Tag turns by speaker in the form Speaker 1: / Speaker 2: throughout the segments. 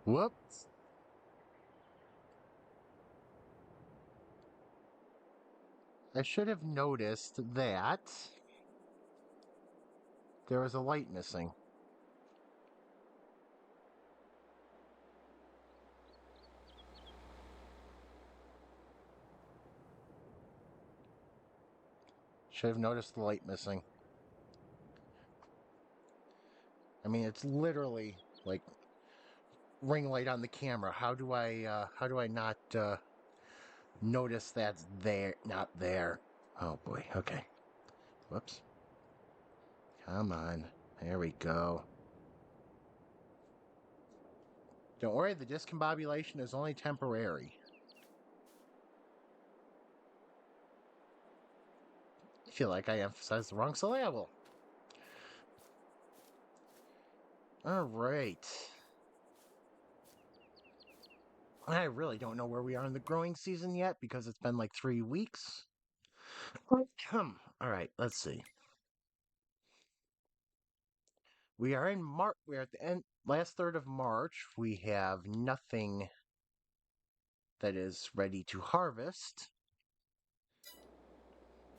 Speaker 1: Whoops. I should have noticed that there was a light missing. Should have noticed the light missing. I mean, it's literally like ring light on the camera. How do I not notice that's there, not there? Oh boy. Okay. Whoops. Come on. There we go. Don't worry, the discombobulation is only temporary. I feel like I emphasized the wrong syllable. All right. I really don't know where we are in the growing season yet because it's been like 3 weeks. All right, let's see. We are in March. We're at the end, last third of March. We have nothing that is ready to harvest.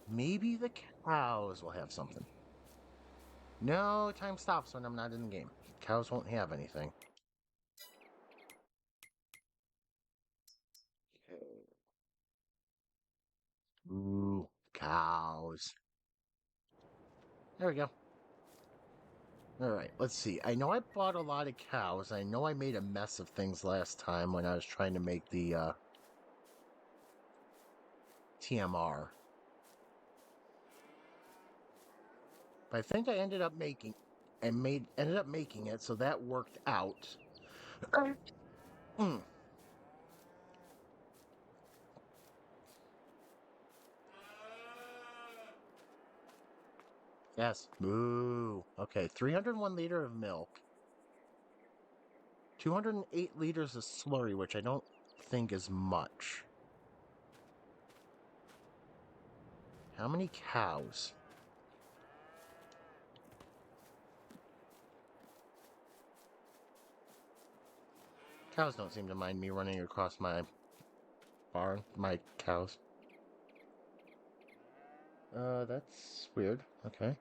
Speaker 1: Maybe the cows will have something. No, time stops when I'm not in the game. Cows won't have anything. Ooh, cows. There we go. Alright, let's see. I know I bought a lot of cows. I know I made a mess of things last time when I was trying to make the TMR. But I think I ended up making it, so that worked out. Mm. Yes. Ooh. Okay, 301 liter of milk. 208 liters of slurry, which I don't think is much. How many cows? Cows don't seem to mind me running across my barn. My cows. That's weird. Okay.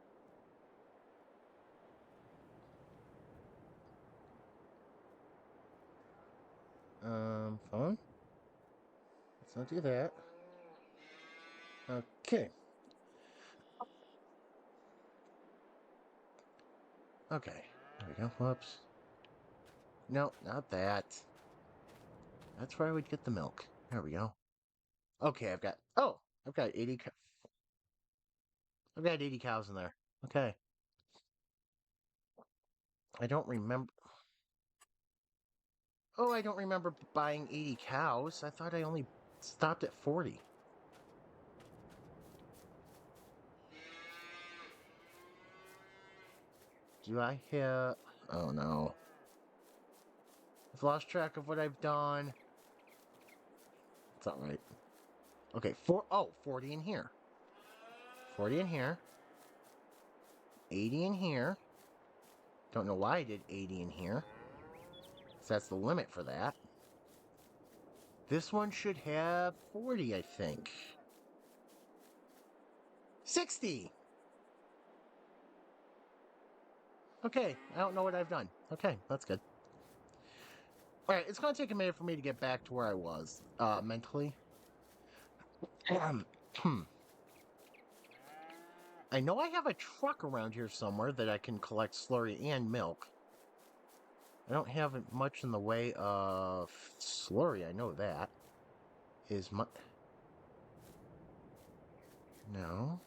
Speaker 1: Phone? Let's not do that. Okay. Okay. There we go. Whoops. No, not that. That's where I would get the milk. There we go. Okay, I've got 80 I've got 80 cows in there. Okay. I don't remember. Oh, I don't remember buying 80 cows. I thought I only stopped at 40. Do I hit... Oh, no. I've lost track of what I've done. It's all right. Okay, 40 in here. 40 in here. 80 in here. Don't know why I did 80 in here. So that's the limit for that. This one should have 40, I think. 60! Okay, I don't know what I've done. Okay, that's good. Alright, it's going to take a minute for me to get back to where I was, mentally. I know I have a truck around here somewhere that I can collect slurry and milk. I don't have much in the way of slurry, I know that. Is my... No.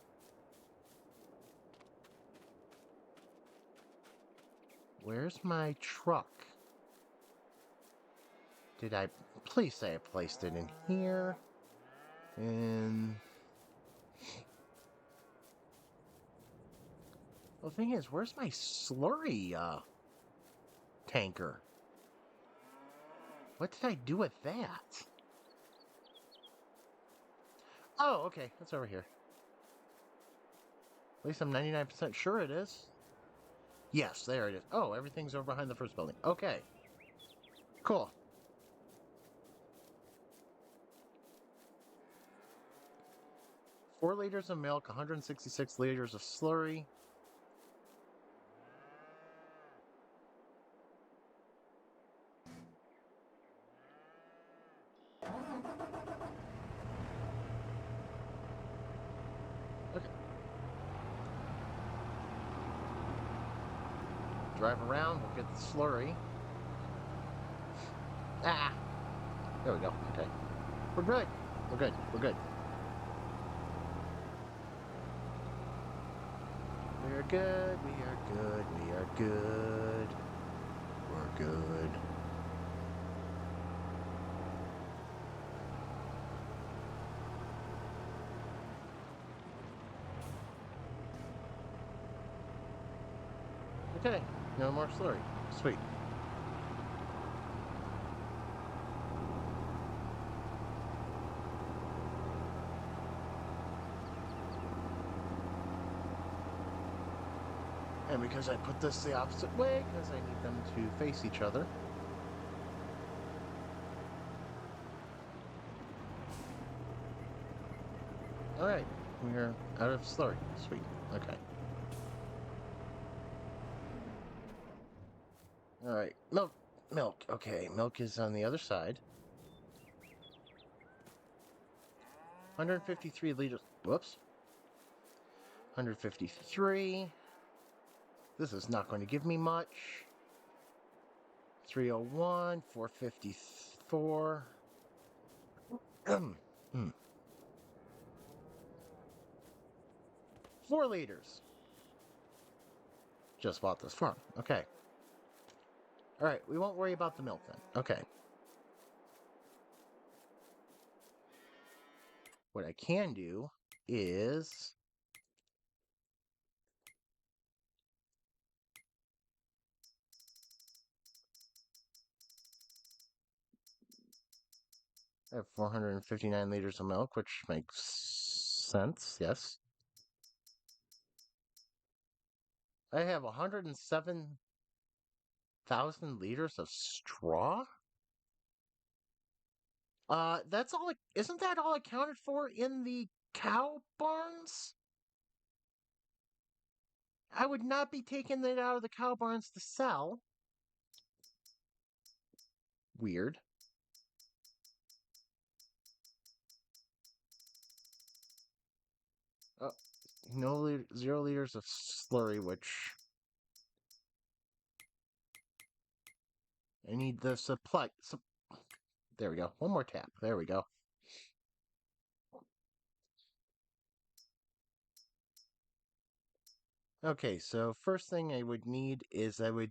Speaker 1: Where's my truck? Did I... Please say I placed it in here. And... Well, the thing is, where's my slurry, tanker? What did I do with that? Oh, okay. That's over here. At least I'm 99% sure it is. Yes, there it is. Oh, everything's over behind the first building. Okay. Cool. Four liters of milk, 166 liters of slurry. Okay. Drive around, we'll get the slurry. Ah! There we go. Okay. We're good. We're good. We're good. We are good. We are good. We are good. We're good. Okay. No more slurry. Sweet. And because I put this the opposite way, because I need them to face each other. Alright, we're out of slurry. Sweet. Okay. All right, milk, milk. Okay, milk is on the other side. 153 liters. Whoops. 153. This is not going to give me much. 301, 454. Hmm. 4 liters. Just bought this farm. Okay. All right, we won't worry about the milk then. Okay. What I can do is I have 459 liters of milk, which makes sense. Yes. I have 107,000 liters of straw. That's all. Isn't that all accounted for in the cow barns? I would not be taking that out of the cow barns to sell. Weird. Oh, no, 0 liters of slurry, which I need the supply. There we go. One more tap. There we go. Okay, so first thing I would need is cotton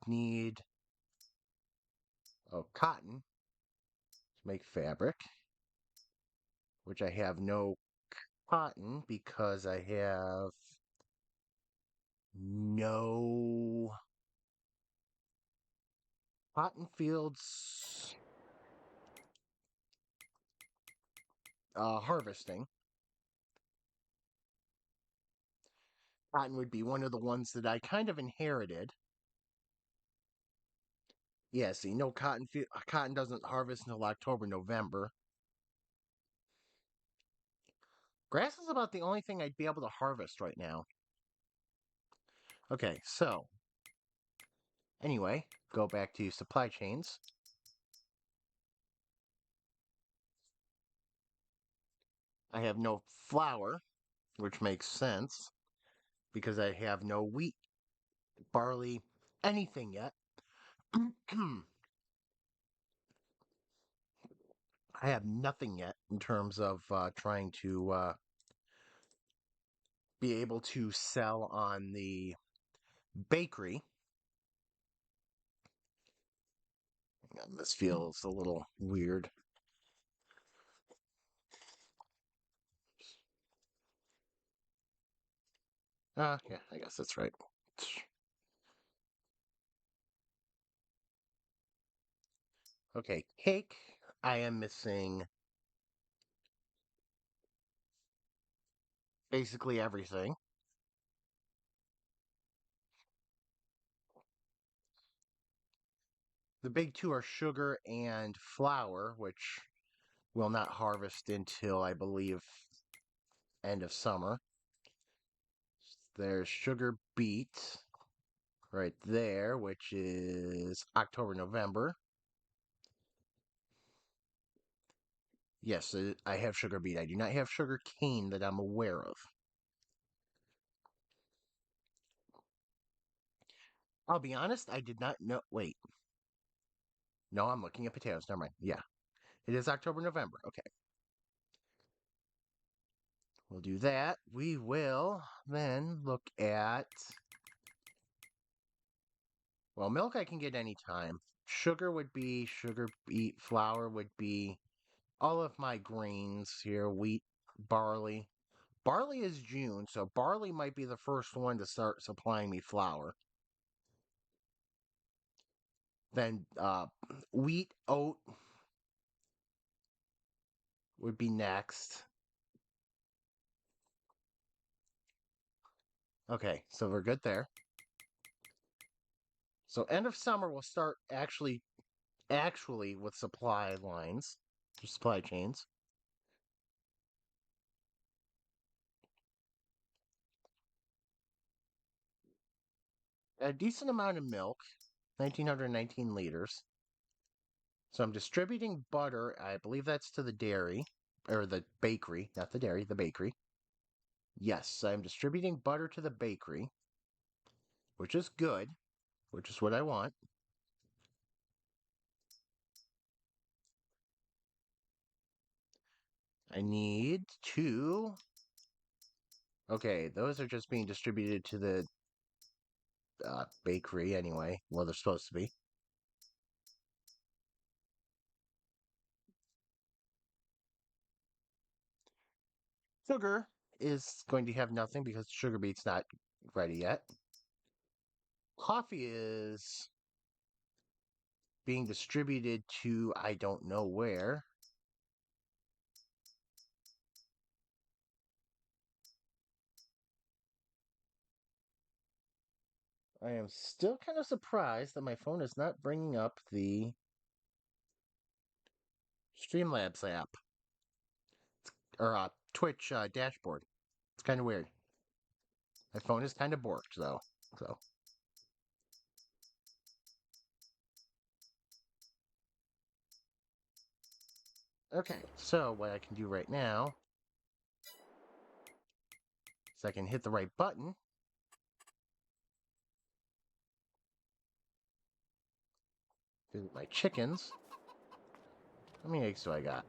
Speaker 1: to make fabric, which I have no cotton because I have no cotton fields harvesting. Cotton would be one of the ones that I kind of inherited. Yeah, see, no cotton doesn't harvest until October, November. Grass is about the only thing I'd be able to harvest right now. Okay, so anyway, go back to supply chains. I have no flour, which makes sense because I have no wheat, barley, anything yet. I have nothing yet in terms of trying to be able to sell on the bakery. This feels a little weird. Yeah, I guess that's right. Okay, cake. I am missing basically everything. The big two are sugar and flour, which will not harvest until I believe end of summer. There's sugar beet right there, which is October, November. Yes, I have sugar beet. I do not have sugar cane that I'm aware of. I'll be honest, I did not know. Wait, no, I'm looking at potatoes. Never mind. Yeah, it is October, November. Okay, we'll do that. We will then look at. Well, milk I can get anytime. Sugar would be sugar beet. Flour would be all of my grains here: wheat, barley. Barley is June, so barley might be the first one to start supplying me flour. Then wheat, oat would be next. Okay, so we're good there. So end of summer we'll start actually with supply lines, supply chains. A decent amount of milk. 1,919 liters. So I'm distributing butter. I believe that's to the dairy, or the bakery, not the dairy, the bakery. Yes, I'm distributing butter to the bakery, which is good, which is what I want. I need to... Okay, those are just being distributed to the bakery anyway. Well, they're supposed to be. Sugar is going to have nothing because sugar beet's not ready yet. Coffee is being distributed to I don't know where. I am still kind of surprised that my phone is not bringing up the Streamlabs app or Twitch dashboard. It's kind of weird. My phone is kind of borked though, so. Okay, so what I can do right now is I can hit the right button. Visit my chickens. How many eggs do I got?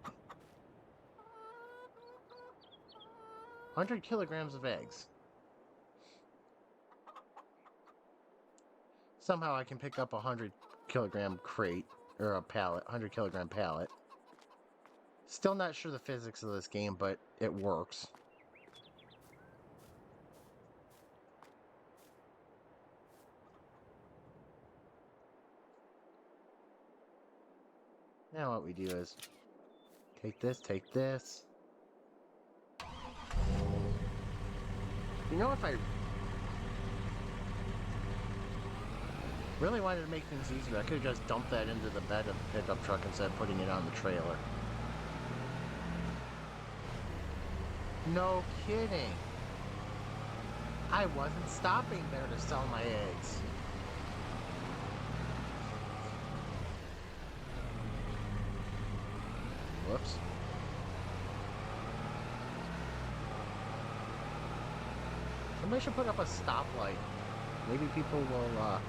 Speaker 1: 100 kilograms of eggs. Somehow I can pick up a 100-kilogram crate, or a pallet, 100-kilogram pallet. Still not sure the physics of this game, but it works. Now what we do is take this, take this. You know, if I really wanted to make things easier, I could have just dumped that into the bed of the pickup truck instead of putting it on the trailer. No kidding. I wasn't stopping there to sell my eggs. Whoops. Somebody should put up a stoplight. Maybe people will,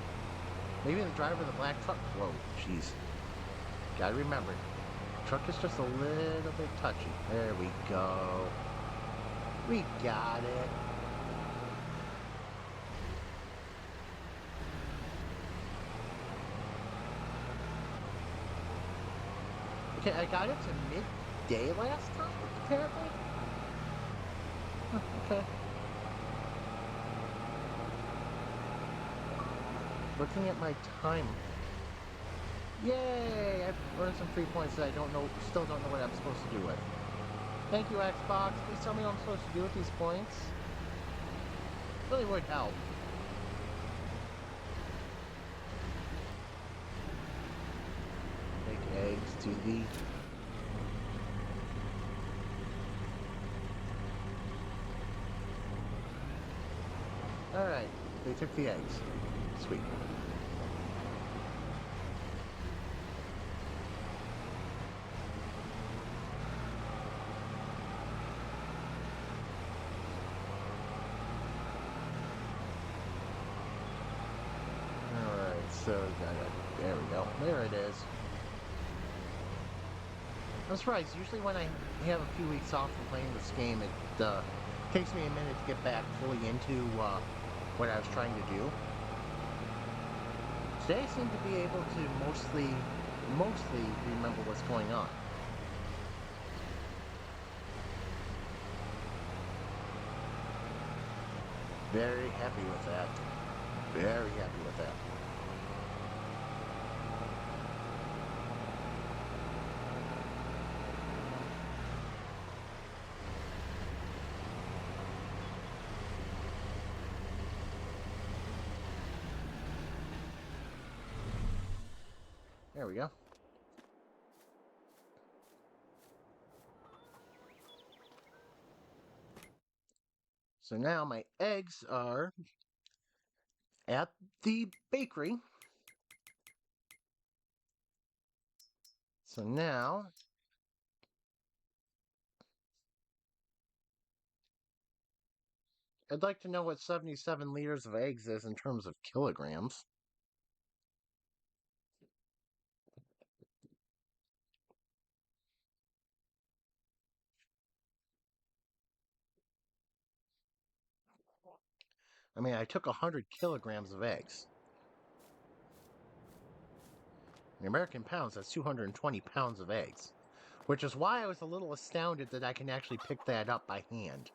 Speaker 1: maybe the driver of the black truck. Whoa, jeez. Gotta remember, truck is just a little bit touchy. There we go. We got it. Okay, I got it to midday last time, apparently. Huh, okay. Looking at my time. Yay! I've earned some free points that I still don't know what I'm supposed to do with. Thank you, Xbox. Please tell me what I'm supposed to do with these points. Really would help. Take eggs to the... Alright, they took the eggs. Sweet. So, there we go. There it is. I'm surprised. Usually when I have a few weeks off from playing this game, it takes me a minute to get back fully into what I was trying to do. Today I seem to be able to mostly remember what's going on. Very happy with that. Very happy with that. There we go. So now my eggs are at the bakery. So now, I'd like to know what 77 liters of eggs is in terms of kilograms. I mean, I took 100 kilograms of eggs. In American pounds, that's 220 pounds of eggs. Which is why I was a little astounded that I can actually pick that up by hand.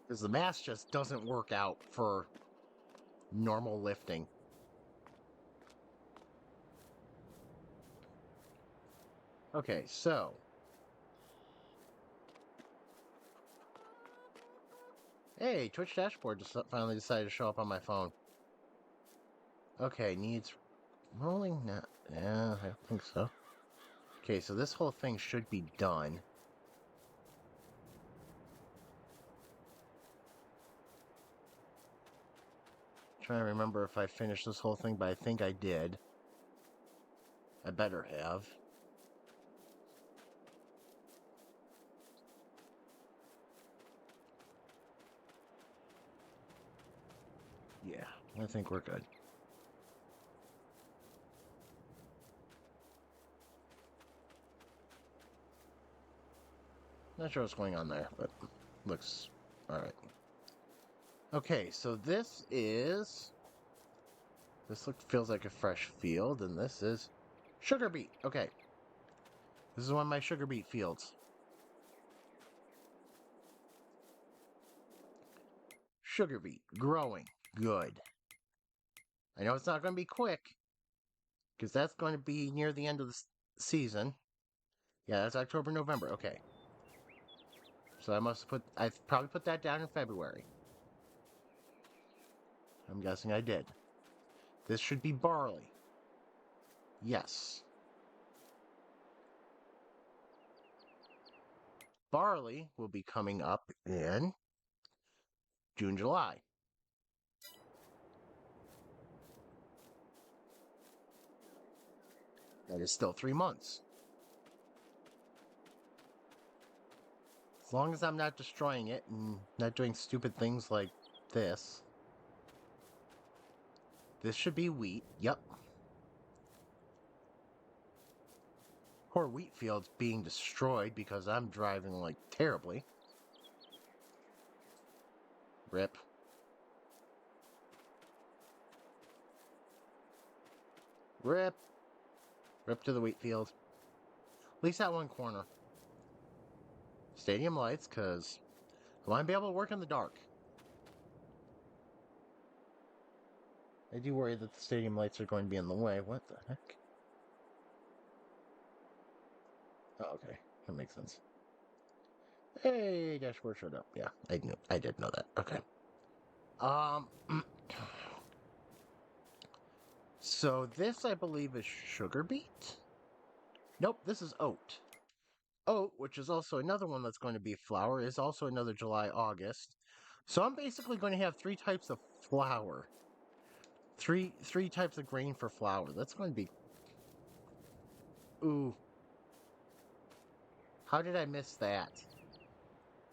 Speaker 1: Because the math just doesn't work out for normal lifting. Okay, so. Hey, Twitch dashboard just finally decided to show up on my phone. Okay, needs rolling now. Yeah, I don't think so. Okay, so this whole thing should be done. Trying to remember if I finished this whole thing, but I think I did. I better have. Yeah, I think we're good. Not sure what's going on there, but looks alright. Okay, so this feels like a fresh field, and this is sugar beet. Okay. This is one of my sugar beet fields. Sugar beet, growing, good. I know it's not going to be quick, because that's going to be near the end of the season. Yeah, that's October, November. Okay. So I probably put that down in February. I'm guessing I did. This should be barley. Yes. Barley will be coming up in June, July. That is still 3 months. As long as I'm not destroying it and not doing stupid things like this. This should be wheat. Yep. Poor wheat fields being destroyed because I'm driving like terribly. Rip. Rip. Rip to the wheat field. At least that one corner. Stadium lights, because I want to be able to work in the dark. I do worry that the stadium lights are going to be in the way. What the heck? Oh, okay. That makes sense. Hey, dashboard showed up. Yeah, I did know that. Okay. So this, I believe, is sugar beet? Nope, this is oat. Oat, which is also another one that's going to be flour, is also another July, August. So I'm basically going to have 3 types of flour. Three types of grain for flour. That's going to be... Ooh. How did I miss that?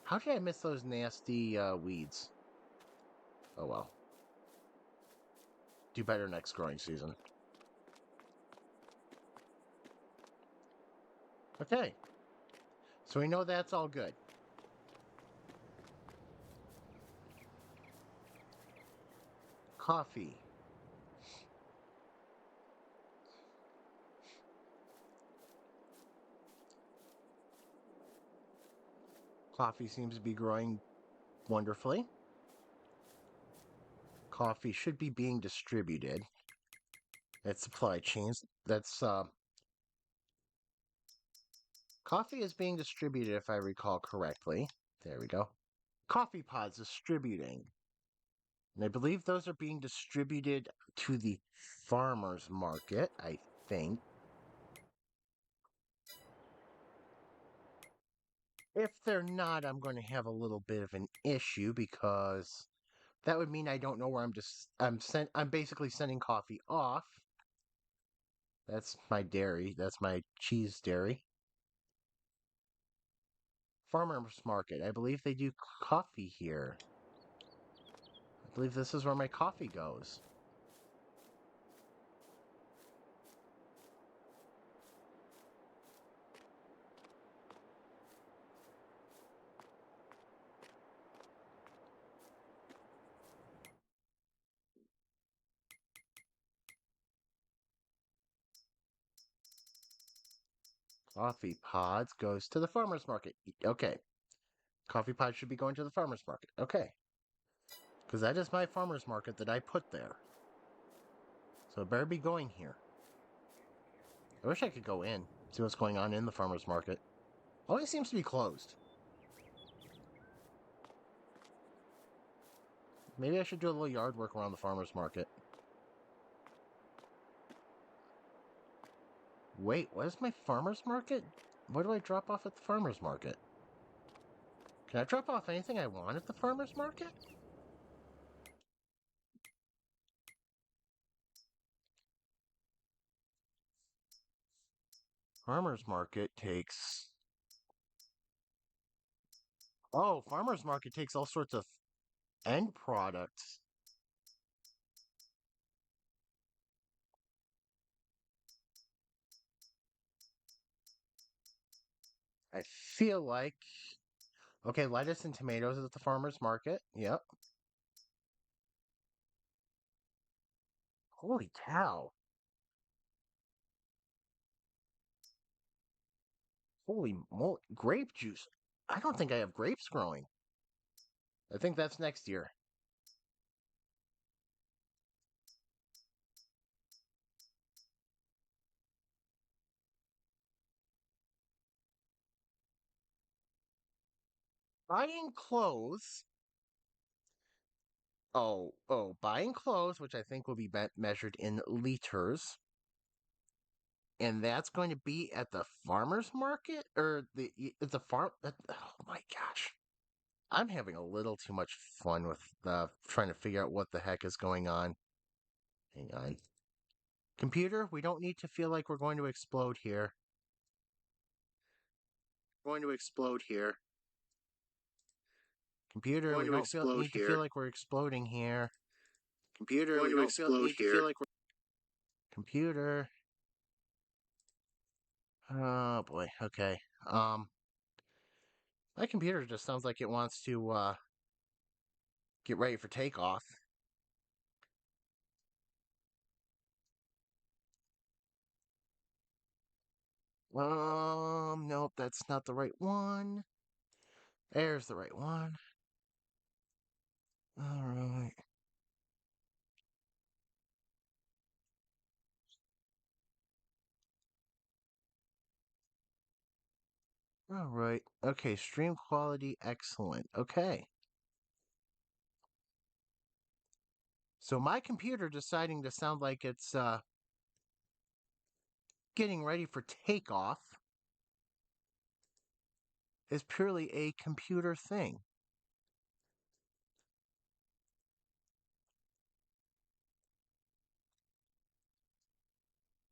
Speaker 1: How did I miss those nasty weeds? Oh well. Do better next growing season. Okay. So we know that's all good. Coffee. Coffee seems to be growing wonderfully. Coffee should be being distributed. At supply chains. Coffee is being distributed, if I recall correctly. There we go. Coffee pods distributing. And I believe those are being distributed to the farmer's market, I think. If they're not, I'm going to have a little bit of an issue because that would mean I don't know where I'm basically sending coffee off. That's my dairy. That's my cheese dairy. Farmer's market. I believe they do coffee here. I believe this is where my coffee goes. Coffee pods goes to the farmer's market. Okay. Coffee pods should be going to the farmer's market. Okay. Because that is my farmer's market that I put there. So it better be going here. I wish I could go in, see what's going on in the farmer's market. Always seems to be closed. Maybe I should do a little yard work around the farmer's market. Wait, what is my farmer's market? What do I drop off at the farmer's market? Can I drop off anything I want at the farmer's market? Farmer's market takes... Oh, farmer's market takes all sorts of end products. I feel like... Okay, lettuce and tomatoes at the farmer's market. Yep. Holy cow. Holy moly. Grape juice. I don't think I have grapes growing. I think that's next year. Buying clothes. Buying clothes, which I think will be measured in liters. And that's going to be at the farmer's market? Or at the farm? Oh my gosh. I'm having a little too much fun with trying to figure out what the heck is going on. Hang on. Computer, we don't need to feel like we're going to explode here. Going to explode here. Computer, we don't need to feel like we're exploding here. Computer, we don't need to feel like we're... Computer. Oh boy, okay. My computer just sounds like it wants to get ready for takeoff. Nope, that's not the right one. There's the right one. Alright. Alright. Okay, stream quality excellent. Okay. So my computer deciding to sound like it's getting ready for takeoff is purely a computer thing.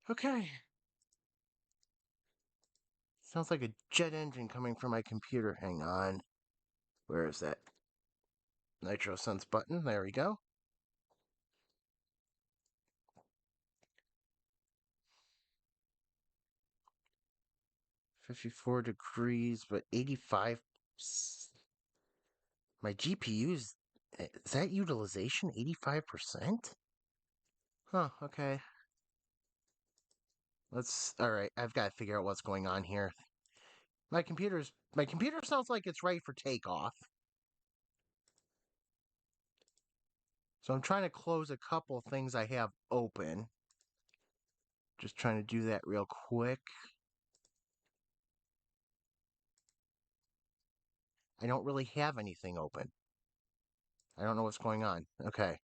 Speaker 1: Okay. Sounds like a jet engine coming from my computer. Hang on. Where is that? Nitro Sense button. There we go. 54 degrees, but 85. My GPU's... Is that utilization 85%? Huh, okay. Alright, I've got to figure out what's going on here. My computer sounds like it's ready for takeoff. So I'm trying to close a couple things I have open. Just trying to do that real quick. I don't really have anything open. I don't know what's going on. Okay.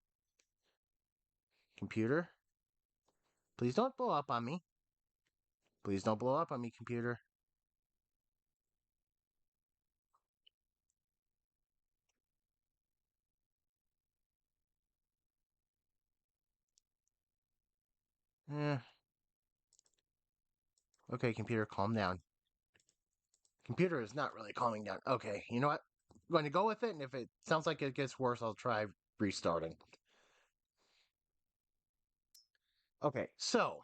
Speaker 1: Computer? Please don't blow up on me. Please don't blow up on me, computer. Eh. Okay, computer, calm down. Computer is not really calming down. Okay, you know what? I'm going to go with it, and if it sounds like it gets worse, I'll try restarting. Okay, so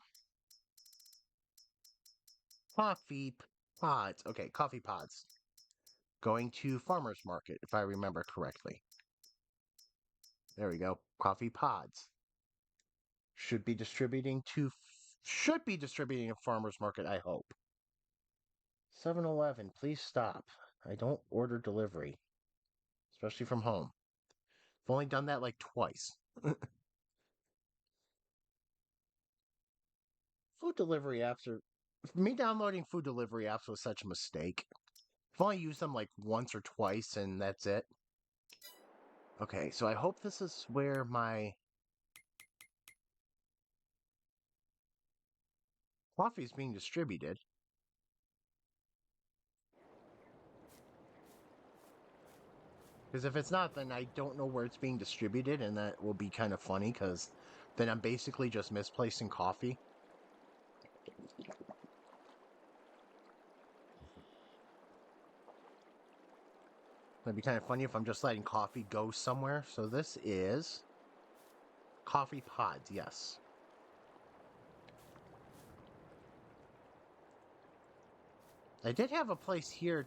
Speaker 1: coffee pods. Okay, coffee pods. Going to farmer's market, if I remember correctly. There we go. Coffee pods. Should be distributing a farmer's market, I hope. 7-Eleven, please stop. I don't order delivery, especially from home. I've only done that like twice. Food delivery apps are. Me downloading food delivery apps was such a mistake. I've only used them like once or twice, and that's it. Okay, so I hope this is where my coffee is being distributed. Because if it's not, then I don't know where it's being distributed, and that will be kind of funny, because then I'm basically just misplacing coffee. It'd be kind of funny if I'm just letting coffee go somewhere. So this is coffee pods, yes. I did have a place here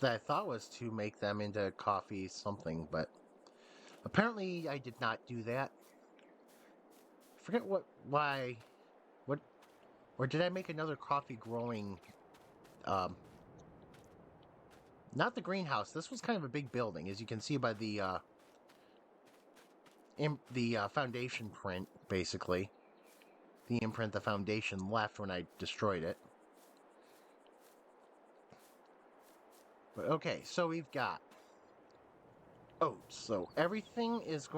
Speaker 1: that I thought was to make them into coffee something, but apparently I did not do that. I forget what, or did I make another coffee growing, um, not the greenhouse. This was kind of a big building, as you can see by the foundation print, basically. The imprint the foundation left when I destroyed it. But okay, so we've got oats. So everything is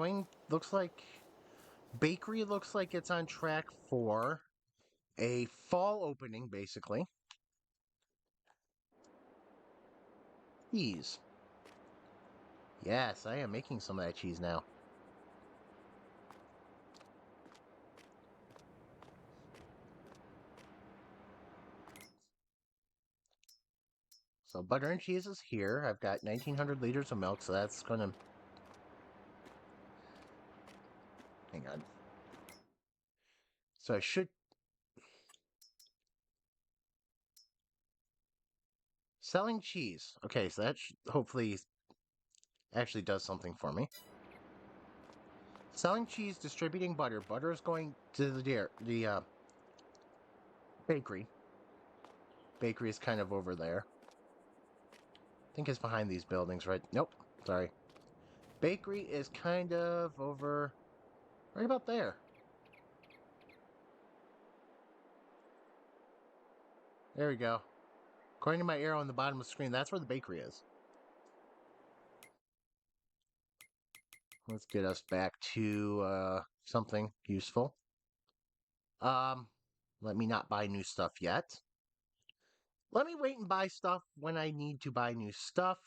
Speaker 1: bakery looks like it's on track for a fall opening, basically. Cheese. Yes, I am making some of that cheese now. So butter and cheese is here. I've got 1,900 liters of milk, so that's gonna... Hang on. So I should... Selling cheese. Okay, so that hopefully actually does something for me. Selling cheese, distributing butter. Butter is going to the bakery. Bakery is kind of over there. I think it's behind these buildings, right? Nope. Sorry. Bakery is kind of over... right about there. There we go. According to my arrow on the bottom of the screen, that's where the bakery is. Let's get us back to something useful. Let me not buy new stuff yet. Let me wait and buy stuff when I need to buy new stuff.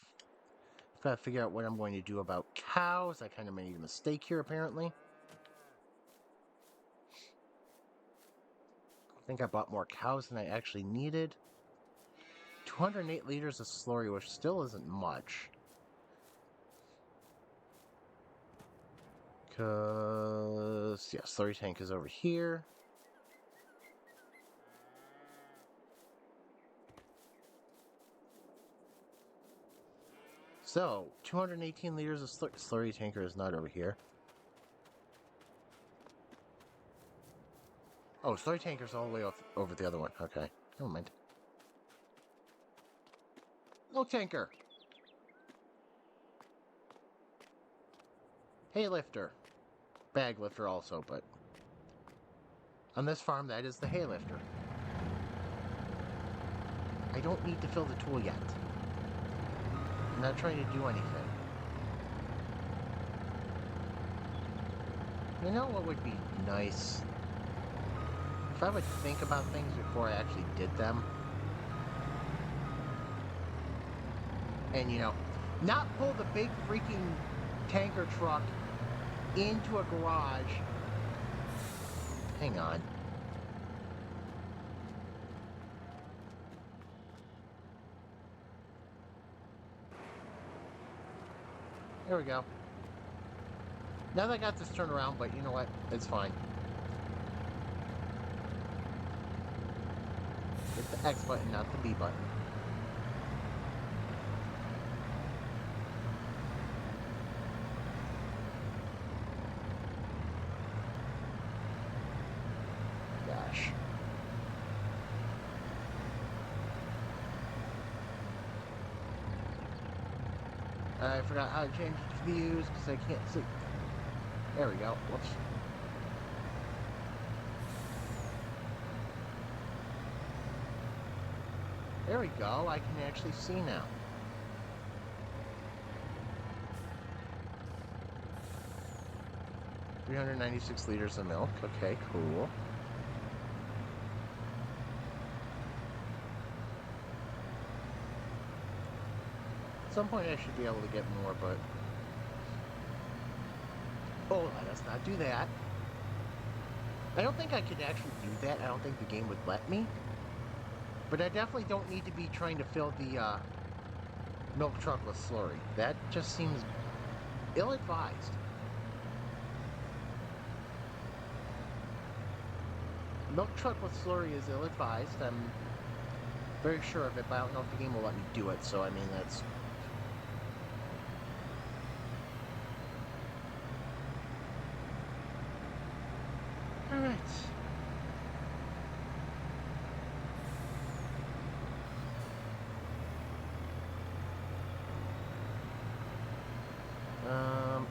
Speaker 1: I've got to figure out what I'm going to do about cows. I kind of made a mistake here, apparently. I think I bought more cows than I actually needed. 208 liters of slurry, which still isn't much. Because, yeah, slurry tank is over here. So, 218 liters of slurry tanker is not over here. Oh, slurry tanker's all the way over the other one. Okay, never mind. Milk tanker. Hay lifter. Bag lifter also, but on this farm, that is the hay lifter. I don't need to fill the tool yet. I'm not trying to do anything. You know what would be nice? If I would think about things before I actually did them. And, you know, not pull the big freaking tanker truck into a garage. Hang on. There we go. Now that I got this turned around, but you know what? It's fine. It's the X button, not the B button. Gosh. I forgot how to change the views because I can't see. There we go. Whoops. There we go. I can actually see now. $396 liters of milk. Okay, cool. At some point I should be able to get more, but... Oh, let us not do that. I don't think I could actually do that. I don't think the game would let me. But I definitely don't need to be trying to fill the milk truck with slurry. That just seems ill-advised. Milk truck with slurry is ill-advised. I'm very sure of it, but I don't know if the game will let me do it, so I mean, that's... Alright.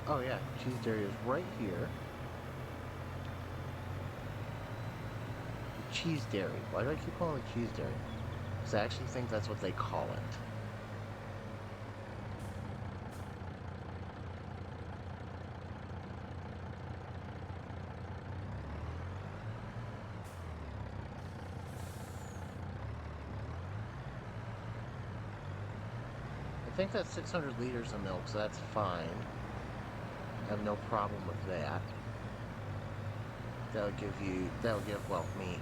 Speaker 1: Oh yeah, cheese dairy is right here. Cheese dairy. Why do I keep calling it cheese dairy? Because I actually think that's what they call it. I think that's 600 liters of milk, so that's fine. I have no problem with that. That'll give, well, me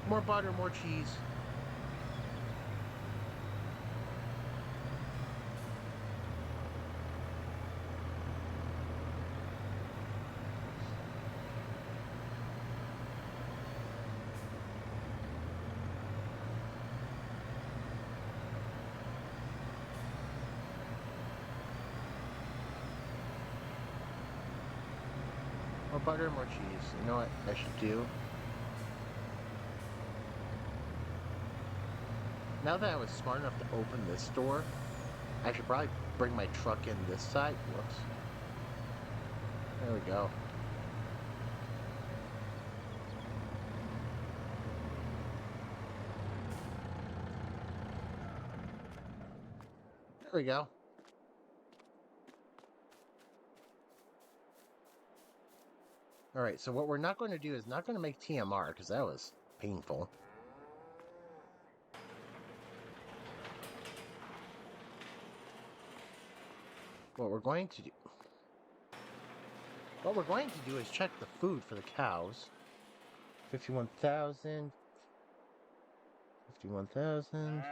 Speaker 1: more butter, more cheese. More butter, more cheese. You know what I should do? Now that I was smart enough to open this door, I should probably bring my truck in this side. Whoops. There we go. There we go. Alright, so what we're not going to do is not going to make TMR, because that was painful. What we're going to do is check the food for the cows. 51,000. 51,000.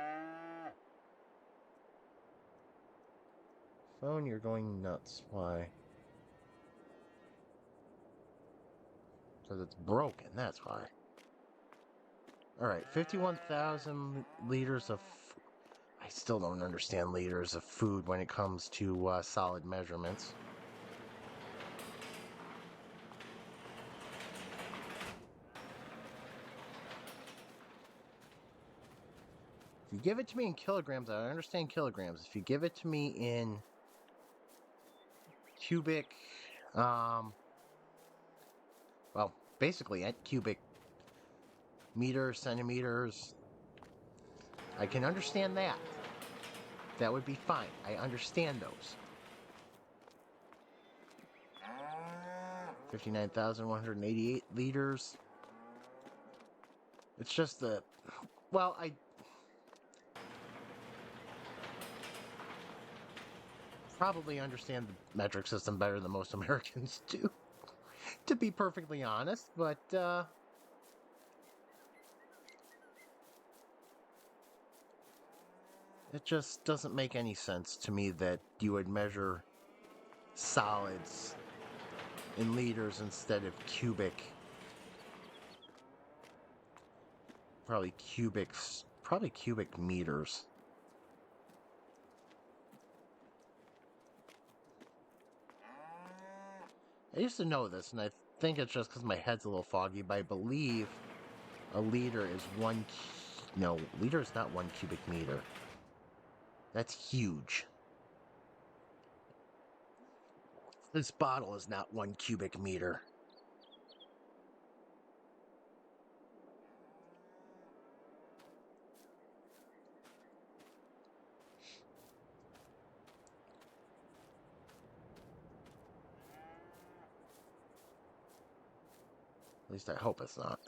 Speaker 1: Phone, you're going nuts. Why? Because it's broken, that's why. Alright, 51,000 liters of... I still don't understand liters of food when it comes to solid measurements. If you give it to me in kilograms, I understand kilograms. If you give it to me in cubic, well, basically at cubic meters, centimeters, I can understand that. That would be fine. I understand those. 59,188 liters. It's just the... Well, I probably understand the metric system better than most Americans do, to be perfectly honest, but, It just doesn't make any sense to me that you would measure solids in liters instead of cubic. Probably cubic meters. I used to know this, and I think it's just because my head's a little foggy, but I believe a liter is no, liter is not 1 cubic meter. That's huge. This bottle is not 1 cubic meter. At least I hope it's not.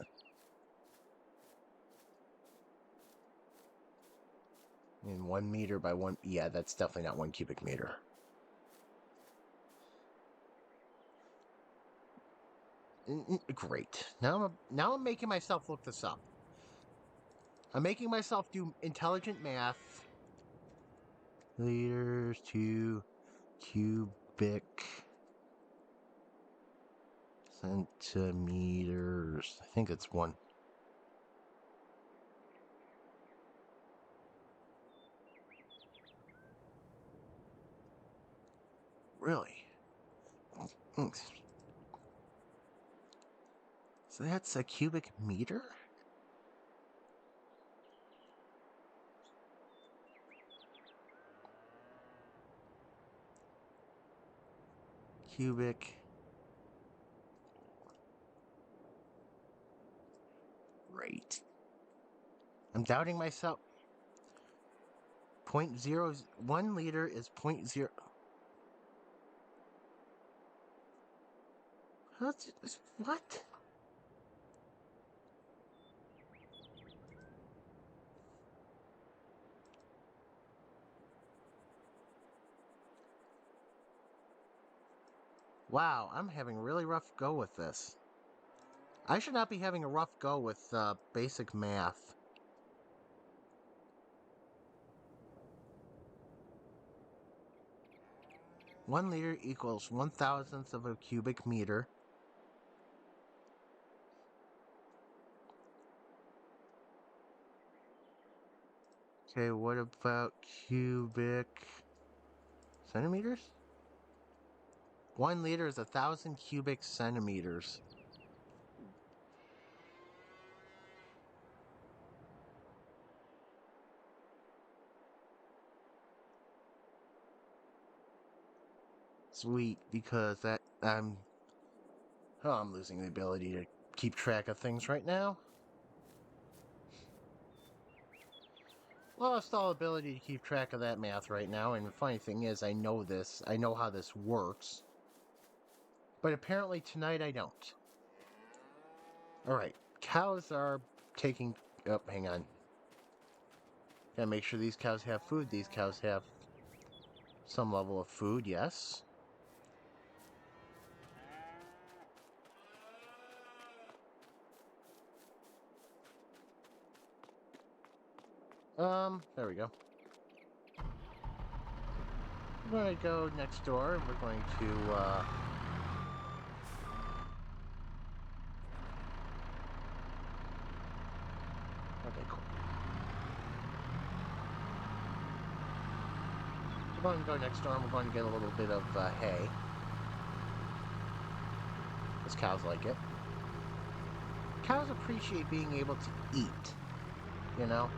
Speaker 1: I mean, 1 meter by one. Yeah, that's definitely not 1 cubic meter. Great. Now I'm making myself look this up. I'm making myself do intelligent math. Liters to cubic centimeters. I think it's one. Really? So that's a cubic meter? Cubic. Right. I'm doubting myself. 0.01 liter is 0.0. What? Wow, I'm having a really rough go with this. I should not be having a rough go with basic math. One liter equals 1,000th of a cubic meter. Okay, what about cubic centimeters? 1 liter is 1,000 cubic centimeters. Sweet, because I'm losing the ability to keep track of things right now. Lost all ability to keep track of that math right now, and the funny thing is, I know this. I know how this works. But apparently tonight I don't. Alright, cows are taking... Oh, hang on. Gotta make sure these cows have food. These cows have some level of food, yes. There we go. We're going to go next door, and we're going to, Okay, cool. We're going to go next door, and we're going to get a little bit of, hay. Because cows like it. Cows appreciate being able to eat, you know?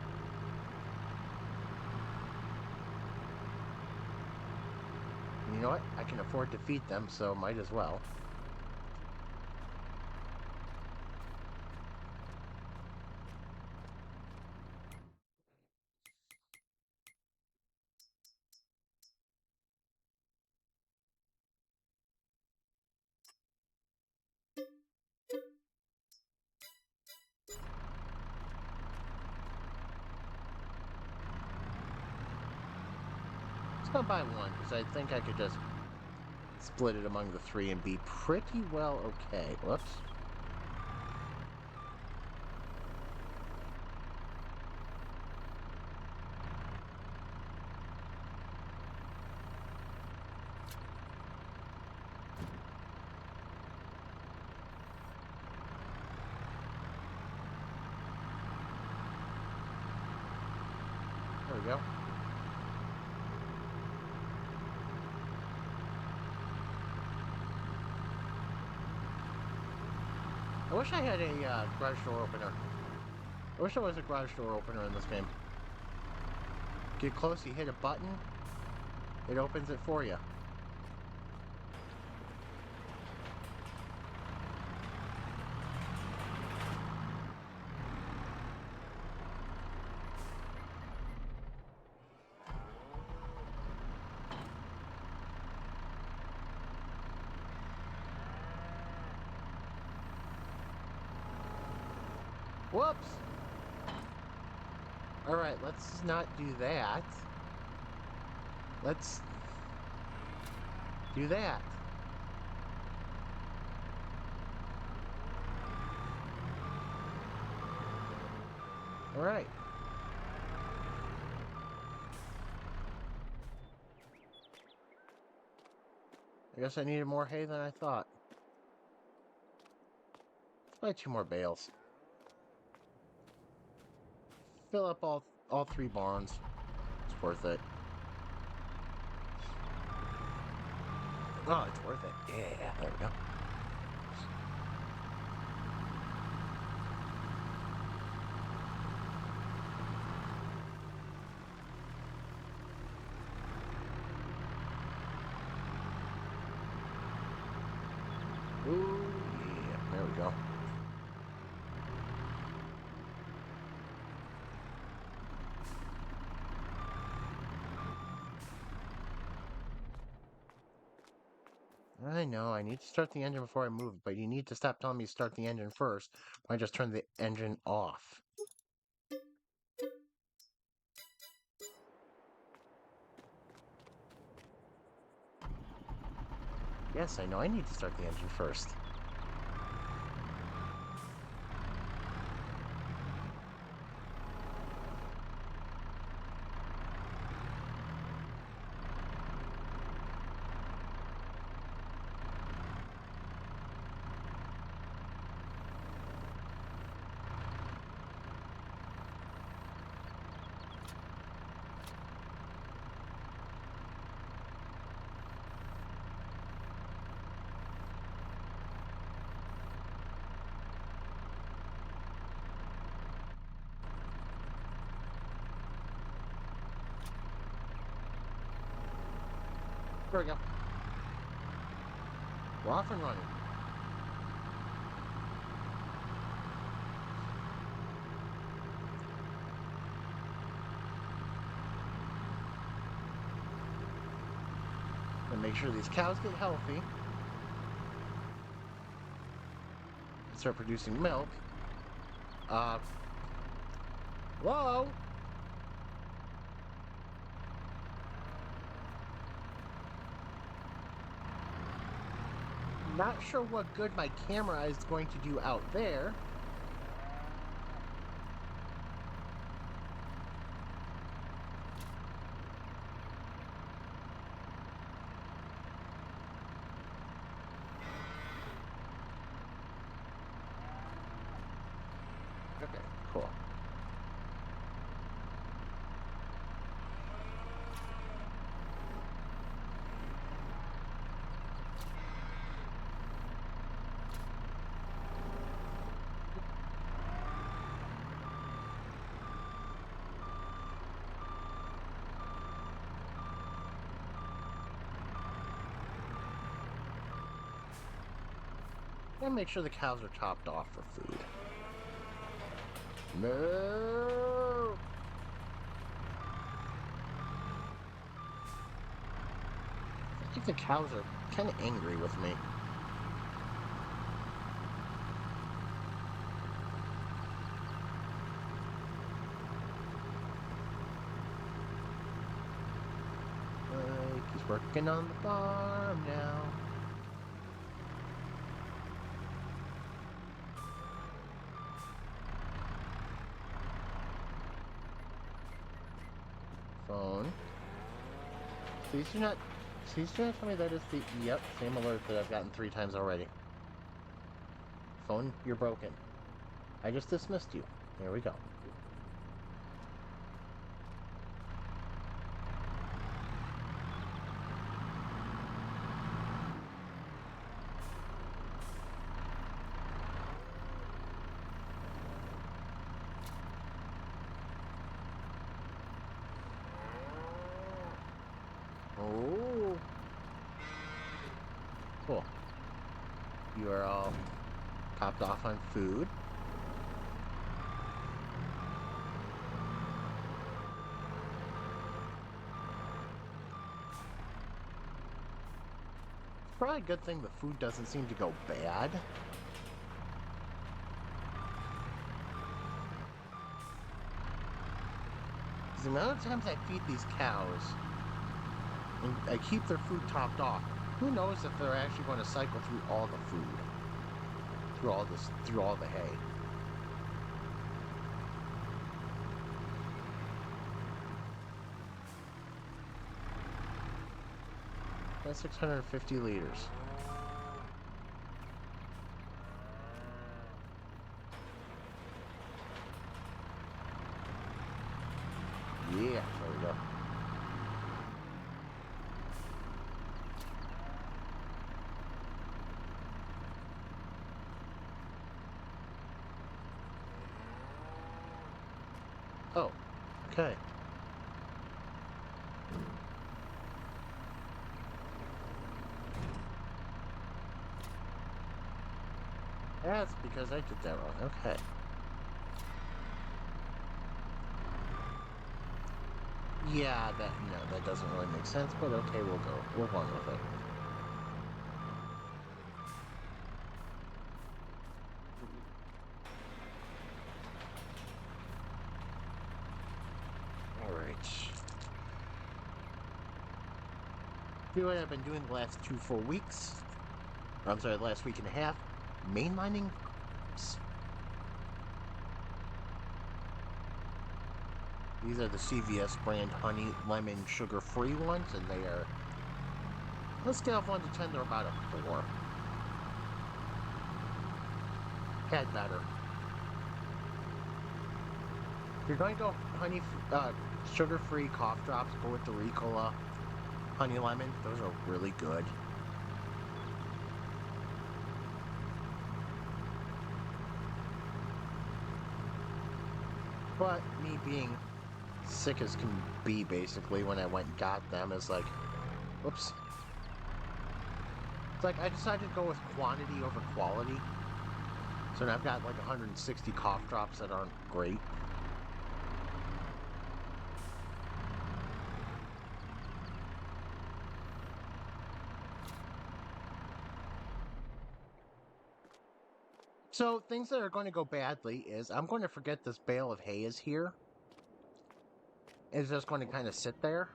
Speaker 1: And you know what? I can afford to feed them, so might as well. Let's go buy one, because I think I could just split it among the three and be pretty well okay. Whoops. I wish I had a garage door opener. I wish there was a garage door opener in this game. Get close, you hit a button, it opens it for you. Whoops! Alright, let's not do that. Let's do that. Alright. I guess I needed more hay than I thought. Let's buy 2 more bales. Fill up all 3 barns. It's worth it. Oh, it's worth it. Yeah, there we go. Ooh, yeah, there we go. I know, I need to start the engine before I move, but you need to stop telling me to start the engine first. I just turn the engine off. Yes, I know, I need to start the engine first. There we go. We're off and running. And make sure these cows get healthy. And start producing milk. Whoa! Not sure what good my camera is going to do out there. Okay, cool. And make sure the cows are topped off for food. No! I think the cows are kind of angry with me. He's working on the farm now. Phone. Please do not tell me that is the, yep, same alert that I've gotten 3 times already. Phone, you're broken. I just dismissed you. There we go. Oh, cool. You are all topped off on food. Probably a good thing the food doesn't seem to go bad. The amount of times I feed these cows and I keep their food topped off, who knows if they're actually going to cycle through all the food, through all the hay. That's 650 liters. Yeah, there we go. Oh, okay. That's because I did that wrong. Okay. Yeah, that doesn't really make sense, but okay, we'll go. We'll run with it. All right. See what I've been doing the last 2 full weeks. I'm sorry, the last week and a half. Mainlining. These are the CVS brand honey lemon sugar-free ones, and they are, on a scale of 1 to 10, they're about a 4. Had better. If you're going to go sugar-free cough drops, go with the Ricola honey lemon. Those are really good. But me being sick as can be, basically, when I went and got them, is like, whoops. It's like I decided to go with quantity over quality. So now I've got like 160 cough drops that aren't great. So things that are going to go badly is I'm going to forget this bale of hay is here. It's just going to kind of sit there.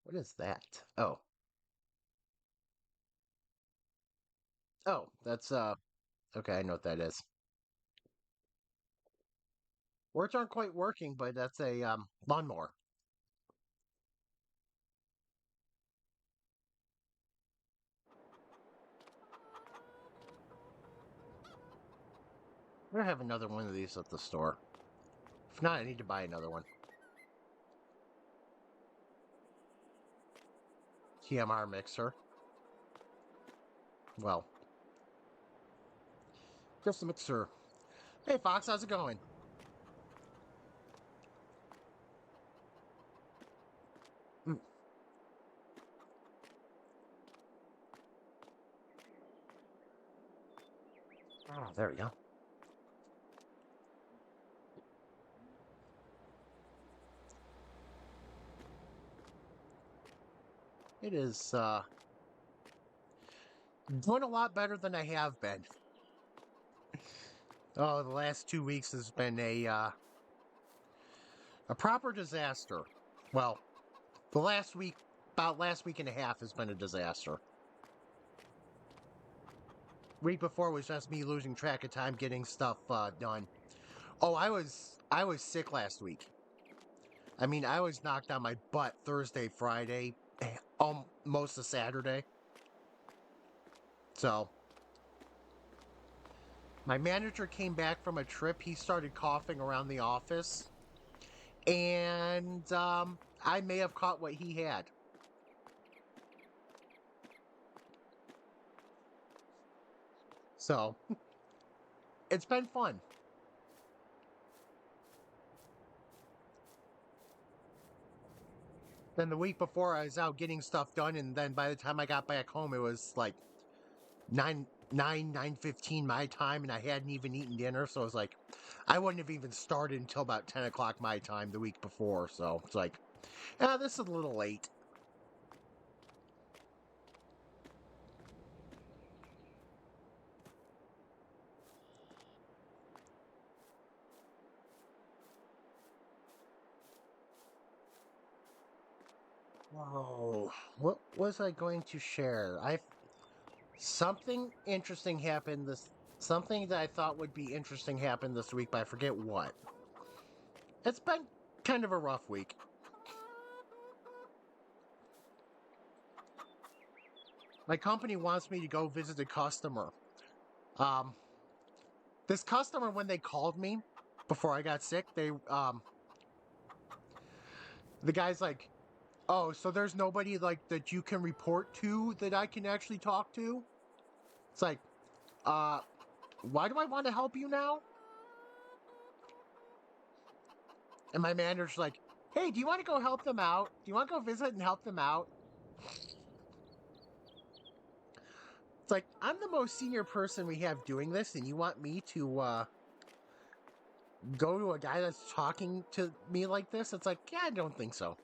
Speaker 1: What is that? Oh. Oh, that's okay, I know what that is. Words aren't quite working, but that's a lawnmower. We're gonna have another one of these at the store. If not, I need to buy another one. TMR mixer. Well, just a mixer. Hey Fox, how's it going? Mm. Oh, there we go. It is doing a lot better than I have been. Oh, the last 2 weeks has been a proper disaster. Well, the last week and a half has been a disaster. Week before was just me losing track of time getting stuff done. Oh, I was sick last week. I mean, I was knocked on my butt Thursday, Friday, most of Saturday. So My manager came back from a trip. He started coughing around the office, and I may have caught what he had. So it's been fun. Then the week before, I was out getting stuff done, and then by the time I got back home, it was like 9:15 my time, and I hadn't even eaten dinner. So I was like, I wouldn't have even started until about 10 o'clock my time the week before. So it's like, this is a little late. Oh, what was I going to share? I something interesting happened this. Something that I thought would be interesting happened this week, but I forget what. It's been kind of a rough week. My company wants me to go visit a customer. Um, this customer, when they called me before I got sick, the guy's like, "Oh, so there's nobody like that you can report to that I can actually talk to?" It's like, uh, why do I want to help you now? And my manager's like, "Hey, do you want to go help them out? Do you want to go visit and help them out?" It's like, I'm the most senior person we have doing this, and you want me to go to a guy that's talking to me like this? It's like, yeah, I don't think so.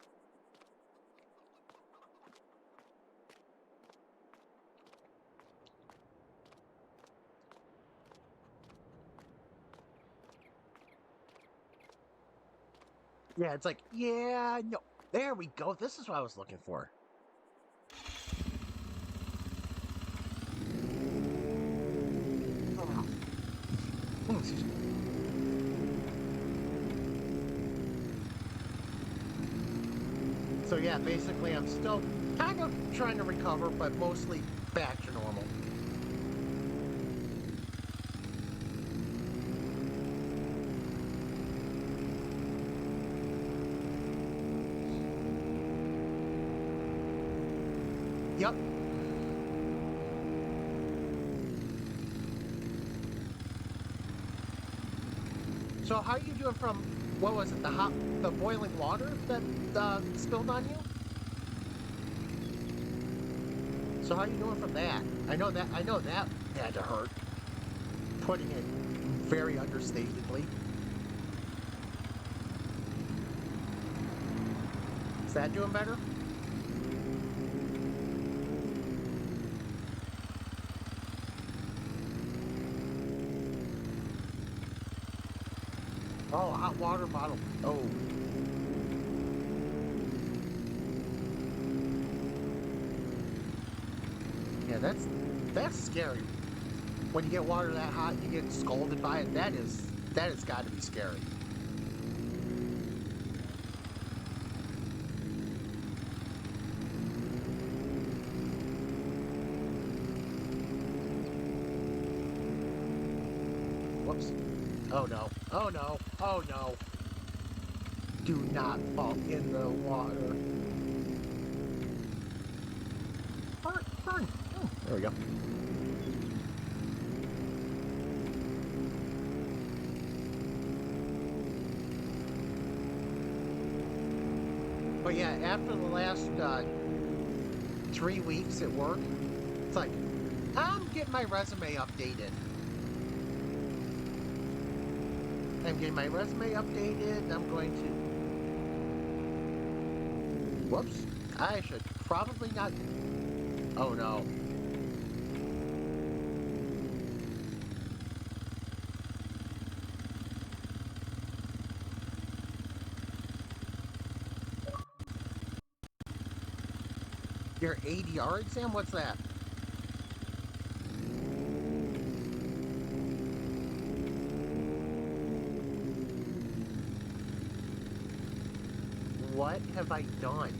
Speaker 1: Yeah, it's like, yeah, no. There we go. This is what I was looking for. Excuse me. So yeah, basically I'm still kind of trying to recover, but mostly back to normal. Yep. So how are you doing from, what was it, the boiling water that spilled on you? So how are you doing from that? I know that had to hurt. Putting it very understatedly. Is that doing better? Oh, hot water bottle. Oh. Yeah, that's scary. When you get water that hot and you get scalded by it, that has got to be scary. Whoops. Oh no. Oh no. Oh no. Do not fall in the water. Burn, burn. Oh, there we go. But yeah, after the last 3 weeks at work, it's like, I'm getting my resume updated. I'm getting my resume updated. I'm going to. Whoops. I should probably not. Oh no. Your ADR exam? What's that? What have I done?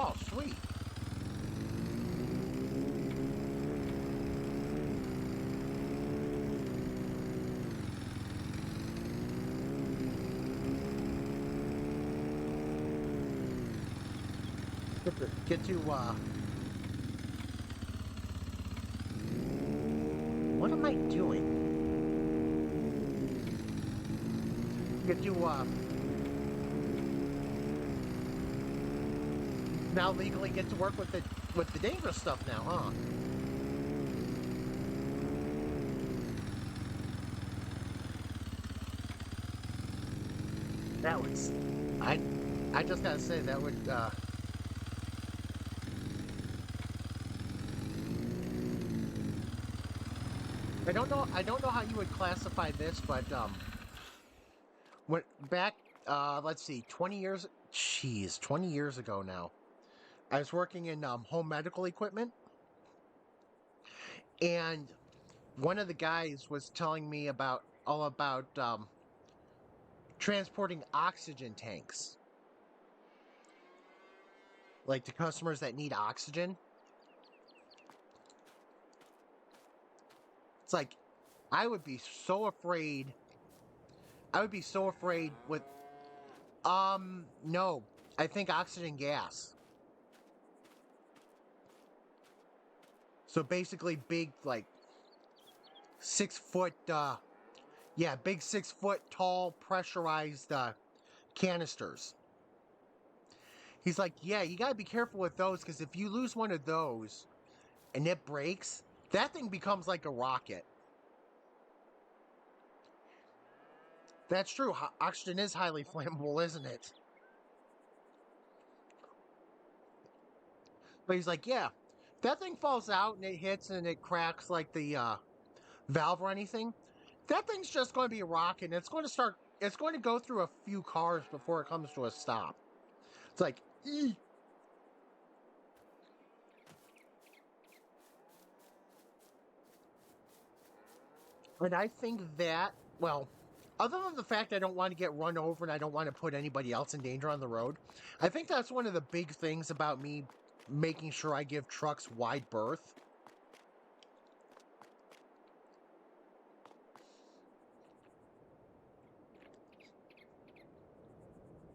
Speaker 1: Oh, sweet. Get to what am I doing? Get to now legally get to work with the dangerous stuff now, huh? That was I I just gotta say that would I don't know how you would classify this, but when back let's see, 20 years, jeez, 20 years ago now. I was working in home medical equipment, and one of the guys was telling me about all about transporting oxygen tanks, like to customers that need oxygen. It's like I would be so afraid. I would be so afraid with no, I think oxygen gas. So basically, big like 6 foot, yeah, big 6 foot tall pressurized canisters. He's like, yeah, you gotta be careful with those because if you lose one of those and it breaks, that thing becomes like a rocket. That's true. Oxygen is highly flammable, isn't it? But he's like, yeah, if that thing falls out and it hits and it cracks like the valve or anything, that thing's just going to be a rocket and it's going to start. It's going to go through a few cars before it comes to a stop. It's like, eeh. And I think that, well, other than the fact I don't want to get run over and I don't want to put anybody else in danger on the road, I think that's one of the big things about me making sure I give trucks wide berth.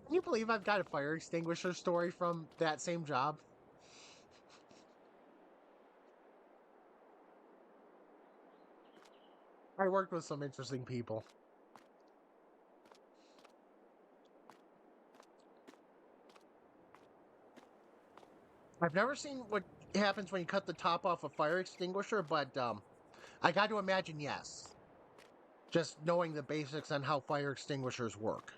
Speaker 1: Can you believe I've got a fire extinguisher story from that same job? I worked with some interesting people. I've never seen what happens when you cut the top off a fire extinguisher, but I got to imagine yes. Just knowing the basics on how fire extinguishers work.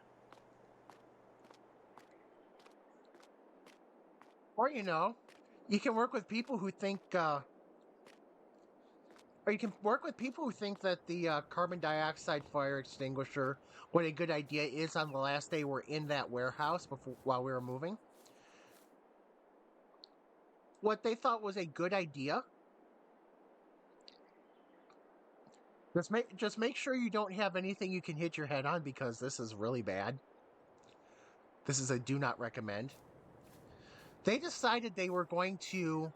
Speaker 1: Or, you can work with people who think, or you can work with people who think that the carbon dioxide fire extinguisher, what a good idea is on the last day we're in that warehouse before while we were moving. What they thought was a good idea. Just make sure you don't have anything you can hit your head on because this is really bad. This is a do not recommend. They decided they were going to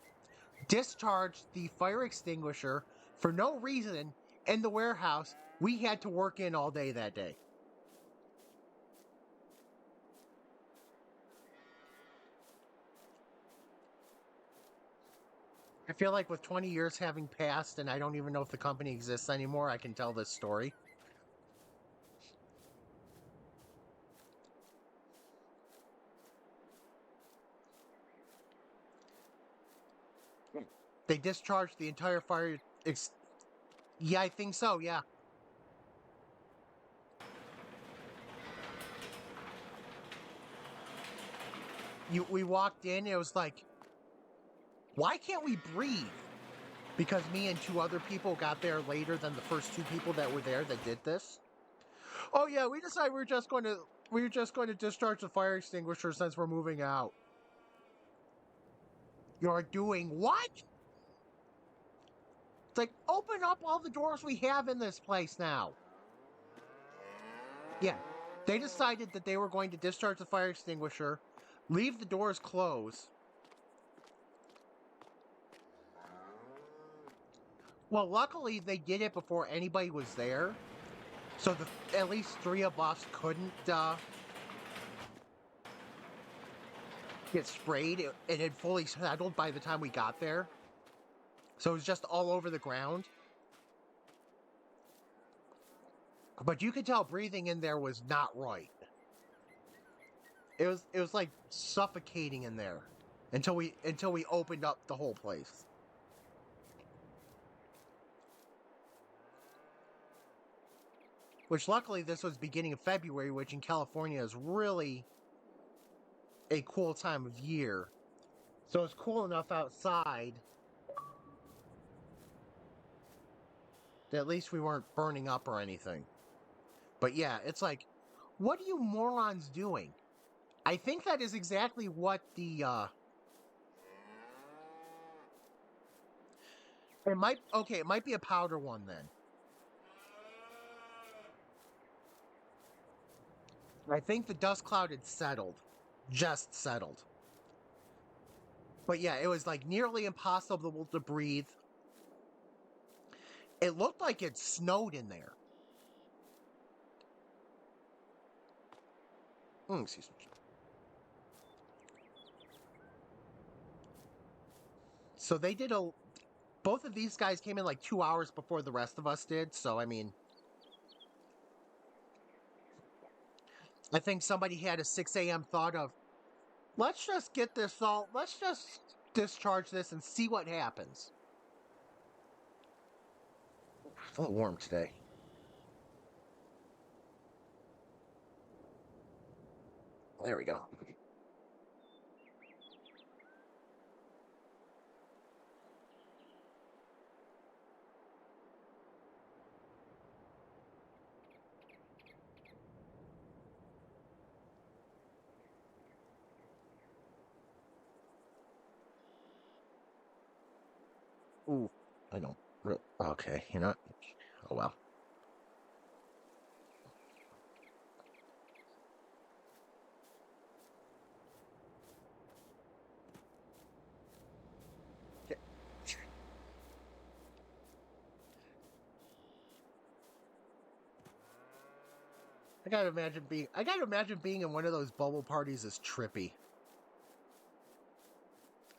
Speaker 1: discharge the fire extinguisher for no reason in the warehouse we had to work in all day that day. I feel like with 20 years having passed and I don't even know if the company exists anymore, I can tell this story. They discharged the entire fire. Yeah, I think so. Yeah. We walked in. It was like, why can't we breathe? Because me and two other people got there later than the first two people that were there that did this. Oh yeah, we decided we were just going to discharge the fire extinguisher since we're moving out. You're doing what? It's like open up all the doors we have in this place now. Yeah. They decided that they were going to discharge the fire extinguisher, leave the doors closed, Well, luckily they did it before anybody was there, so at least three of us couldn't get sprayed. It had fully settled by the time we got there, so it was just all over the ground. But you could tell breathing in there was not right. It was like suffocating in there until we opened up the whole place. Which luckily this was beginning of February, which in California is really a cool time of year. So it's cool enough outside that at least we weren't burning up or anything. But yeah, it's like, what are you morons doing? I think that is exactly what it might be a powder one then. I think the dust cloud had settled. Just settled. But yeah, it was like nearly impossible to breathe. It looked like it snowed in there. Excuse me. So they did both of these guys came in like 2 hours before the rest of us did. So, I mean, I think somebody had a 6 a.m. thought of, let's just get this all, let's just discharge this and see what happens. It's a little warm today. There we go. Ooh, I don't. Okay, you know what? Oh well. I gotta imagine being in one of those bubble parties is trippy.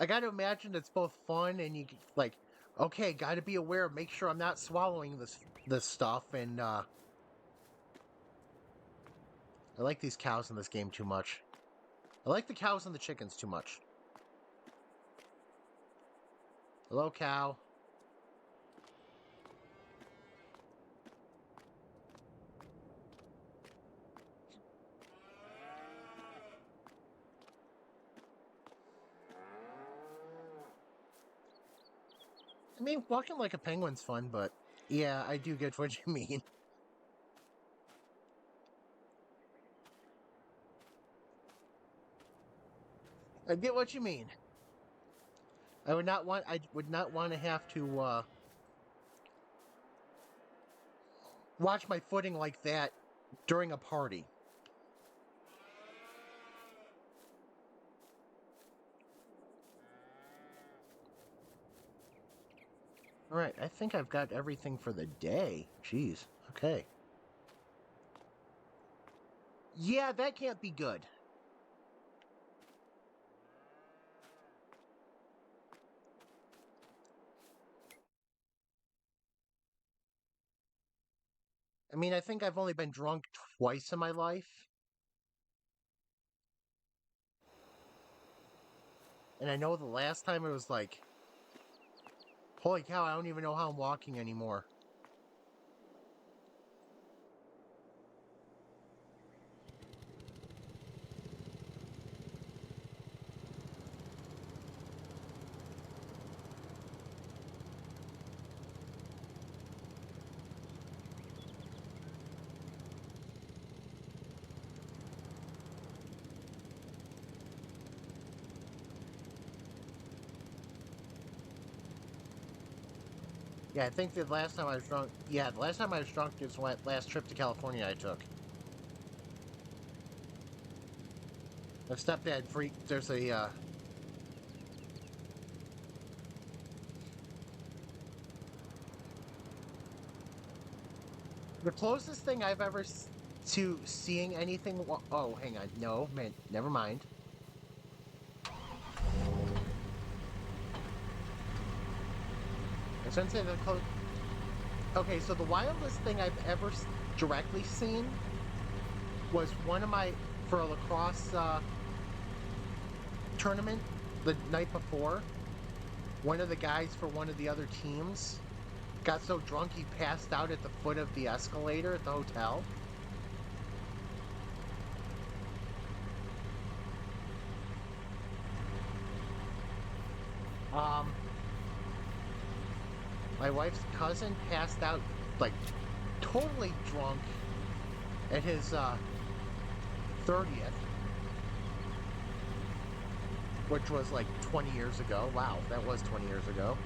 Speaker 1: I gotta imagine it's both fun and you like, okay, gotta be aware, make sure I'm not swallowing this stuff, and I like these cows in this game too much. I like the cows and the chickens too much. Hello, cow. I mean, walking like a penguin's fun, but yeah, I do get what you mean. I get what you mean. I would not want to have to watch my footing like that during a party. All right, I think I've got everything for the day. Jeez. Okay. Yeah, that can't be good. I mean, I think I've only been drunk twice in my life. And I know the last time it was like, holy cow, I don't even know how I'm walking anymore. Yeah, I think the last time I was drunk. Yeah, the last time I was drunk is last trip to California I took. My stepdad freaked. There's a. The closest thing I've ever to seeing anything. Oh, hang on. No, man, never mind. I shouldn't say the close. Okay, so the wildest thing I've ever directly seen was one of my for a lacrosse tournament the night before. One of the guys for one of the other teams got so drunk he passed out at the foot of the escalator at the hotel. Um, my wife's cousin passed out like totally drunk at his 30th, which was like 20 years ago. Wow, that was 20 years ago.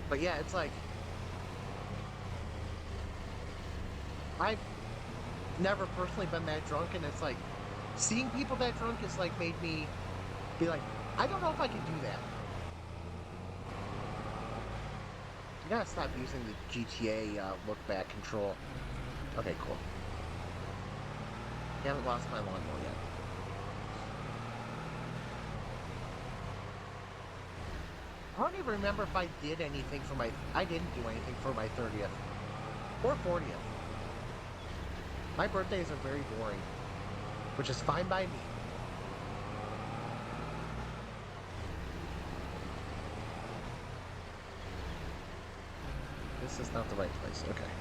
Speaker 1: But yeah, it's like I've never personally been that drunk, and it's like seeing people that drunk has like made me be like, I don't know if I can do that. You gotta stop using the GTA look back control. Okay, cool. You haven't lost my lawnmower yet. I don't even remember if I did anything for my. I didn't do anything for my 30th or 40th. My birthdays are very boring, which is fine by me. This is not the right place. Okay.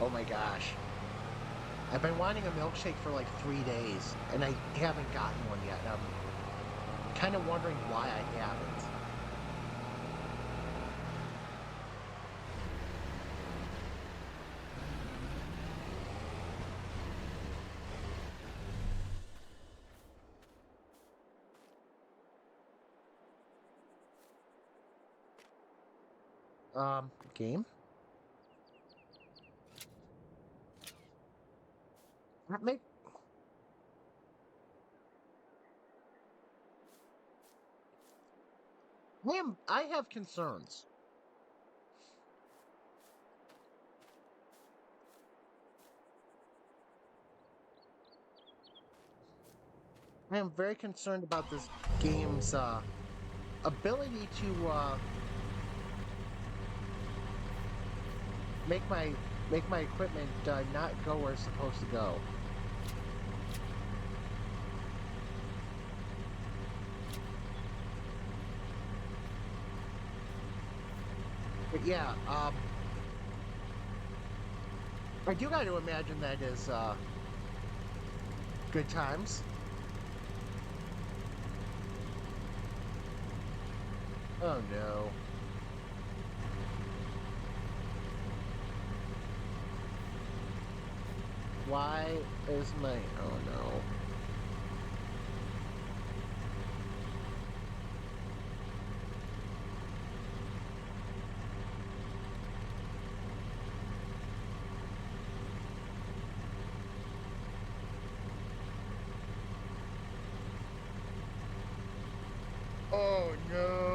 Speaker 1: Oh my gosh. I've been wanting a milkshake for like 3 days, and I haven't gotten one yet. I'm kind of wondering why I haven't. Game? That may I have concerns. I am very concerned about this game's ability to make my equipment not go where it's supposed to go. But yeah, I do got to imagine that is good times. Oh no. Why is my... Oh no. Oh no.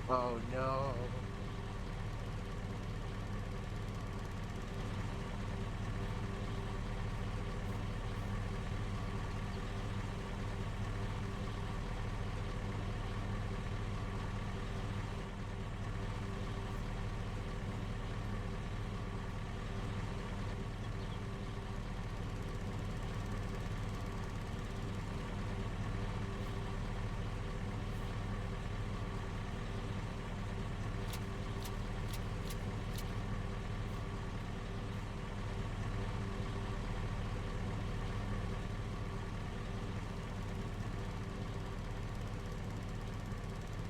Speaker 1: Oh no.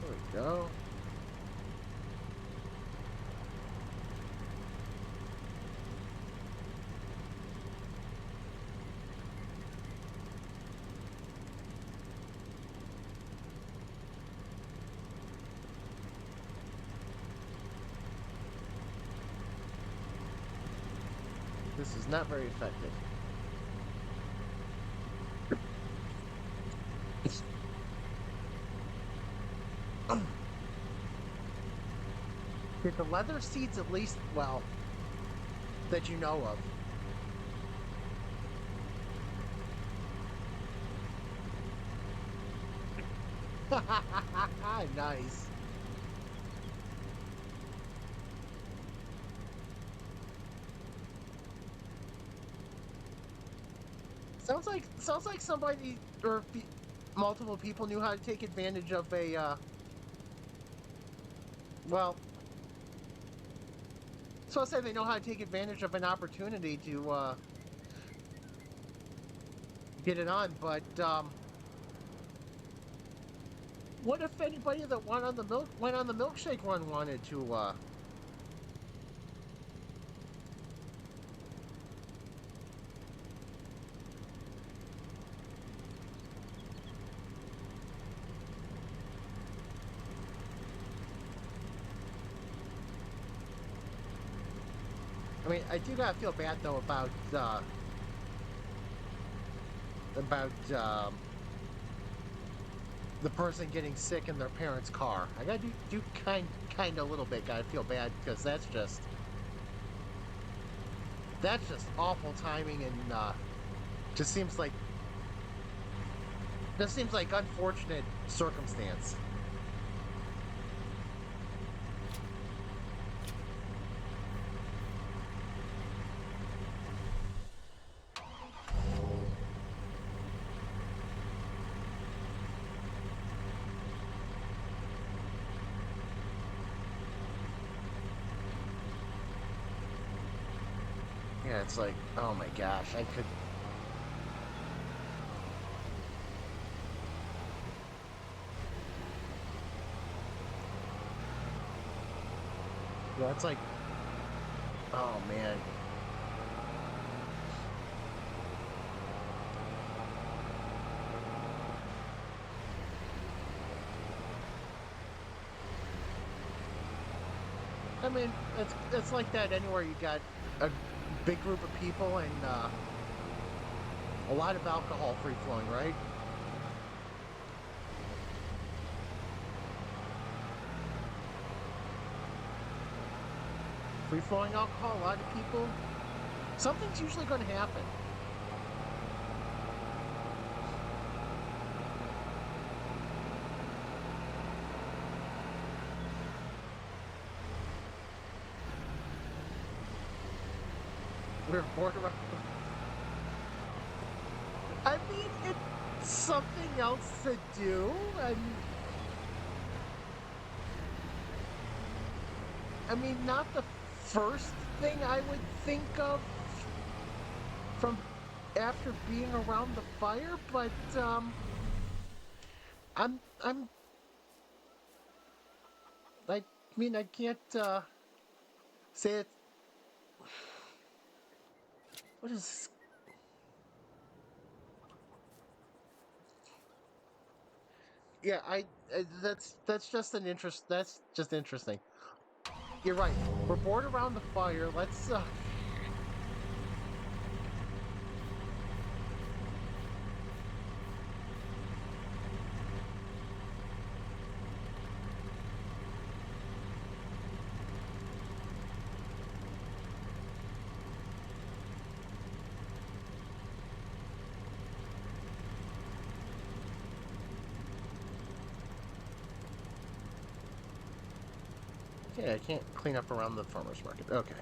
Speaker 1: There we go. this is not very effective. Did the leather seats at least, well, that you know of? Nice. Sounds like somebody or multiple people knew how to take advantage of a well, so I say they know how to take advantage of an opportunity to get it on, but what if anybody that went on the milkshake run wanted to I mean, I do gotta feel bad though about the person getting sick in their parents' car. I gotta do kind of a little bit. Gotta feel bad because that's just awful timing and just seems like unfortunate circumstance. Yeah, it's like, oh my gosh, I could. Yeah, it's like, oh man. I mean, it's like that anywhere you got a big group of people and a lot of alcohol free flowing, right? Free flowing alcohol, a lot of people. Something's usually going to happen. We're bored around. I mean, it's something else to do, and I mean, not the first thing I would think of from after being around the fire, but I'm I mean I can't say it. What is? Yeah, that's just an interest. That's just interesting. You're right. We're bored around the fire. Let's yeah, I can't clean up around the farmer's market. Okay.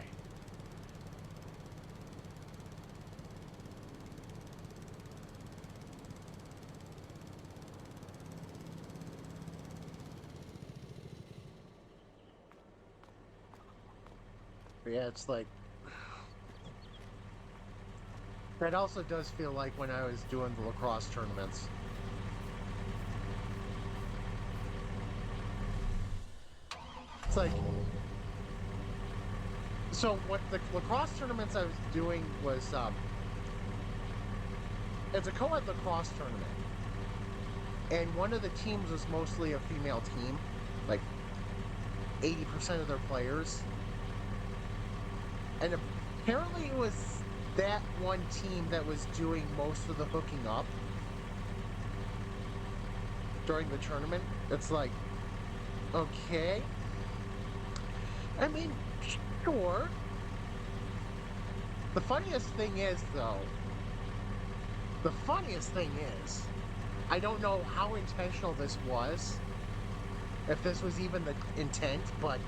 Speaker 1: But yeah, it's like that also does feel like when I was doing the lacrosse tournaments. It's like so what the lacrosse tournaments I was doing was it's a co-ed lacrosse tournament. And one of the teams was mostly a female team, like 80% of their players. And apparently it was that one team that was doing most of the hooking up during the tournament. It's like, okay. I mean, sure. The funniest thing is, though, the funniest thing is, I don't know how intentional this was, if this was even the intent, but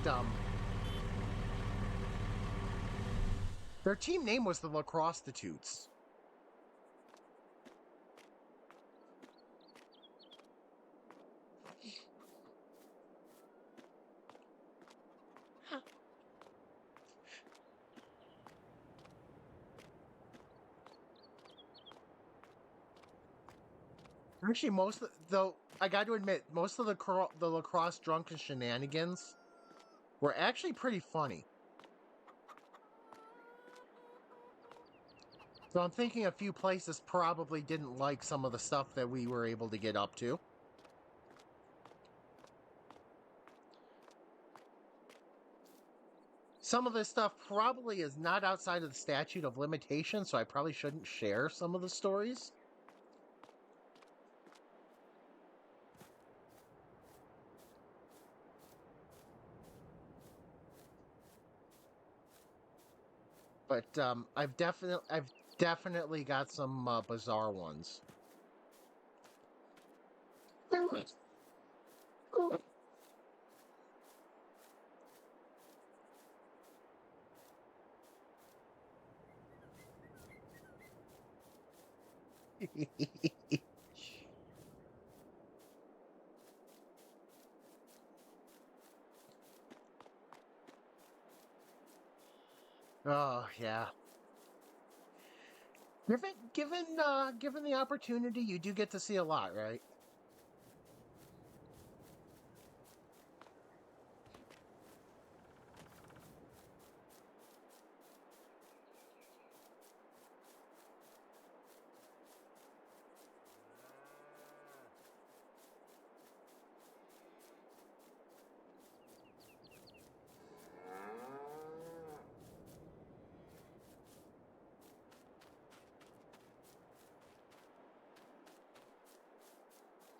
Speaker 1: their team name was the Lacrostitutes. Actually, though, I got to admit, most of the lacrosse drunken shenanigans were actually pretty funny. So I'm thinking a few places probably didn't like some of the stuff that we were able to get up to. Some of this stuff probably is not outside of the statute of limitations, so I probably shouldn't share some of the stories. But I've definitely got some bizarre ones. Oh yeah. Given the opportunity, you do get to see a lot, right?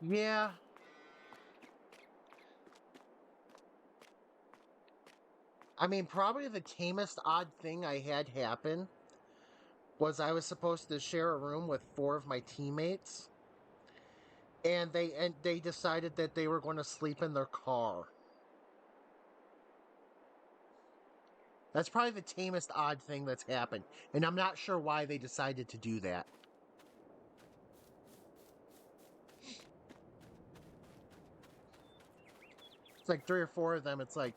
Speaker 1: Yeah. I mean, probably the tamest odd thing I had happen was I was supposed to share a room with four of my teammates, and they decided that they were going to sleep in their car. That's probably the tamest odd thing that's happened, and I'm not sure why they decided to do that. It's like three or four of them. It's like,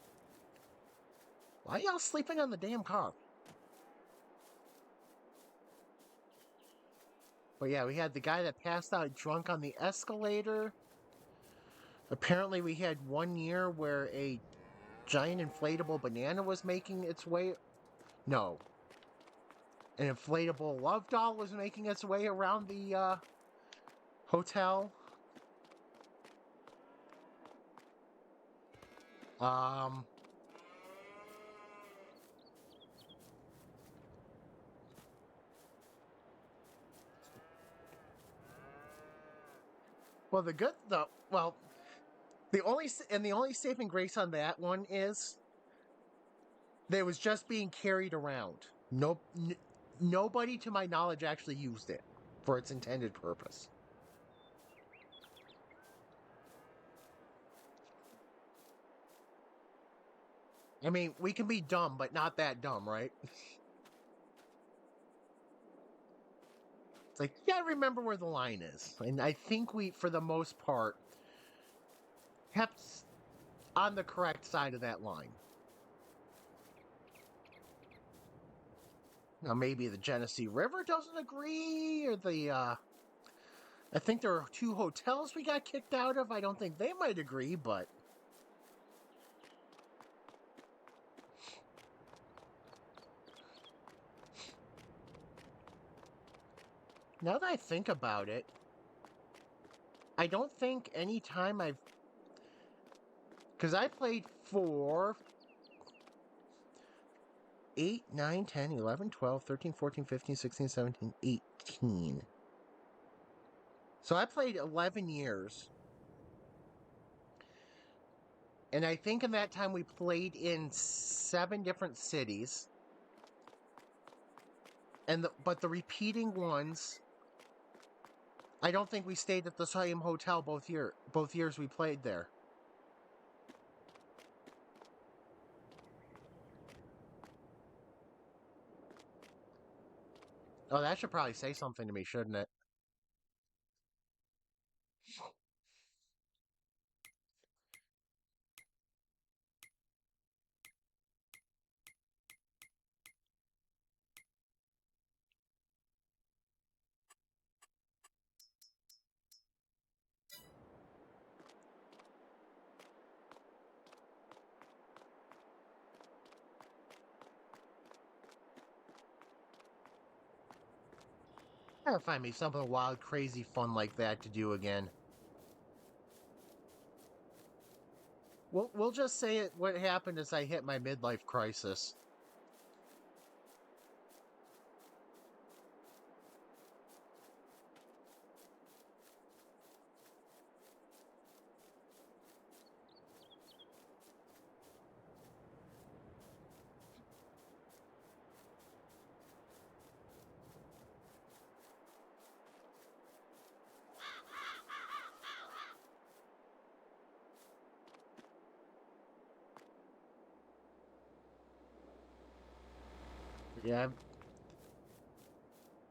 Speaker 1: why y'all sleeping on the damn car? But yeah, we had the guy that passed out drunk on the escalator. Apparently, we had 1 year where a giant inflatable banana was making its way. No, an inflatable love doll was making its way around the hotel. Um, well, the only saving grace on that one is that it was just being carried around. Nobody, to my knowledge, actually used it for its intended purpose. I mean, we can be dumb, but not that dumb, right? It's like, yeah, remember where the line is. And I think we, for the most part, kept on the correct side of that line. Now, maybe the Genesee River doesn't agree, or I think there are two hotels we got kicked out of. I don't think they might agree, but now that I think about it, I don't think any time because I played 8, 9, 10, 11, 12, 13, 14, 15, 16, 17, 18. So I played 11 years. And I think in that time we played in 7 different cities. But the repeating ones, I don't think we stayed at the same hotel both years we played there. Oh, that should probably say something to me, shouldn't it? I gotta find me something wild, crazy, fun like that to do again. We'll just say it. What happened is I hit my midlife crisis. Yeah,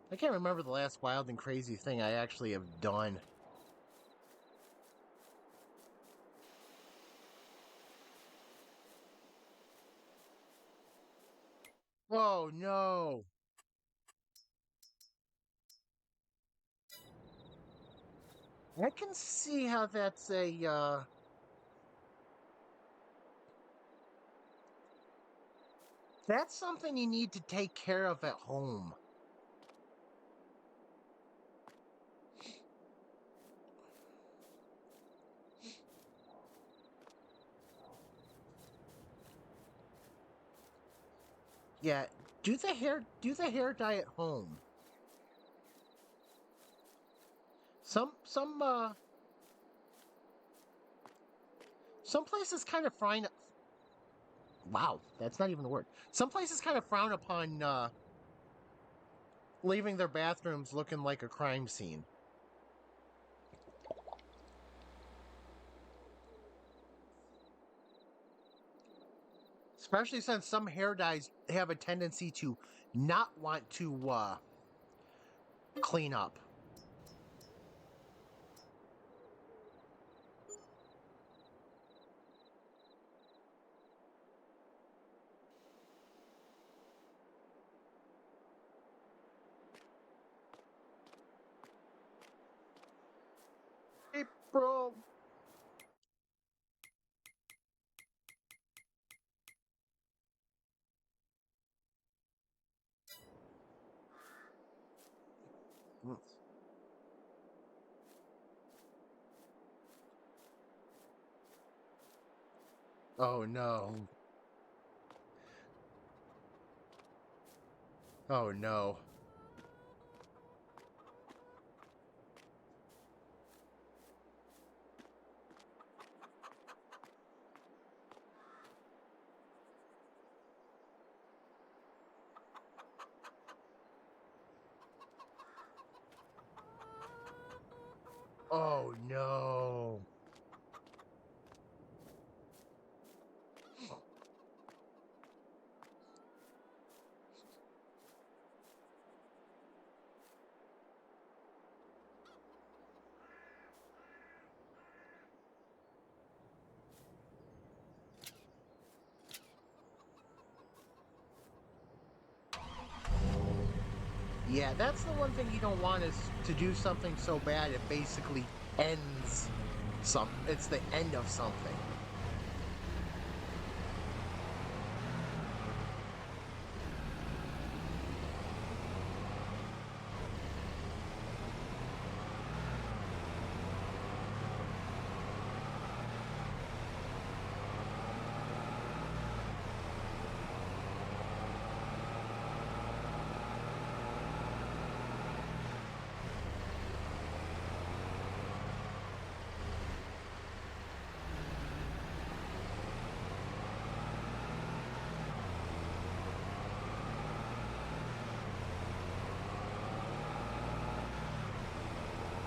Speaker 1: I can't remember the last wild and crazy thing I actually have done. Oh no! I can see how that's that's something you need to take care of at home. Yeah, do the hair dye at home. Some places kind of frown. Wow, that's not even a word. Some places kind of frown upon leaving their bathrooms looking like a crime scene. Especially since some hair dyes have a tendency to not want to clean up. April. Oh no. Oh no. Oh no. Yeah, that's the one thing you don't want is to do something so bad it basically ends it's the end of something.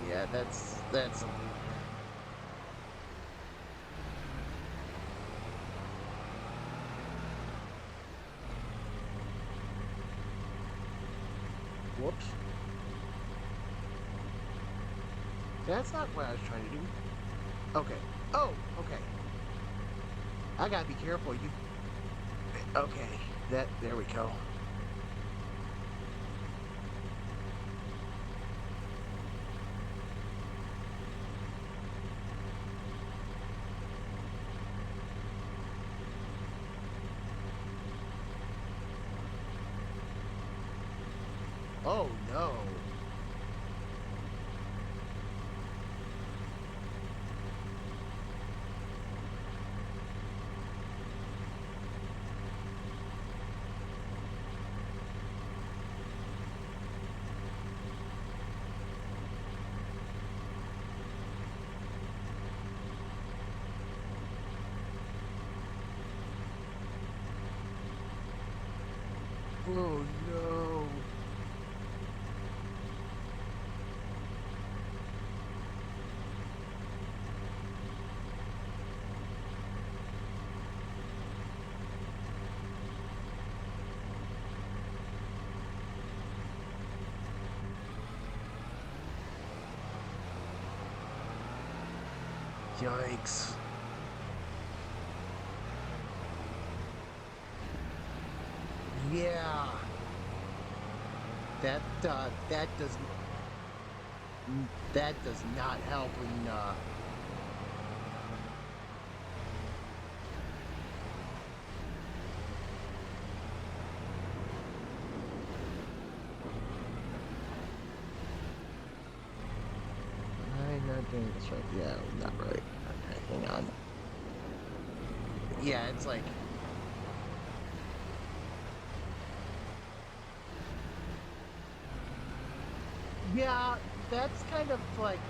Speaker 1: Yeah, that's. Whoops. That's not what I was trying to do. Okay. Oh, okay. I gotta be careful. You. Okay. That. There we go. Oh no. Oh no. Yikes. Yeah. That does not help when I'm not doing this right. Yeah, not right. Okay, hang on. Yeah, it's like yeah, that's kind of like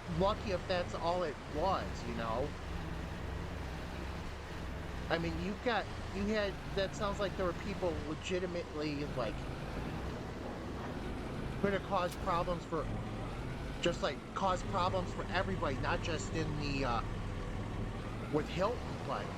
Speaker 1: lucky if that's all it was, you know? I mean, you had that sounds like there were people legitimately like gonna cause problems for just like cause problems for everybody, not just in the with Hilton, but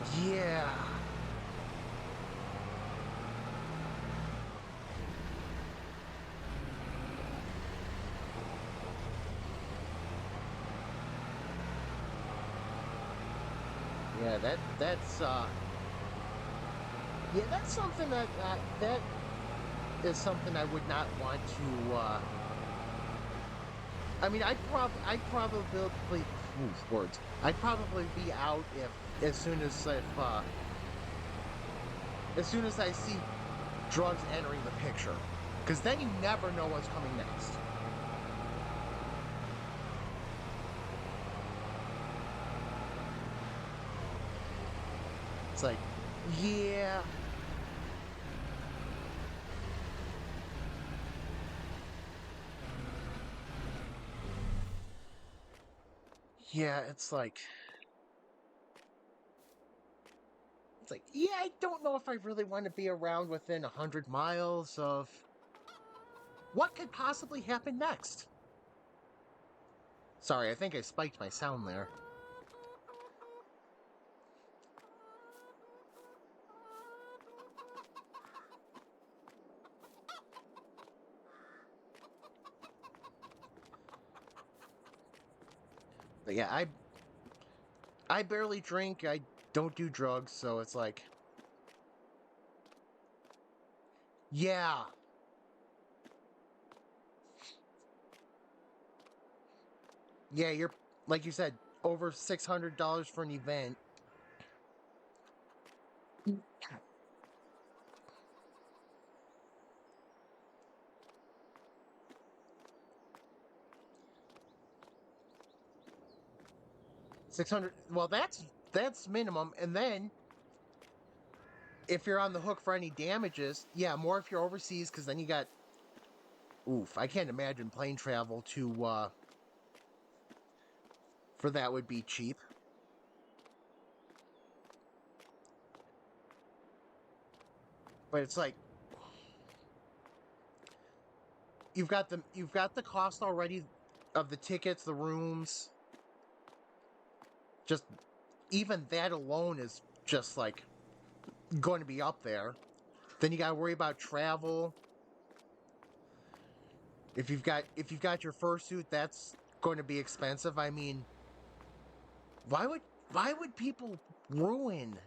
Speaker 1: yeah. Yeah, that's something that is something I would not want to I mean, I'd probably words. I'd probably be out if as soon as I see drugs entering the picture, because then you never know what's coming next. It's like, yeah, yeah. It's like, yeah. I don't know if I really want to be around within 100 miles of what could possibly happen next. Sorry, I think I spiked my sound there. But yeah, I barely drink. I don't do drugs, so it's like, yeah, yeah. You're like you said, over $600 for an event. 600. Well, that's minimum, and then if you're on the hook for any damages, yeah, more if you're overseas, because then you got. Oof, I can't imagine plane travel to for that would be cheap. But it's like you've got the cost already of the tickets, the rooms. Just even that alone is just like going to be up there. Then you got to worry about travel. If you've got your fursuit, that's going to be expensive. I mean, why would why would people ruin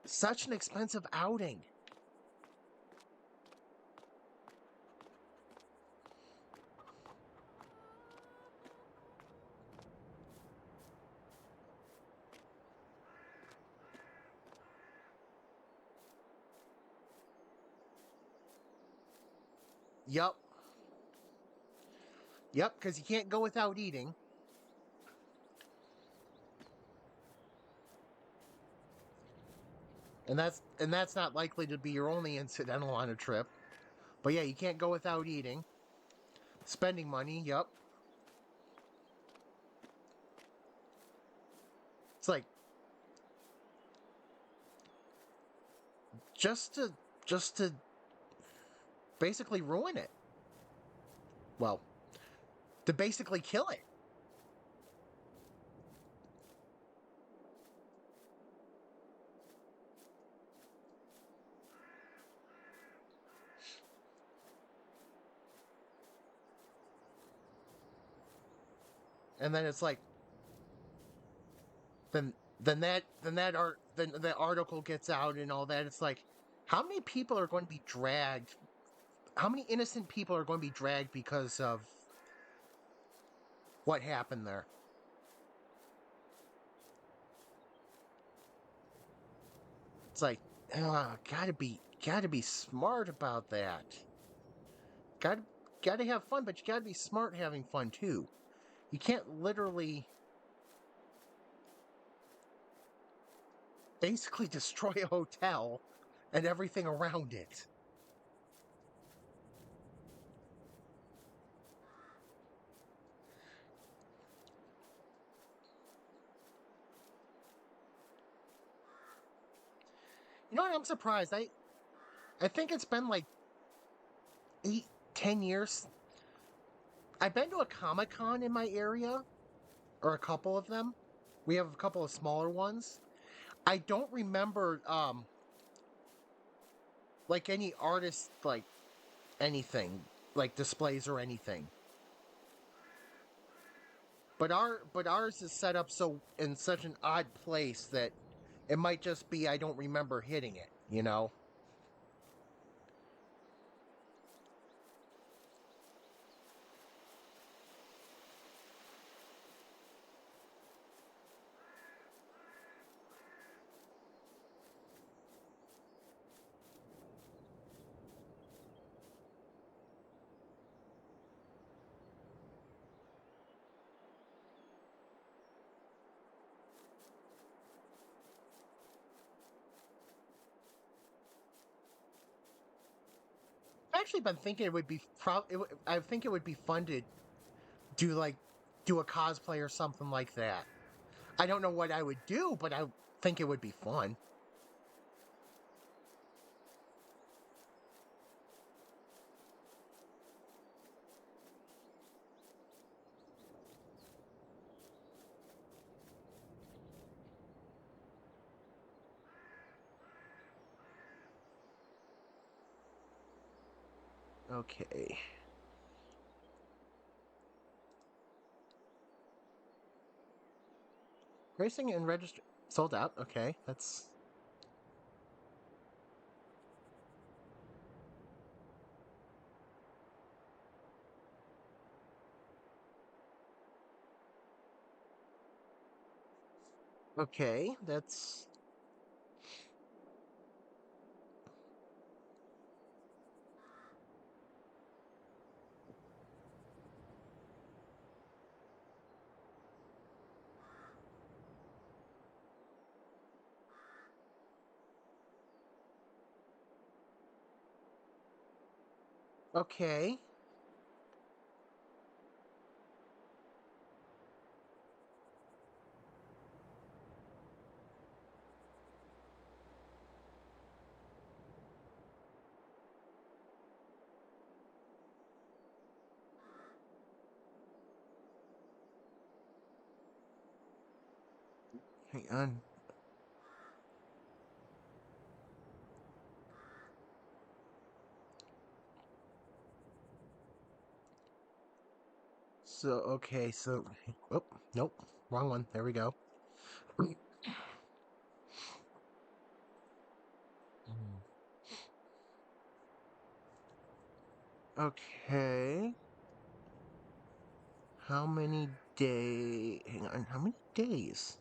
Speaker 1: such an expensive outing? Yup. Yep, because you can't go without eating. And that's not likely to be your only incidental on a trip. But yeah, you can't go without eating. Spending money, yep. It's like just to just to basically ruin it. Well, to basically kill it. And then it's like then the article gets out and all that. It's like how many people are going to be dragged? How many innocent people are going to be dragged because of what happened there? It's like, gotta be smart about that. Got gotta have fun, but you gotta be smart having fun too. You can't literally basically destroy a hotel and everything around it. You know what? I'm surprised. I think it's been like 8, 10 years. I've been to a Comic Con in my area, or a couple of them. We have a couple of smaller ones. I don't remember like any artist like anything like displays or anything. But ours is set up so in such an odd place that it might just be I don't remember hitting it, you know? I've actually been thinking it would be I think it would be fun to do like do a cosplay or something like that. I don't know what I would do, but I think it would be fun. Okay. Racing and register sold out. Okay, that's okay. That's Okay. Hang on. So, okay, so, oh, nope, wrong one. There we go. Okay. How many Hang on, how many days?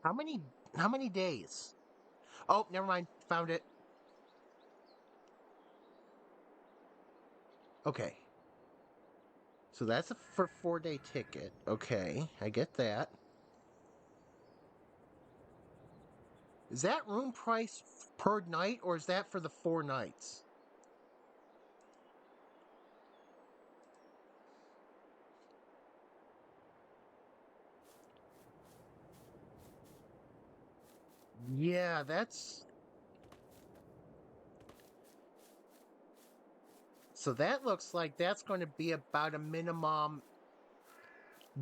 Speaker 1: How many? How many days? Oh, never mind. Found it. Okay. So that's a for 4-day ticket. Okay, I get that. Is that room price per night or is that for the 4 nights? Yeah, that's so that looks like that's going to be about a minimum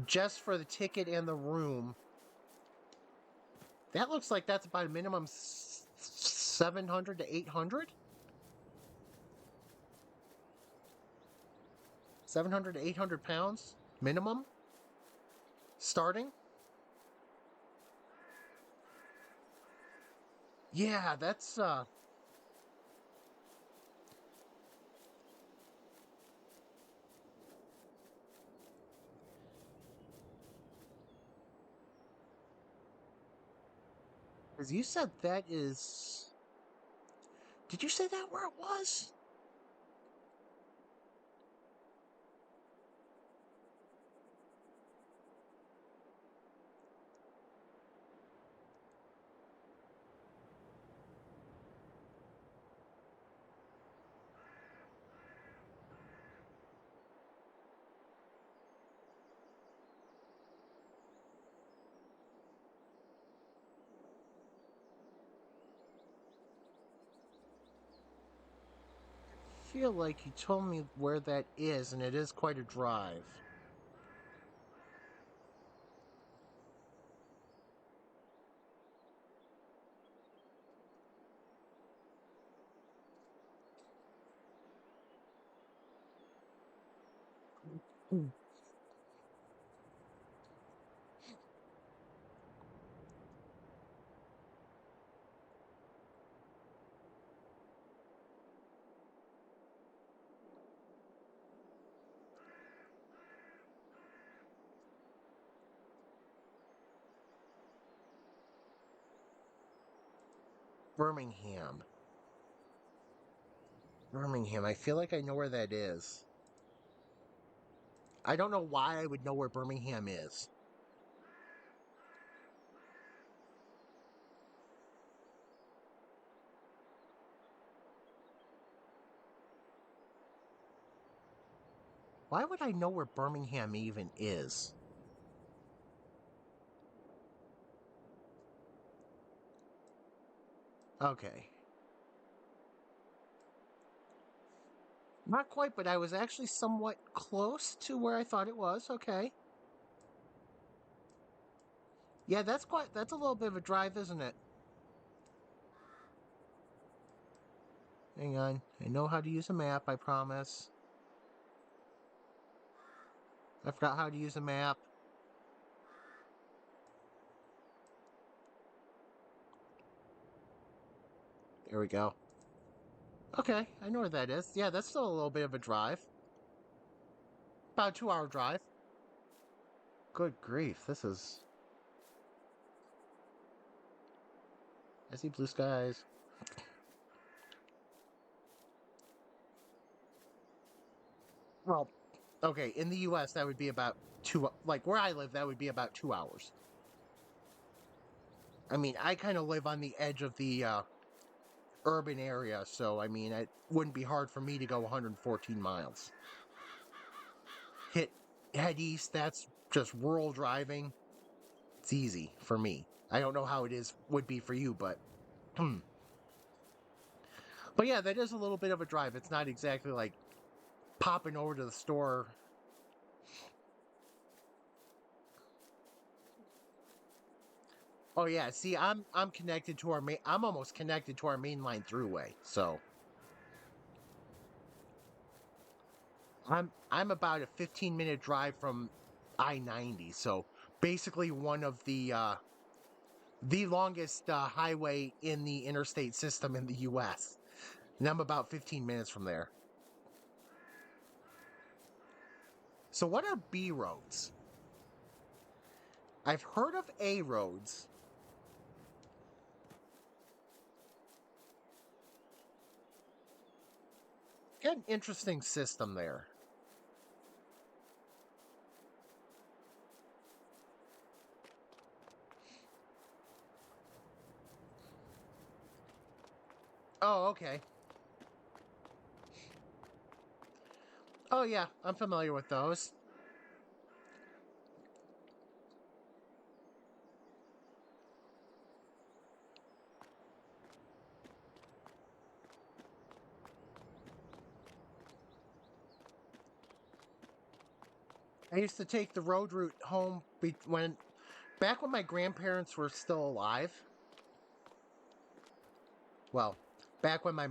Speaker 1: just for the ticket and the room. That looks like that's about a minimum 700 to 800. 700 to 800 pounds minimum starting. Yeah, that's as you said that is. Did you say that where it was? I feel like you told me where that is, and it is quite a drive. Hmm. Birmingham. Birmingham. I feel like I know where that is. I don't know why I would know where Birmingham is. Why would I know where Birmingham even is? Okay. Not quite, but I was actually somewhat close to where I thought it was. Okay. Yeah, that's a little bit of a drive, isn't it? Hang on. I know how to use a map, I promise. I forgot how to use a map. There we go. Okay, I know where that is. Yeah, that's still a little bit of a drive. About a 2 hour drive. Good grief, this is. I see blue skies. Well, okay, in the US, that would be about two. Like where I live, that would be about 2 hours. I mean, I kind of live on the edge of the urban area, so I mean, it wouldn't be hard for me to go 114 miles. Hit head east, that's just rural driving. It's easy for me. I don't know how it would be for you, but but yeah, that is a little bit of a drive. It's not exactly like popping over to the store. Oh yeah, see, I'm connected to our main. I'm almost connected to our mainline throughway, so I'm about a 15-minute drive from I-90. So basically, one of the longest highway in the interstate system in the U.S. And I'm about 15 minutes from there. So what are B roads? I've heard of A roads. Got an interesting system there. Oh, okay. Oh, yeah, I'm familiar with those. I used to take the road route home back when my grandparents were still alive. Well, back when my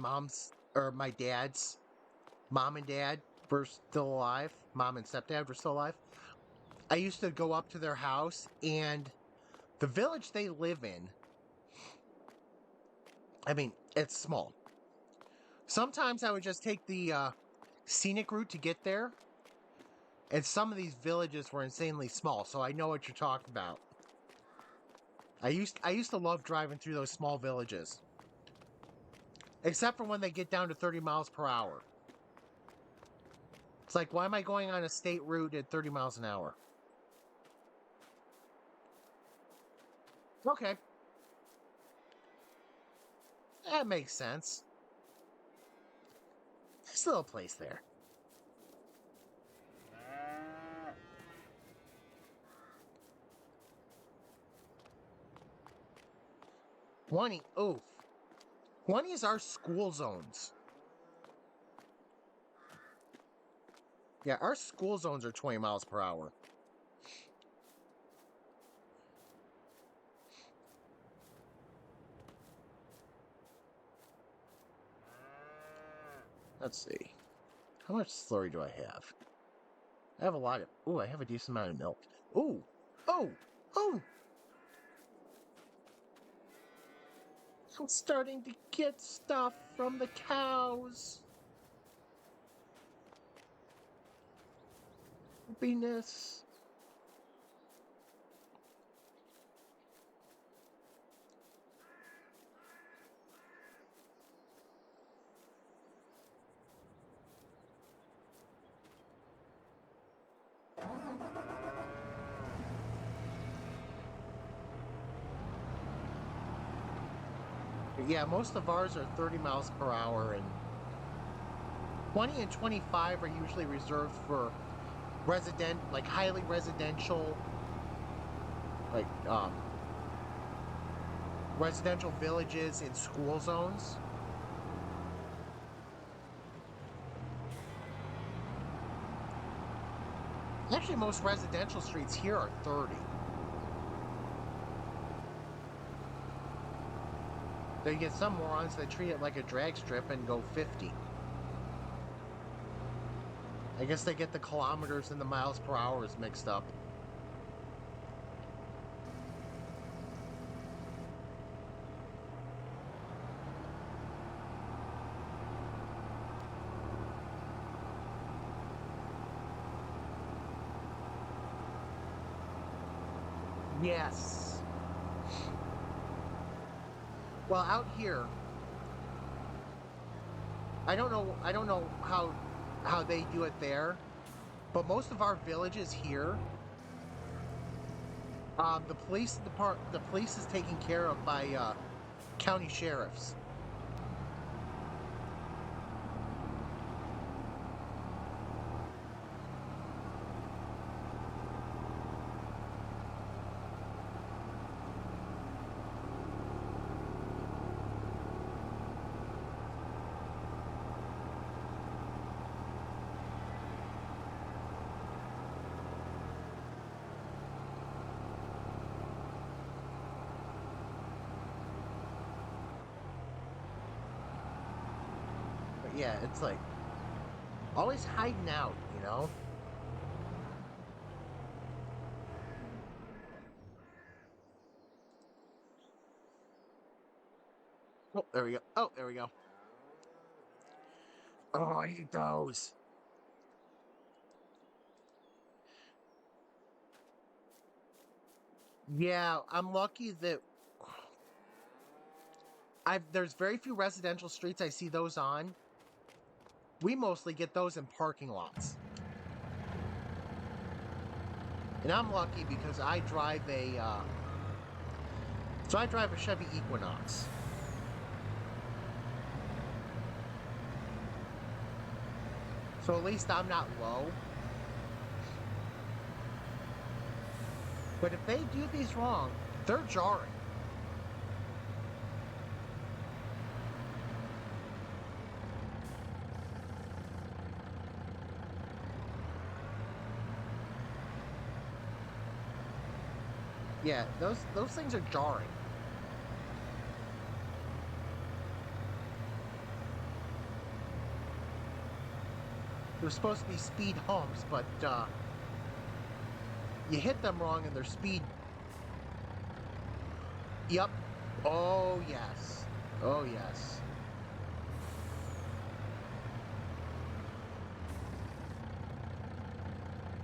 Speaker 1: dad's mom and dad were still alive, mom and stepdad were still alive. I used to go up to their house, and the village they live in, I mean, it's small. Sometimes I would just take the scenic route to get there, and some of these villages were insanely small, so I know what you're talking about. I used to love driving through those small villages. Except for when they get down to 30 miles per hour. It's like, why am I going on a state route at 30 miles an hour? Okay, that makes sense. There's still a place there. 20. Oof. 20 is our school zones. Yeah, our school zones are 20 miles per hour. Let's see. How much slurry do I have? I have a lot of... Ooh, I have a decent amount of milk. Ooh. Oh. Oh. I'm starting to get stuff from the cows. Happiness. Yeah, most of ours are 30 miles per hour, and 20 and 25 are usually reserved for highly residential, like residential villages in school zones. Actually, most residential streets here are 30. They get some morons that treat it like a drag strip and go 50. I guess they get the kilometers and the miles per hours mixed up. Yes. Well, out here, I don't know how they do it there, but most of our villages here The police is taken care of by county sheriffs. But yeah, it's like always hiding out, you know? Oh, there we go. Oh, there we go. Oh, I hate those. Yeah, I'm lucky that there's very few residential streets I see those on. We mostly get those in parking lots. And I'm lucky because I drive a Chevy Equinox. So at least I'm not low. But if they do these wrong, they're jarring. Yeah, those things are jarring. They're supposed to be speed humps, but you hit them wrong and their speed. Yep. Oh yes. Oh yes.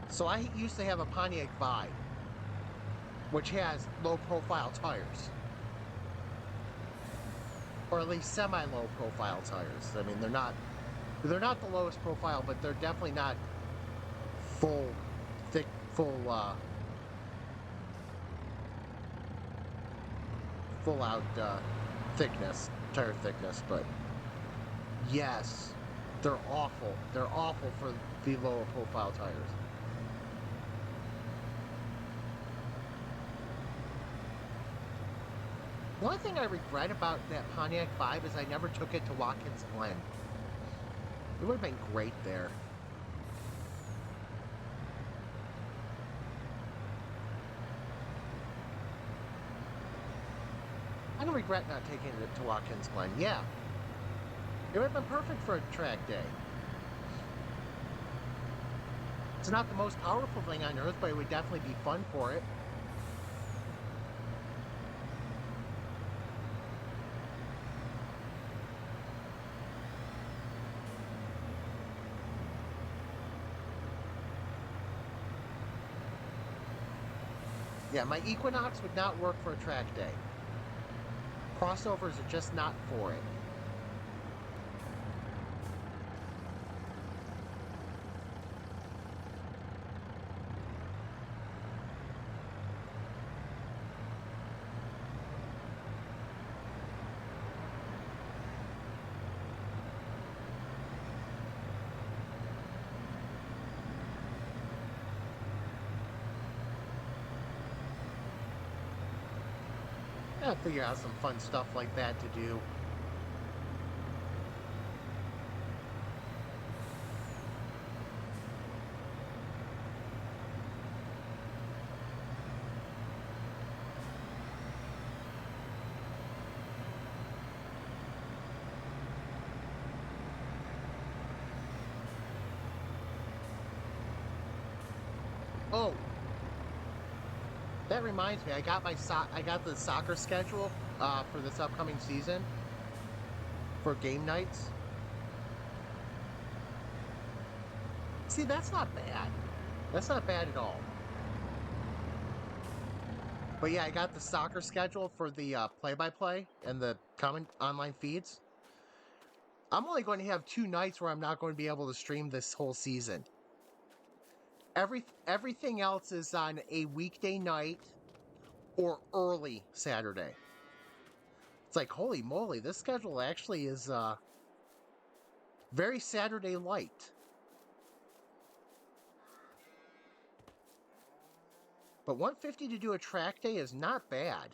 Speaker 1: So I used to have a Pontiac Vibe, which has low profile tires. Or at least semi low profile tires. I mean they're not the lowest profile, but they're definitely not full thick full out tire thickness, but yes, they're awful. They're awful for the lower profile tires. The only thing I regret about that Pontiac Vibe is I never took it to Watkins Glen. It would have been great there. I don't regret not taking it to Watkins Glen. Yeah, it would have been perfect for a track day. It's not the most powerful thing on earth, but it would definitely be fun for it. Yeah, my Equinox would not work for a track day. Crossovers are just not for it. Gotta figure out some fun stuff like that to do. Oh, that reminds me, I got the soccer schedule for this upcoming season for game nights. See, that's not bad. That's not bad at all. But yeah, I got the soccer schedule for the play-by-play and the common online feeds. I'm only going to have 2 nights where I'm not going to be able to stream this whole season. Everything else is on a weekday night or early Saturday. It's like, holy moly, this schedule actually is very Saturday light. But 150 to do a track day is not bad.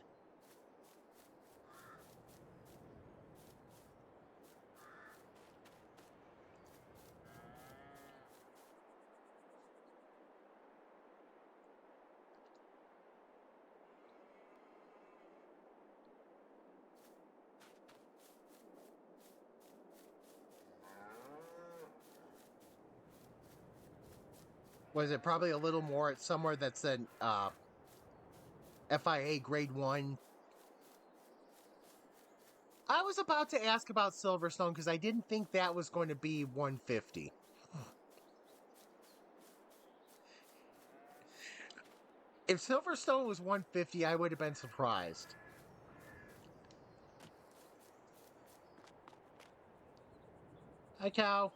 Speaker 1: Was it probably a little more at somewhere that's an FIA grade 1? I was about to ask about Silverstone because I didn't think that was going to be 150. If Silverstone was 150, I would have been surprised. Hi, cow.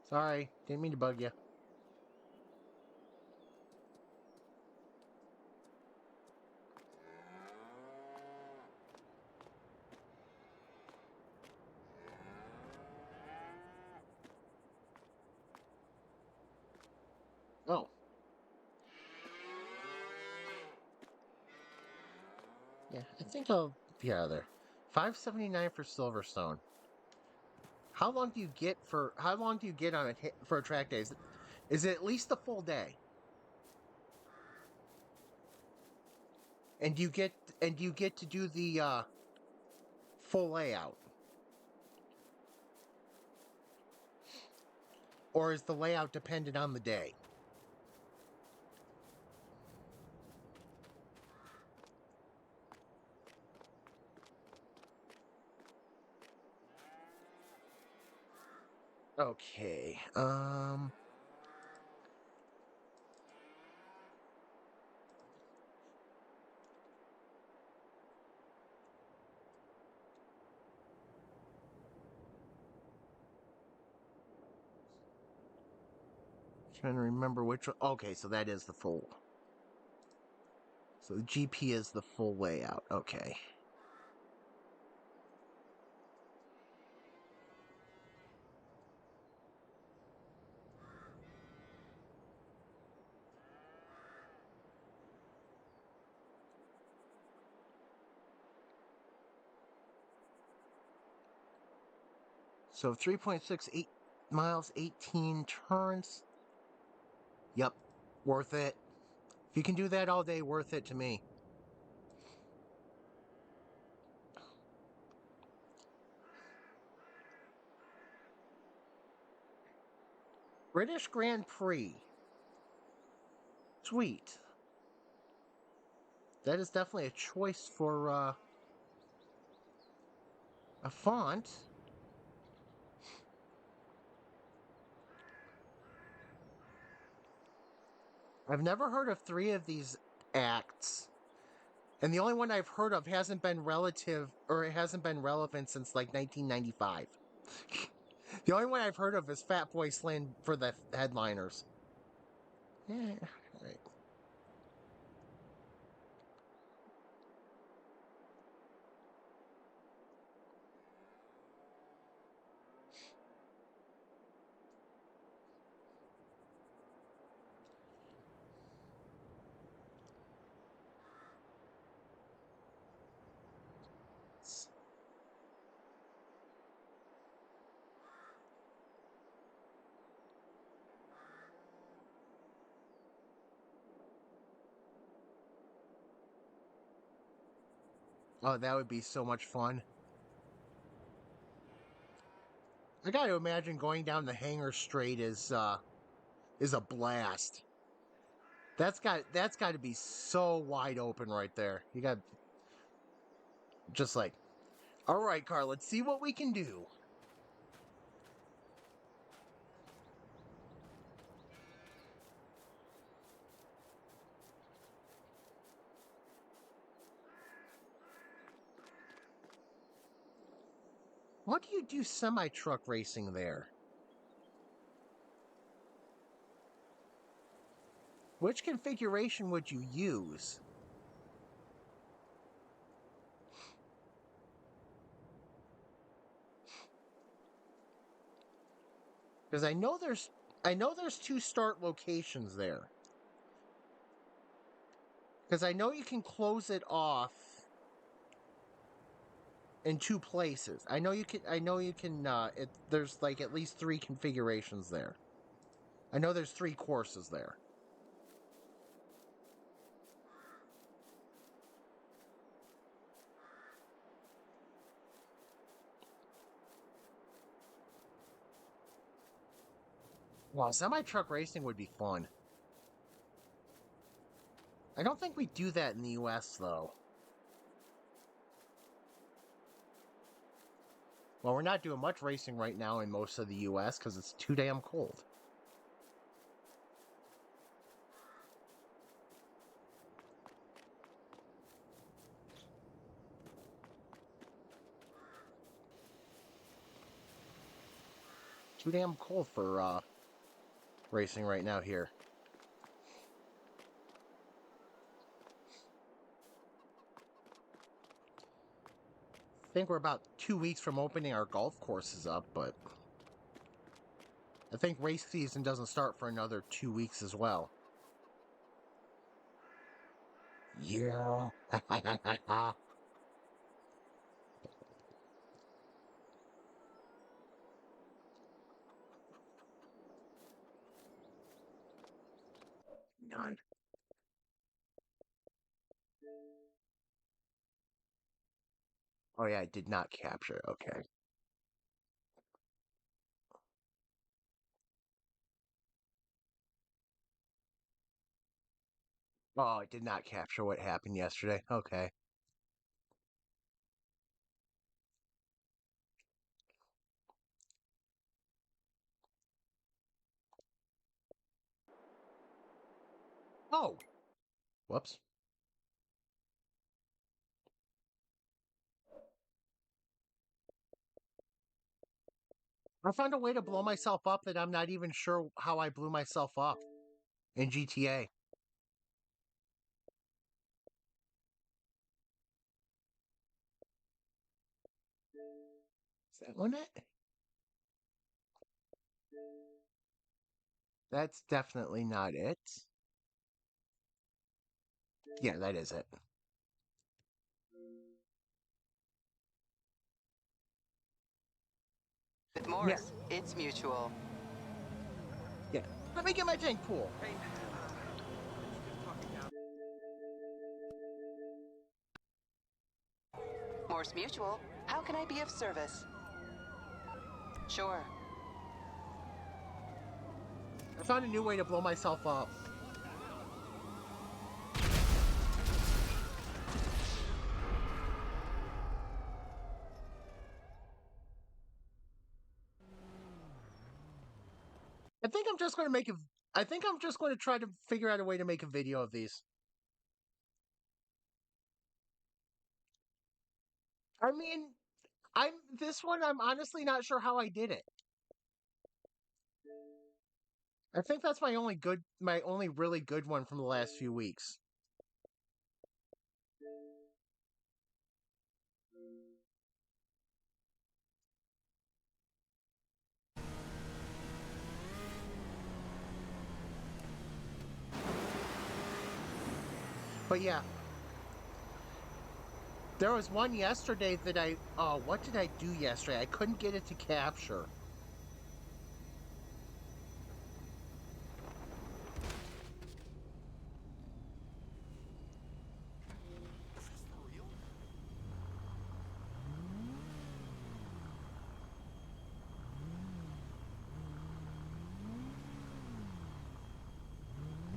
Speaker 1: Sorry, didn't mean to bug you. Oh. Yeah, I think I'll be out of there. 579 for Silverstone. How long do you get on for a track day? Is it at least a full day? And do you get to do the full layout? Or is the layout dependent on the day? Okay. Trying to remember which one. Okay, so that is the full. So the GP is the full layout. Okay. So 3.68 miles, 18 turns. Yep, worth it. If you can do that all day, worth it to me. British Grand Prix. Sweet. That is definitely a choice for a font. I've never heard of 3 of these acts. And the only one I've heard of hasn't been it hasn't been relevant since like 1995. The only one I've heard of is Fat Boy Slim for the headliners. Yeah, right. Oh, that would be so much fun. I gotta imagine going down the Hangar Straight is a blast. That's got to be so wide open right there. You got just like, all right, car, let's see what we can do. What do you do semi truck racing there? Which configuration would you use? Because I know there's two start locations there. Because I know you can close it off in two places. I know you can. There's like at least three configurations there. I know there's three courses there. Wow, semi-truck racing would be fun. I don't think we do that in the US, though. Well, we're not doing much racing right now in most of the US because it's too damn cold. Too damn cold for racing right now here. I think we're about 2 weeks from opening our golf courses up, but I think race season doesn't start for another 2 weeks as well. Yeah. None. Oh yeah, I did not capture. Okay. Oh, I did not capture what happened yesterday. Okay. Oh. Whoops. I found a way to blow myself up that I'm not even sure how I blew myself up in GTA. Is that one it? That's definitely not it. Yeah, that is it.
Speaker 2: With
Speaker 1: Yeah,
Speaker 2: Morse, it's mutual.
Speaker 1: yeah. Let me get my tank pool.
Speaker 2: Morse Mutual, how can I be of service? Sure.
Speaker 1: I found a new way to blow myself up. I think I'm just going to make a. I think I'm just going to try to figure out a way to make a video of these. I mean, I'm this one. I'm honestly not sure how I did it. I think that's my only really good one from the last few weeks. But yeah, there was one yesterday that I. Oh, what did I do yesterday? I couldn't get it to capture.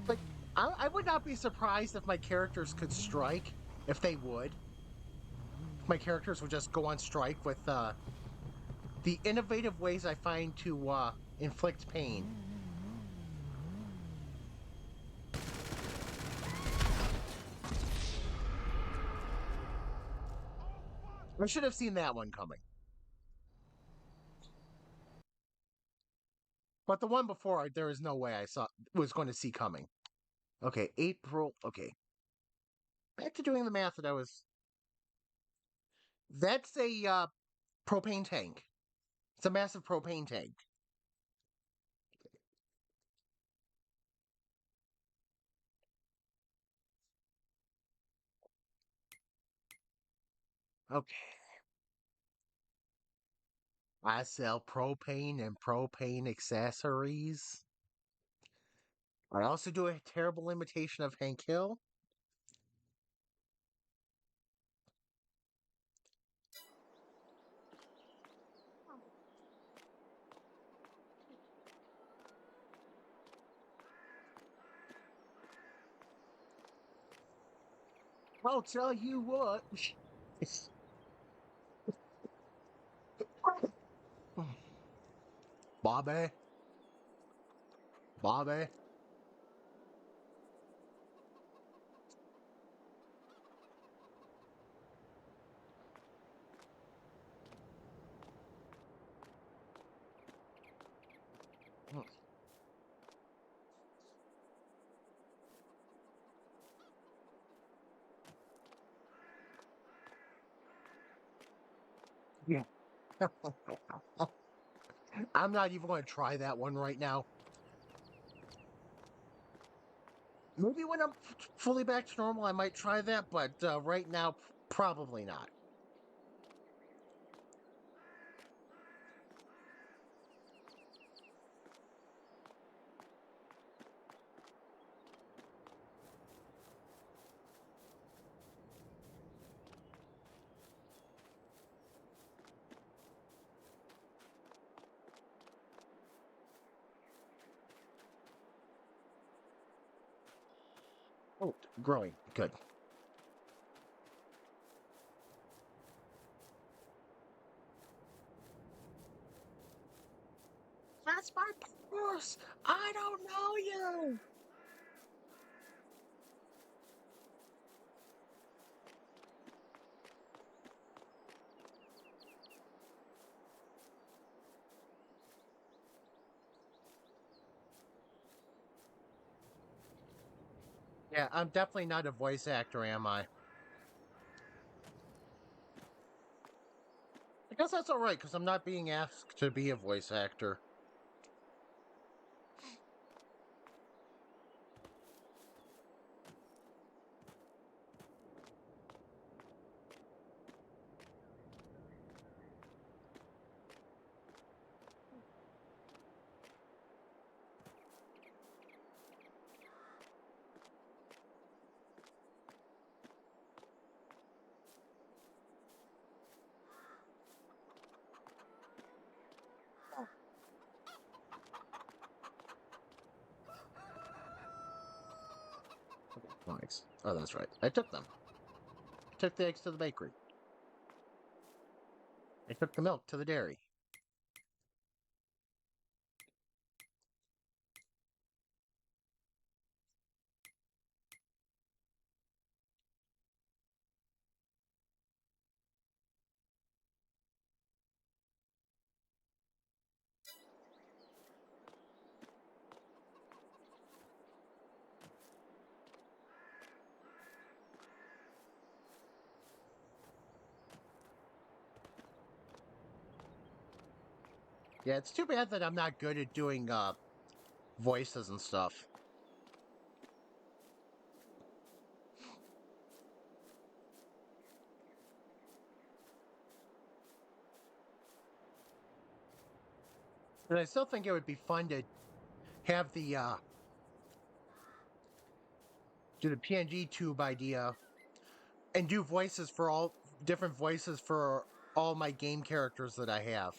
Speaker 1: Like, I would not be surprised if my characters could strike. If they would, my characters would just go on strike with the innovative ways I find to inflict pain. I should have seen that one coming. But the one before, there is no way I saw was going to see coming. Okay, April. Okay, back to doing the math that I was. That's a propane tank. It's a massive propane tank. Okay. I sell propane and propane accessories. I also do a terrible imitation of Hank Hill. I'll tell you what. Bobby, Bobby. Yeah. I'm not even going to try that one right now. Maybe when I'm fully back to normal, I might try that, but right now, probably not. Oh, growing. Good. That's my purse. I don't know you. Yeah, I'm definitely not a voice actor, am I? I guess that's all right because I'm not being asked to be a voice actor. Nice. Oh, that's right. I took them. I took the eggs to the bakery. I took the milk to the dairy. Yeah, it's too bad that I'm not good at doing voices and stuff. But I still think it would be fun to have the do the PNG tube idea and do voices for all different voices for all my game characters that I have.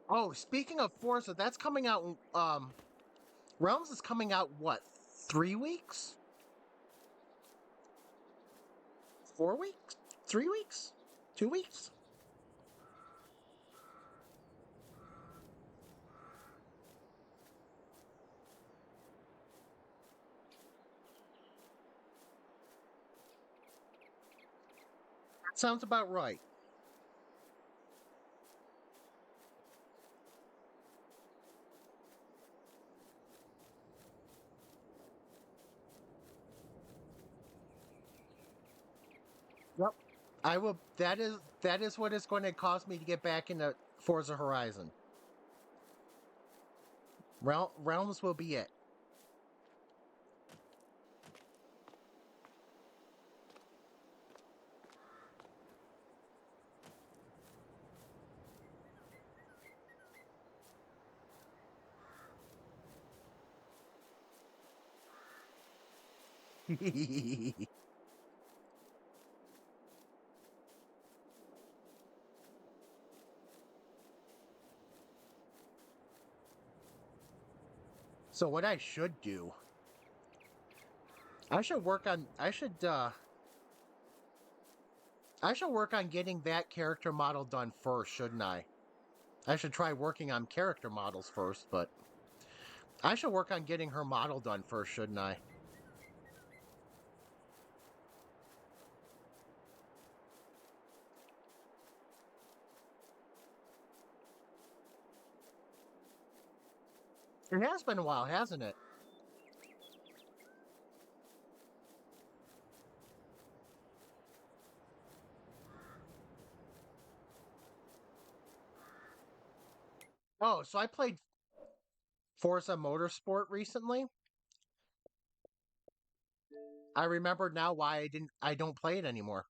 Speaker 1: Oh, speaking of Forza, that's coming out. Realms is coming out what? 3 weeks? 4 weeks? 3 weeks? 2 weeks? Sounds about right. Yep. I will. That is what is going to cause me to get back into Forza Horizon. Realms will be it. So what I should do, I should work on getting that character model done first, shouldn't I? I should try working on character models first, but I should work on getting her model done first, shouldn't I? It has been a while, hasn't it? Oh, so I played Forza Motorsport recently. I remember now why I don't play it anymore.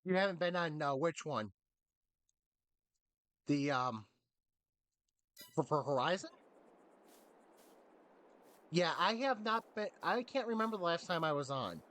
Speaker 1: You haven't been on which one? The for Horizon? Yeah, I have not been. I can't remember the last time I was on.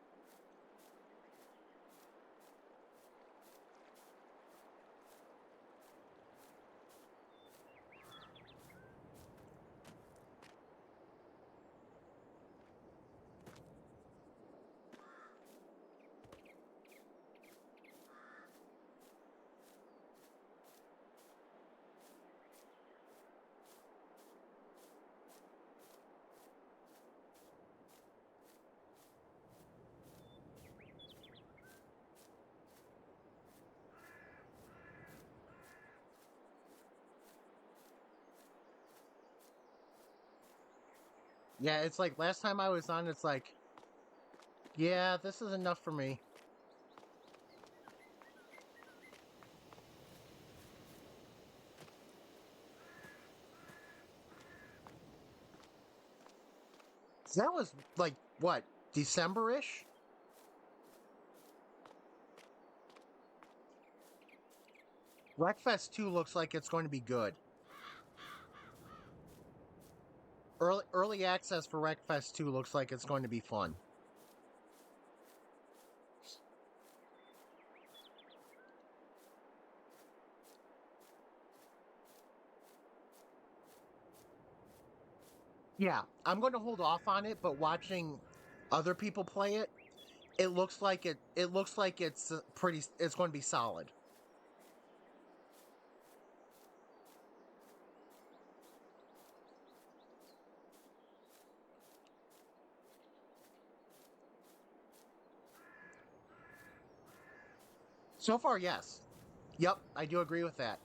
Speaker 1: Yeah, it's like last time I was on. It's like, yeah, this is enough for me. That was like what, December-ish? Wreckfest 2 looks like it's going to be good. Early access for Wreckfest 2 looks like it's going to be fun. Yeah, I'm going to hold off on it, but watching other people play it, it looks like it's pretty it's going to be solid. So far, yes. Yep, I do agree with that.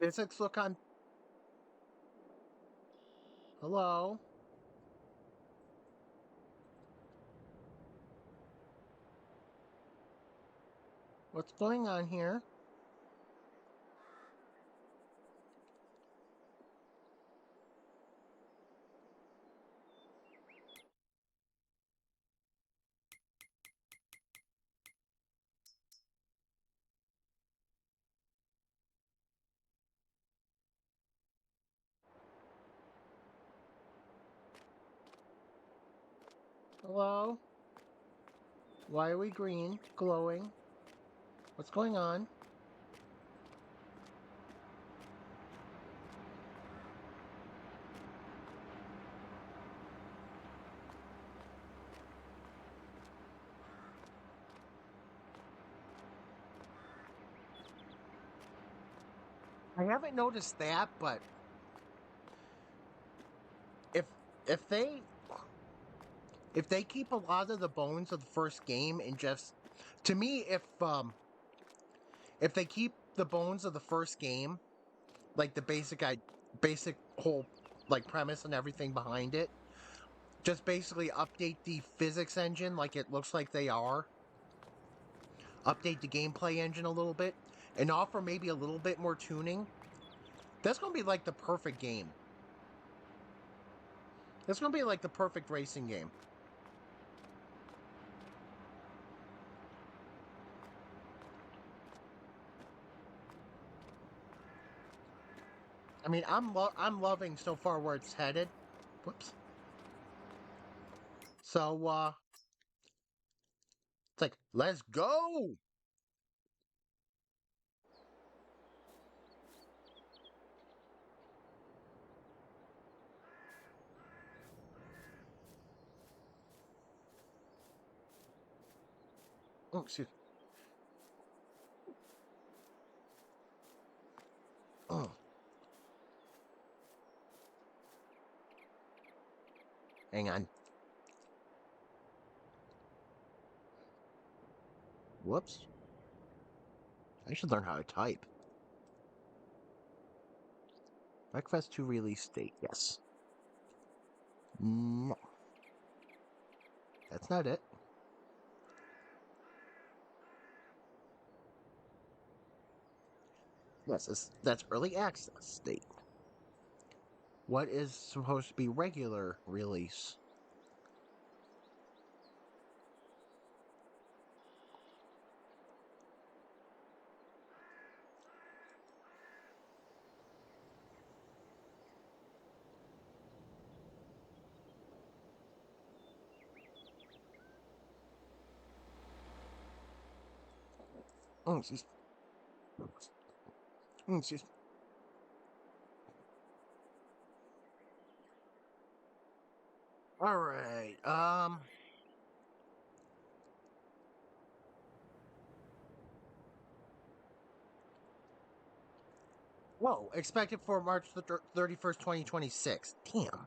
Speaker 1: Physics look on. Hello. What's going on here? Hello? Why are we green? Glowing? What's going on? I haven't noticed that, but if if they if they keep a lot of the bones of the first game and just to me if they keep the bones of the first game, like the basic whole like premise and everything behind it, just basically update the physics engine like it looks like they are, update the gameplay engine a little bit, and offer maybe a little bit more tuning, that's going to be like the perfect game. That's going to be like the perfect racing game. I mean, I'm loving so far where it's headed. Whoops. So it's like, let's go. Oh, excuse. Oh, hang on. Whoops. I should learn how to type. Breakfast 2 release date. Yes. No, that's not it. Yes, that's early access date. What is supposed to be regular release? Oh, excuse. Excuse. All right. Whoa, expected for March the 31st, 2026. Damn.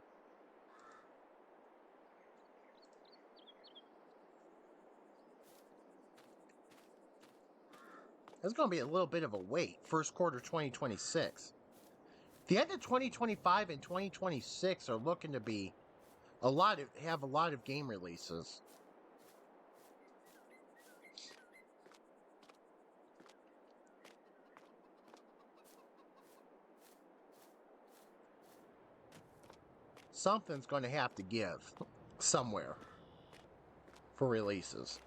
Speaker 1: That's going to be a little bit of a wait. First quarter 2026. The end of 2025 and 2026 are looking to be have a lot of game releases. Something's going to have to give somewhere for releases.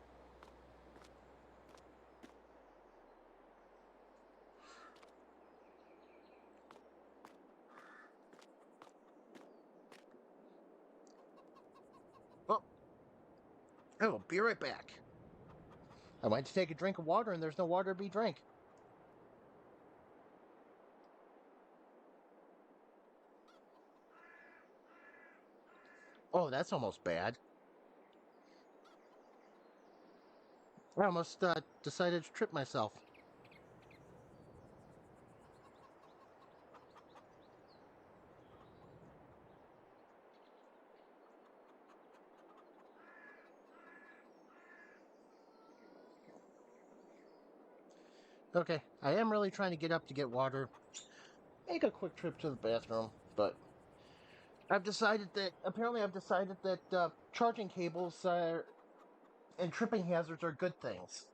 Speaker 1: Well, I will be right back. I went to take a drink of water and there's no water to be drank. Oh, that's almost bad. I almost decided to trip myself. Okay, I am really trying to get up to get water. Make a quick trip to the bathroom, but I've decided that charging cables and tripping hazards are good things.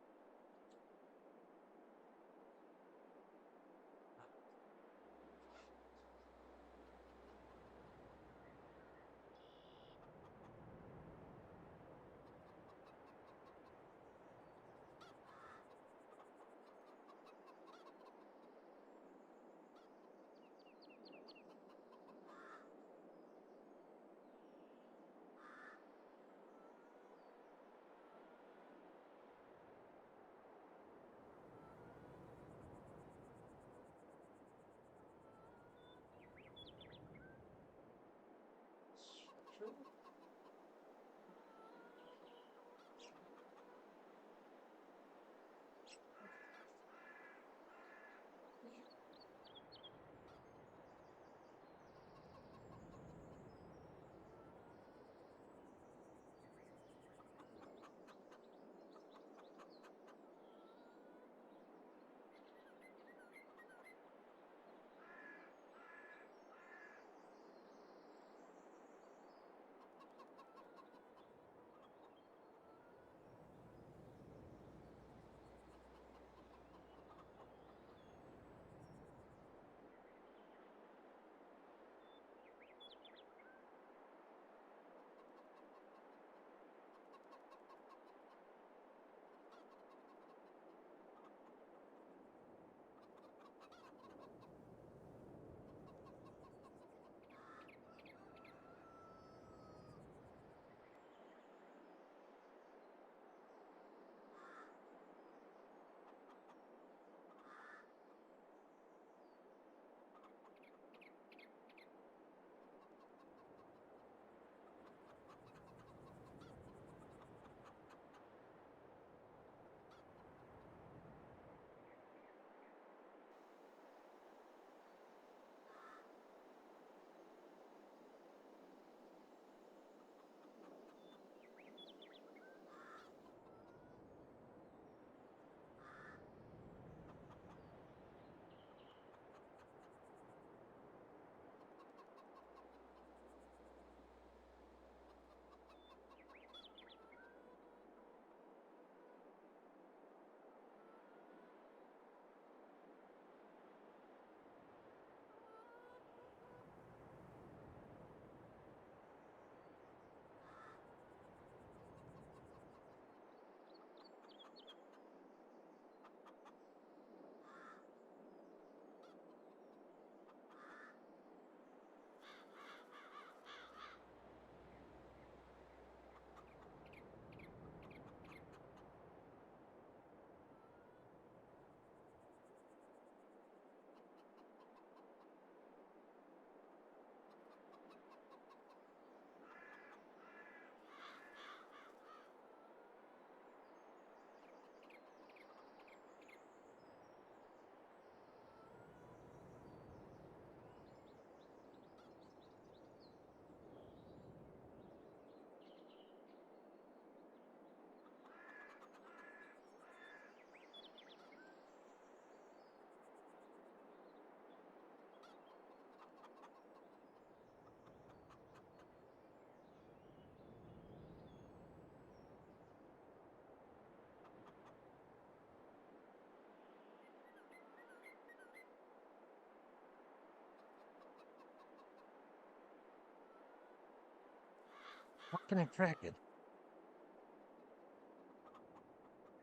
Speaker 1: Working and cracking.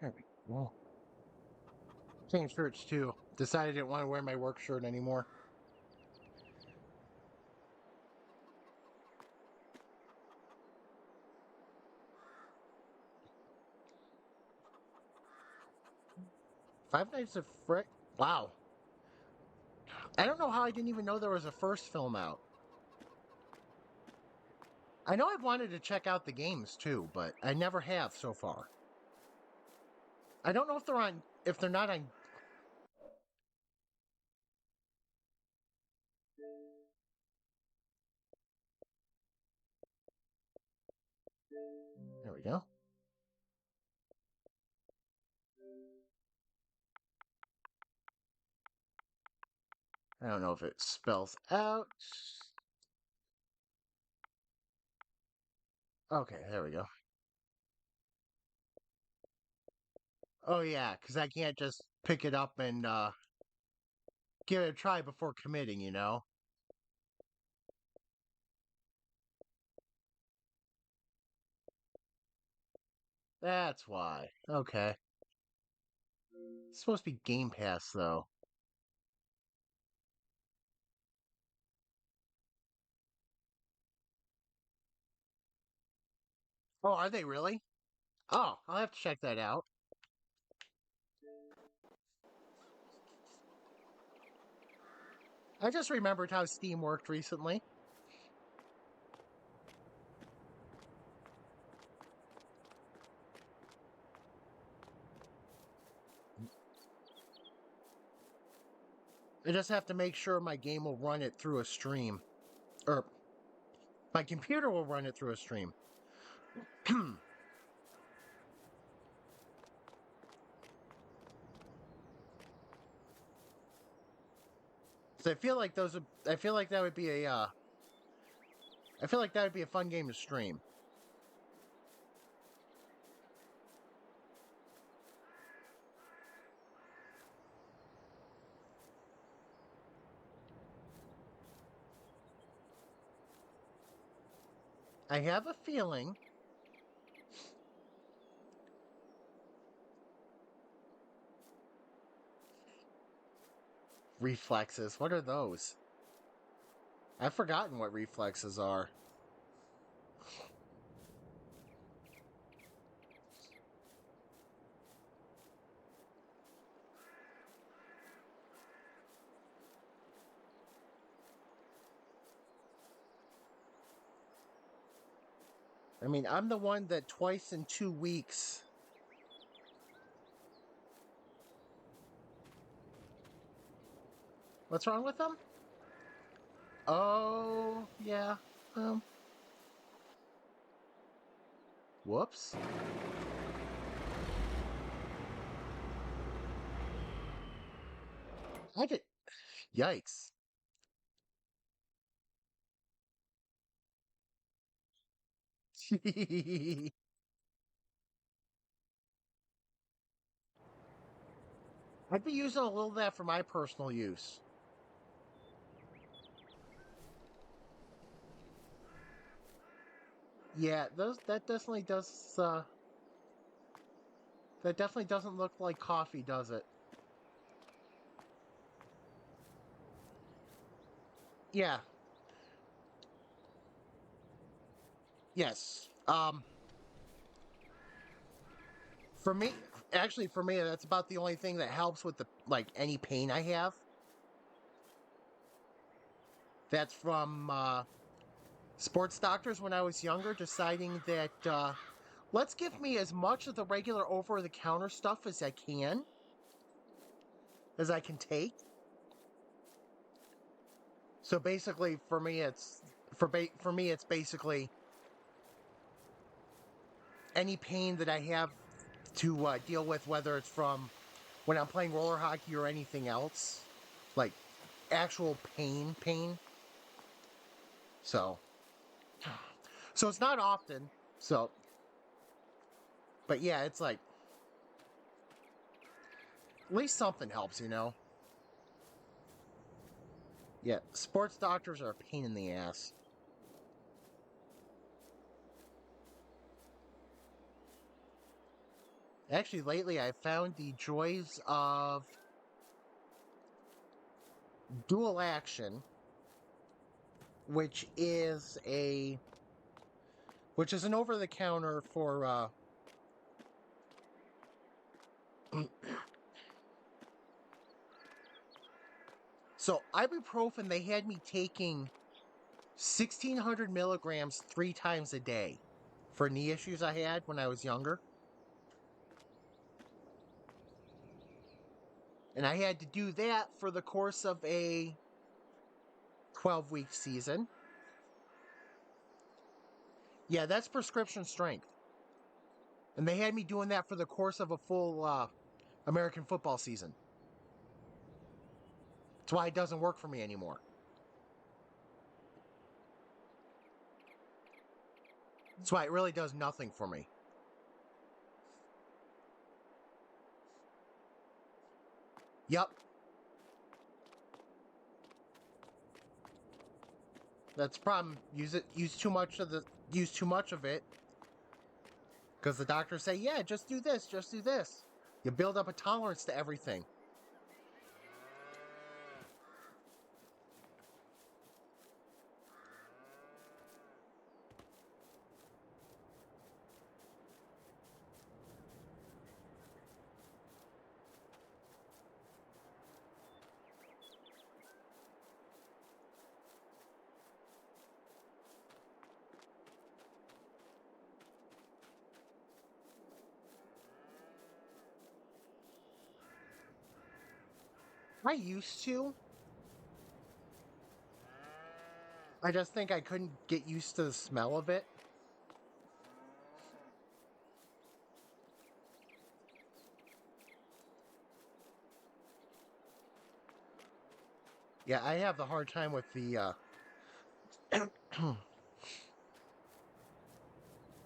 Speaker 1: There we go. Same shirts too. Decided I didn't want to wear my work shirt anymore. Five Nights at Freddy. Wow. I don't know how I didn't even know there was a first film out. I know I've wanted to check out the games too, but I never have so far. I don't know if they're on. If they're not on. There we go. I don't know if it spells out. Okay, there we go. Oh yeah, because I can't just pick it up and give it a try before committing, you know? That's why. Okay. It's supposed to be Game Pass, though. Oh, are they really? Oh, I'll have to check that out. I just remembered how Steam worked recently. I just have to make sure my game will run it through a stream. Or my computer will run it through a stream. So I feel like those would, I feel like that would be a I feel like that would be a fun game to stream. I have a feeling reflexes. What are those? I've forgotten what reflexes are. I mean, I'm the one that twice in 2 weeks. What's wrong with them? Oh, yeah. Um, whoops. I did. Yikes. I'd be using a little of that for my personal use. Yeah, those that definitely does. That definitely doesn't look like coffee, does it? Yeah. Yes. For me, actually, for me, that's about the only thing that helps with the like any pain I have. That's from sports doctors when I was younger, deciding that let's give me as much of the regular over-the-counter stuff as I can take. So basically, for me, for me, it's basically any pain that I have to deal with, whether it's from when I'm playing roller hockey or anything else, like actual pain. So, so it's not often. So, but yeah, it's like at least something helps, you know. Yeah, sports doctors are a pain in the ass. Actually, lately I've found the joys of dual action, which is a which is an over-the-counter for so ibuprofen. They had me taking 1,600 milligrams 3 times a day for knee issues I had when I was younger. And I had to do that for the course of a 12-week season. Yeah, that's prescription strength. And they had me doing that for the course of a full American football season. That's why it doesn't work for me anymore. That's why it really does nothing for me. Yep. That's the problem. Use too much of it. Because the doctors say, yeah, just do this, just do this. You build up a tolerance to everything. I used to. I just think I couldn't get used to the smell of it. Yeah, I have the hard time with the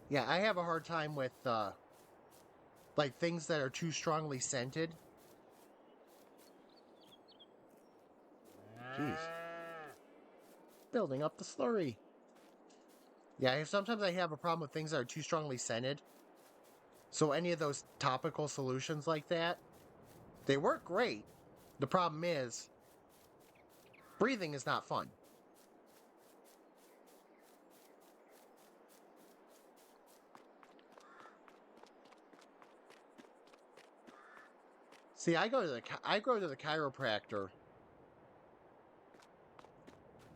Speaker 1: yeah, I have a hard time with like things that are too strongly scented. Jeez. Building up the slurry. Yeah, sometimes I have a problem with things that are too strongly scented. So any of those topical solutions like that, they work great. The problem is, breathing is not fun. See, I go to the chiropractor.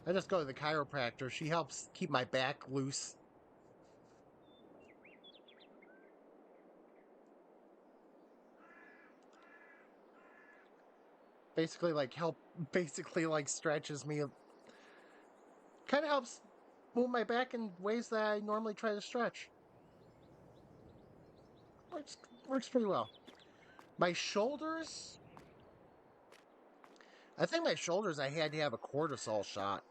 Speaker 1: I just go to the chiropractor. She helps keep my back loose. Basically like stretches me. Kind of helps move my back in ways that I normally try to stretch. Works pretty well. My shoulders, I think my shoulders I had to have a cortisol shot.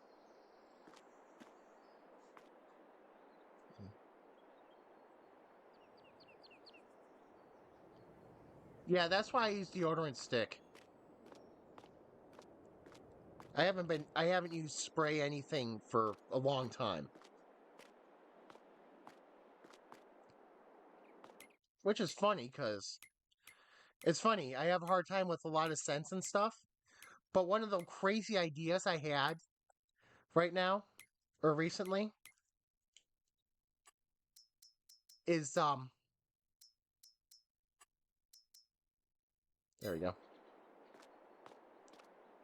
Speaker 1: Yeah, that's why I use deodorant stick. I haven't used spray anything for a long time. Which is funny because it's funny. I have a hard time with a lot of scents and stuff. But one of the crazy ideas I had right now or recently is there we go.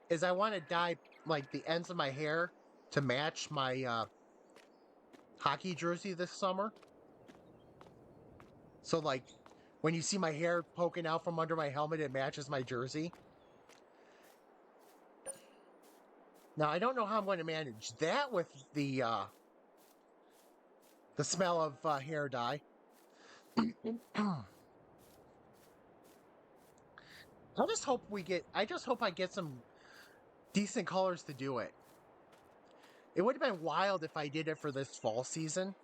Speaker 1: Is I want to dye like the ends of my hair to match my hockey jersey this summer. So like when you see my hair poking out from under my helmet, it matches my jersey. Now I don't know how I'm going to manage that with the smell of hair dye. I just hope I get some decent colors to do it. It would have been wild if I did it for this fall season.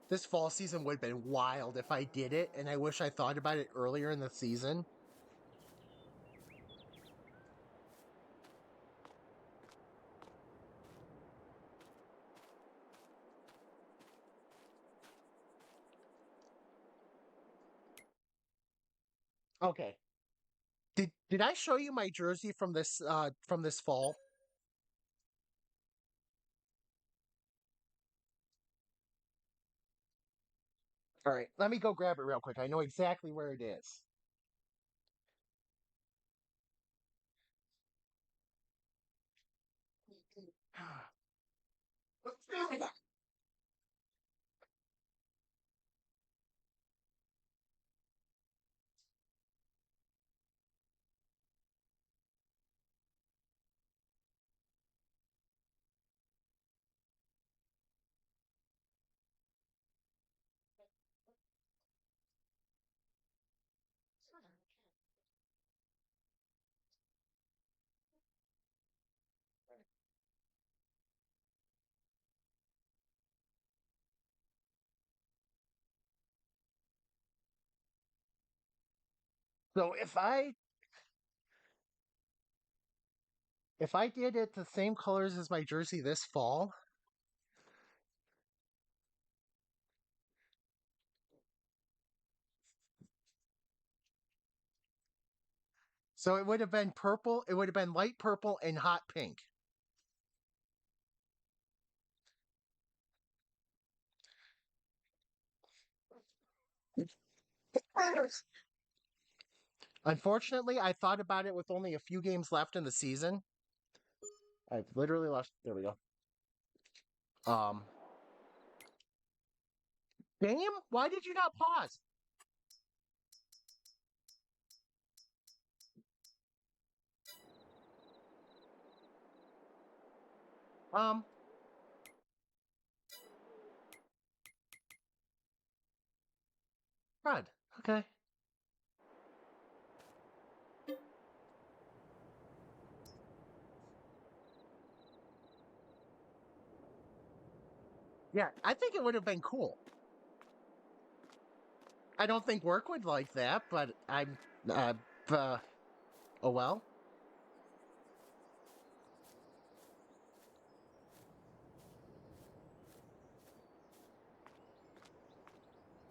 Speaker 1: This fall season would have been wild if I did it, and I wish I thought about it earlier in the season. Okay. Did I show you my jersey from this fall? All right, let me go grab it real quick. I know exactly where it is. So if I did it the same colors as my jersey this fall, so it would have been purple. It would have been light purple and hot pink. Unfortunately, I thought about it with only a few games left in the season. I've literally lost. There we go. Um, game? Why did you not pause? Um, Rod. Okay. Yeah, I think it would have been cool. I don't think work would like that, but uh, uh oh well.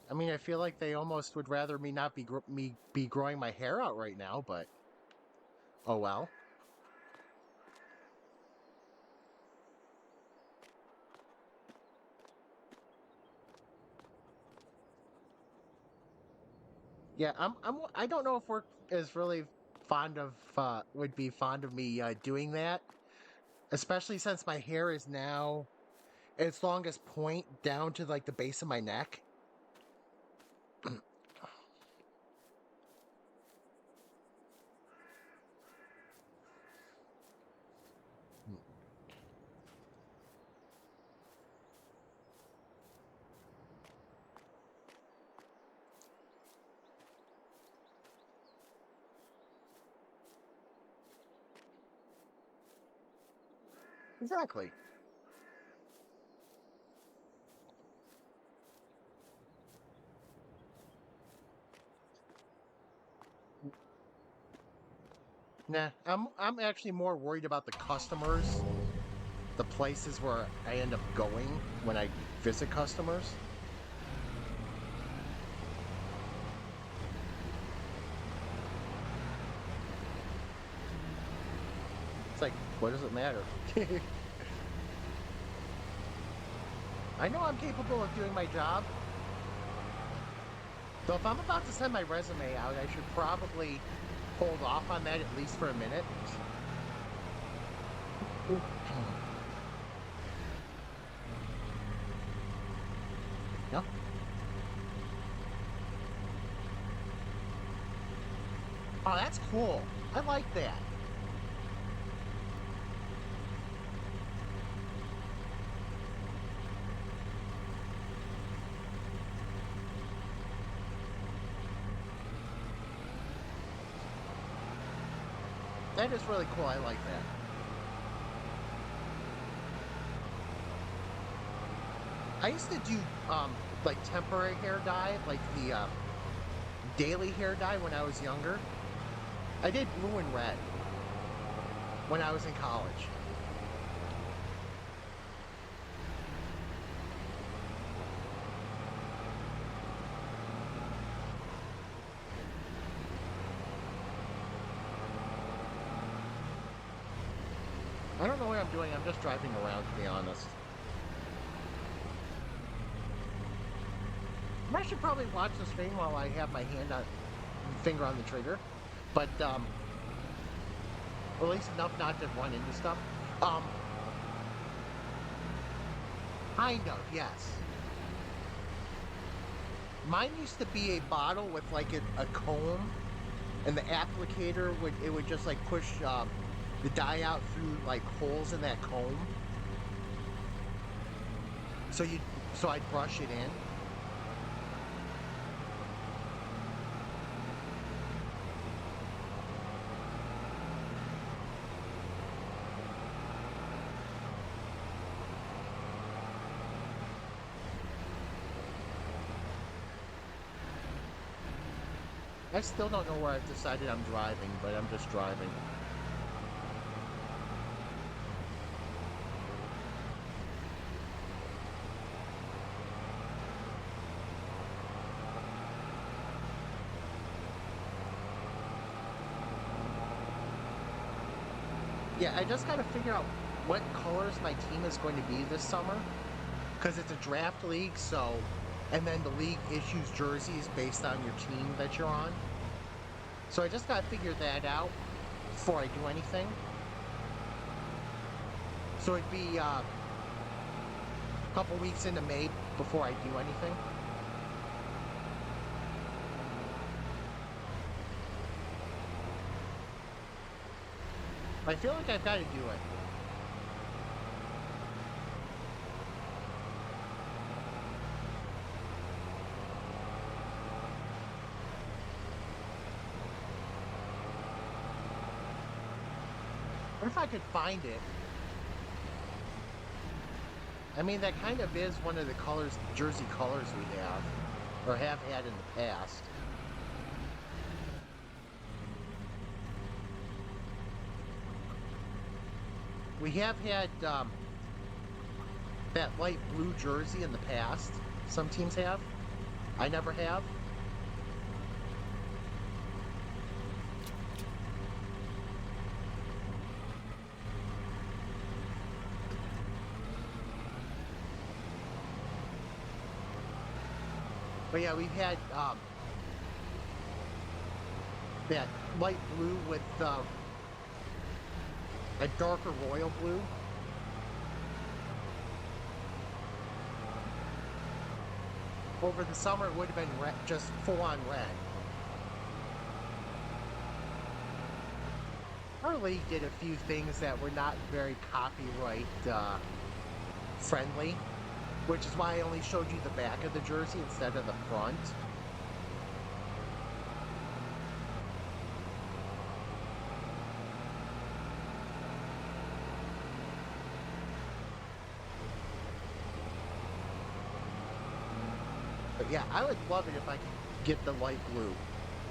Speaker 1: I mean, I feel like they almost would rather me not be me be growing my hair out right now, but oh well. Yeah, I don't know if work is really fond of would be fond of me doing that, especially since my hair is now its longest point down to like the base of my neck. Exactly. Nah, I'm actually more worried about the customers, the places where I end up going when I visit customers. It's like, what does it matter? I know I'm capable of doing my job. So if I'm about to send my resume out, I should probably hold off on that at least for a minute. No? Oh, that's cool. I like that. That is really cool. I like that. I used to do like temporary hair dye, like the daily hair dye when I was younger. I did blue and red when I was in college. doing. I'm just driving around, to be honest. I should probably watch the stream while I have my finger on the trigger, but or at least enough not to run into stuff. Um, kind of, yes. Mine used to be a bottle with like a comb, and the applicator would just like push the dye out through like holes in that comb. So I'd brush it in. I still don't know where I've decided I'm driving, but I'm just driving. Yeah, I just gotta figure out what colors my team is going to be this summer, because it's a draft league, so, and then the league issues jerseys based on your team that you're on. So I just gotta figure that out before I do anything. So it'd be a couple weeks into May before I do anything. I feel like I've got to do it. What if I could find it? I mean, that kind of is one of the colors, jersey colors we have, or have had in the past. We have had that light blue jersey in the past. Some teams have. I never have. But yeah, we've had that light blue with a darker royal blue. Over the summer, it would have been red, just full-on red. Our league did a few things that were not very copyright friendly, which is why I only showed you the back of the jersey instead of the front. But yeah, I would love it if I could get the light blue.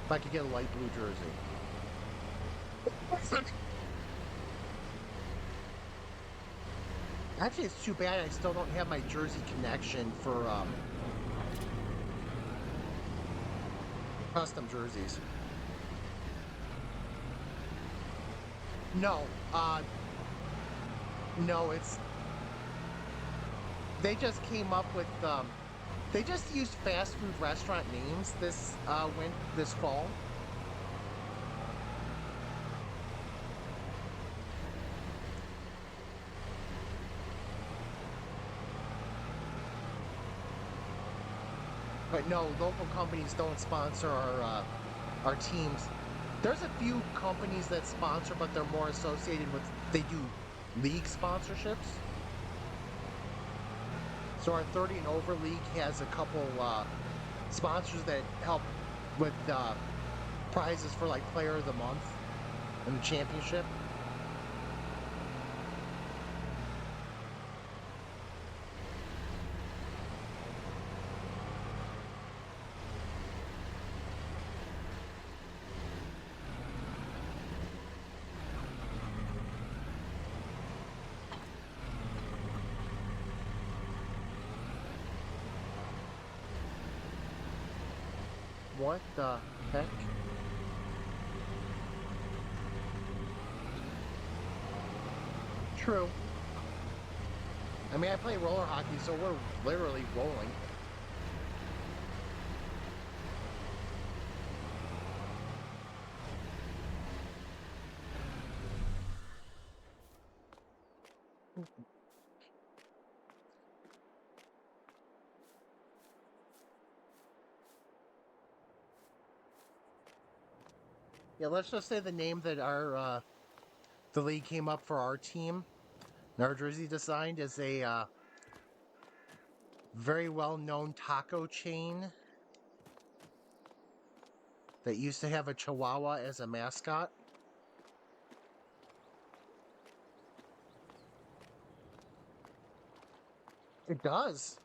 Speaker 1: If I could get a light blue jersey. Actually, it's too bad I still don't have my jersey connection for custom jerseys. No, no, they just came up with they just used fast food restaurant names this fall. But no, local companies don't sponsor our teams. There's a few companies that sponsor, but they're more associated with, they do league sponsorships. So our 30 and over league has a couple sponsors that help with prizes for like player of the month and the championship. What the heck? True. I mean, I play roller hockey, so we're literally rolling. Yeah, let's just say the name that our the league came up for our team and our jersey designed is a very well-known taco chain that used to have a Chihuahua as a mascot. It does.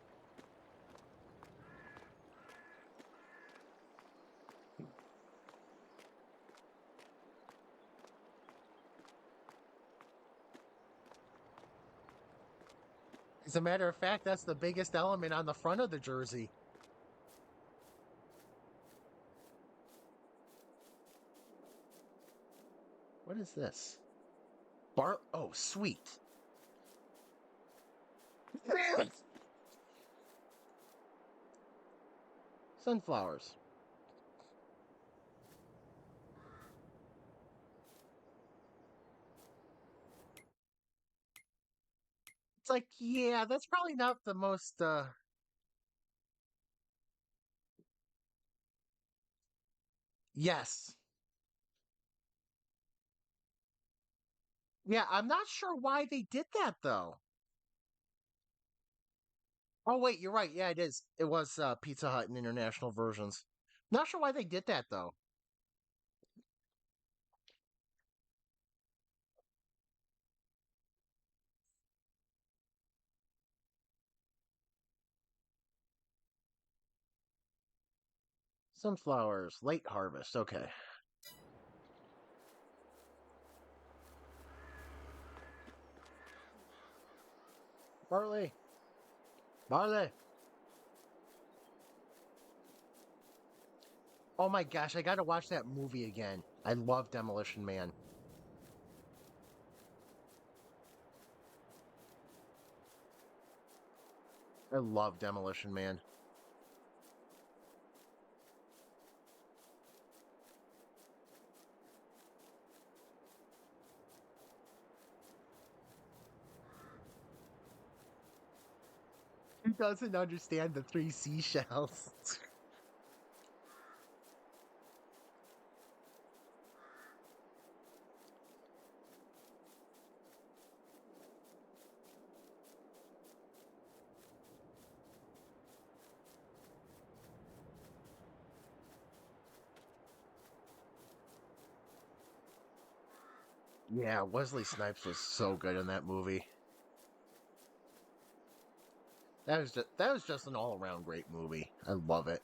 Speaker 1: As a matter of fact, that's the biggest element on the front of the jersey. What is this? Oh, sweet. Sunflowers. It's like, yeah, that's probably not the most yes. Yeah, I'm not sure why they did that though. Oh wait, you're right. Yeah, it is. It was Pizza Hut in international versions. Not sure why they did that though. Sunflowers, late harvest. Okay. Barley. Barley. Oh my gosh, I gotta watch that movie again. I love Demolition Man. I love Demolition Man. Who doesn't understand the three seashells? Yeah, Wesley Snipes was so good in that movie. That was just an all around great movie. I love it.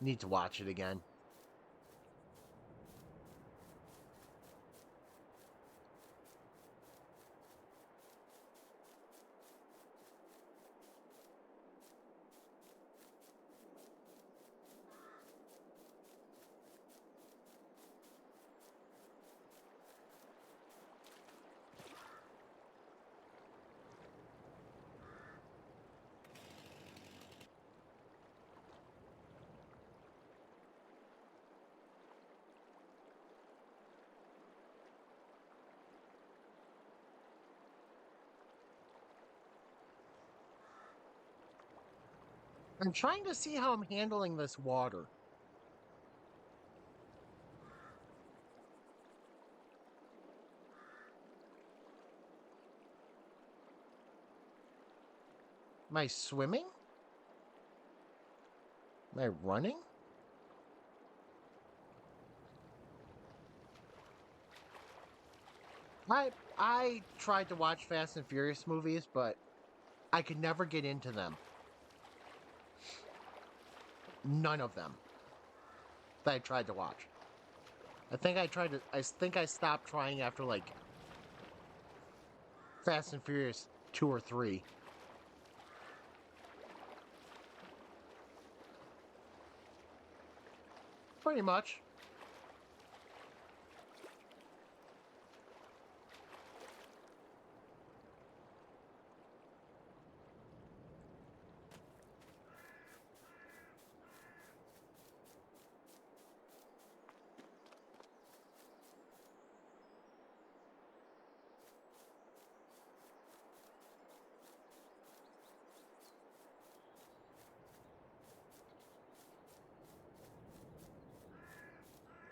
Speaker 1: Need to watch it again. I'm trying to see how I'm handling this water. Am I swimming? Am I running? I tried to watch Fast and Furious movies, but I could never get into them. None of them that I tried to watch. I think I stopped trying after like Fast and Furious 2 or 3. Pretty much.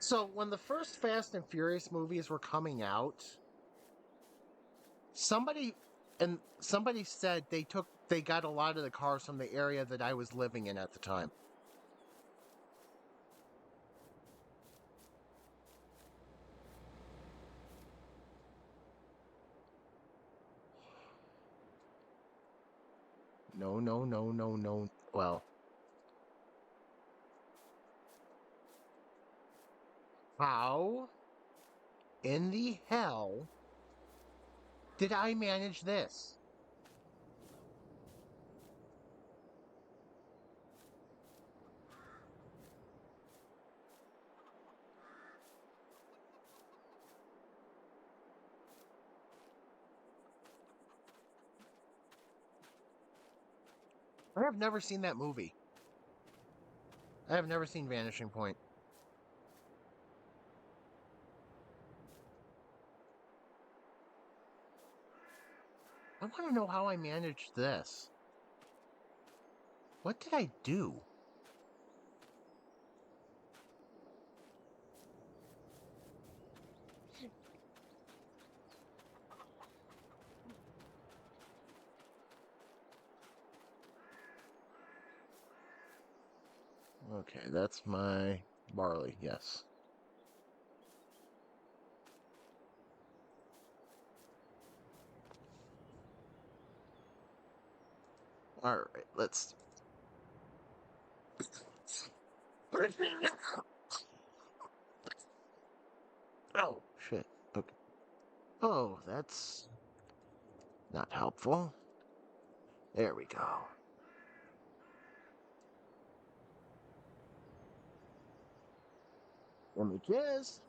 Speaker 1: So when the first Fast and Furious movies were coming out, somebody somebody said they got a lot of the cars from the area that I was living in at the time. No, no, no, no, no. Well, how in the hell did I manage this? I have never seen that movie. I have never seen Vanishing Point. I want to know how I managed this. What did I do? Okay, that's my barley, yes. Alright, let's. Oh, shit. Okay. Oh, that's not helpful. There we go. Images.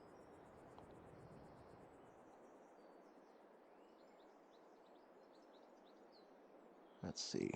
Speaker 1: Let's see.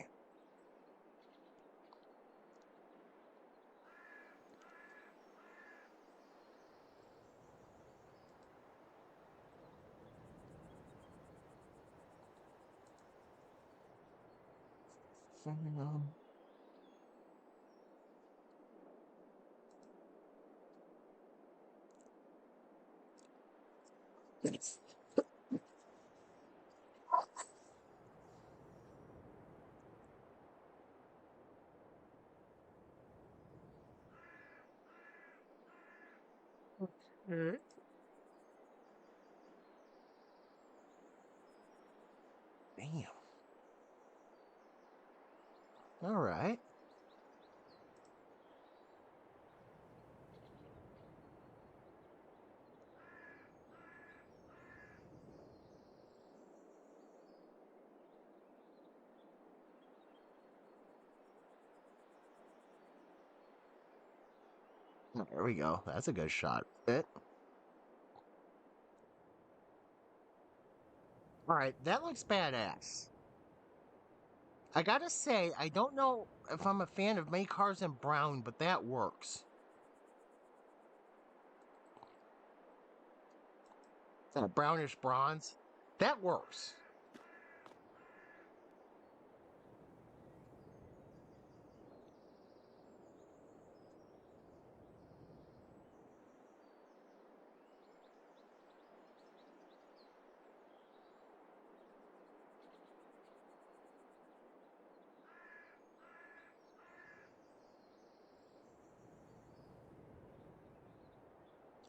Speaker 1: Mm. Damn. All right. There we go. That's a good shot. All right, that looks badass. I gotta say, I don't know if I'm a fan of many cars in brown, but that works. Brownish bronze. That works.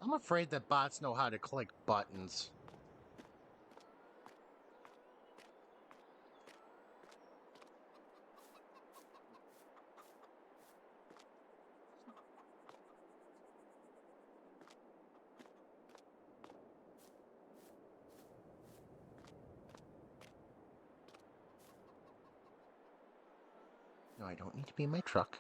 Speaker 1: I'm afraid that bots know how to click buttons. No, I don't need to be in my truck.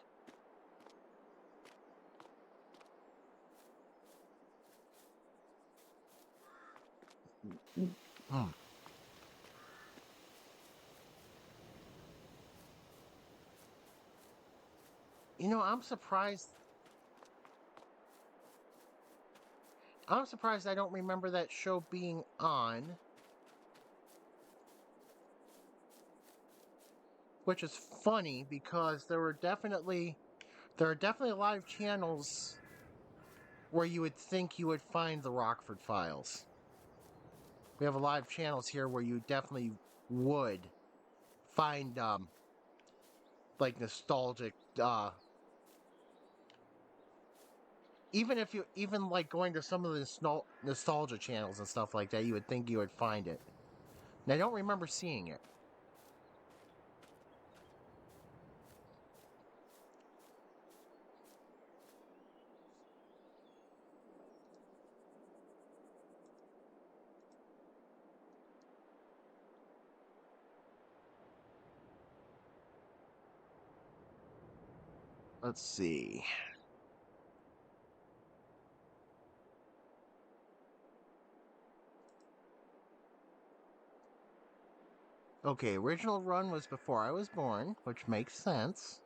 Speaker 1: Hmm. You know, I'm surprised. I'm surprised I don't remember that show being on. Which is funny because there are definitely a lot of channels where you would think you would find the Rockford Files. We have a lot of channels here where you definitely would find like nostalgic even if you even like going to some of the nostalgia channels and stuff like that, you would think you would find it. And I don't remember seeing it. Let's see. Okay, original run was before I was born, which makes sense.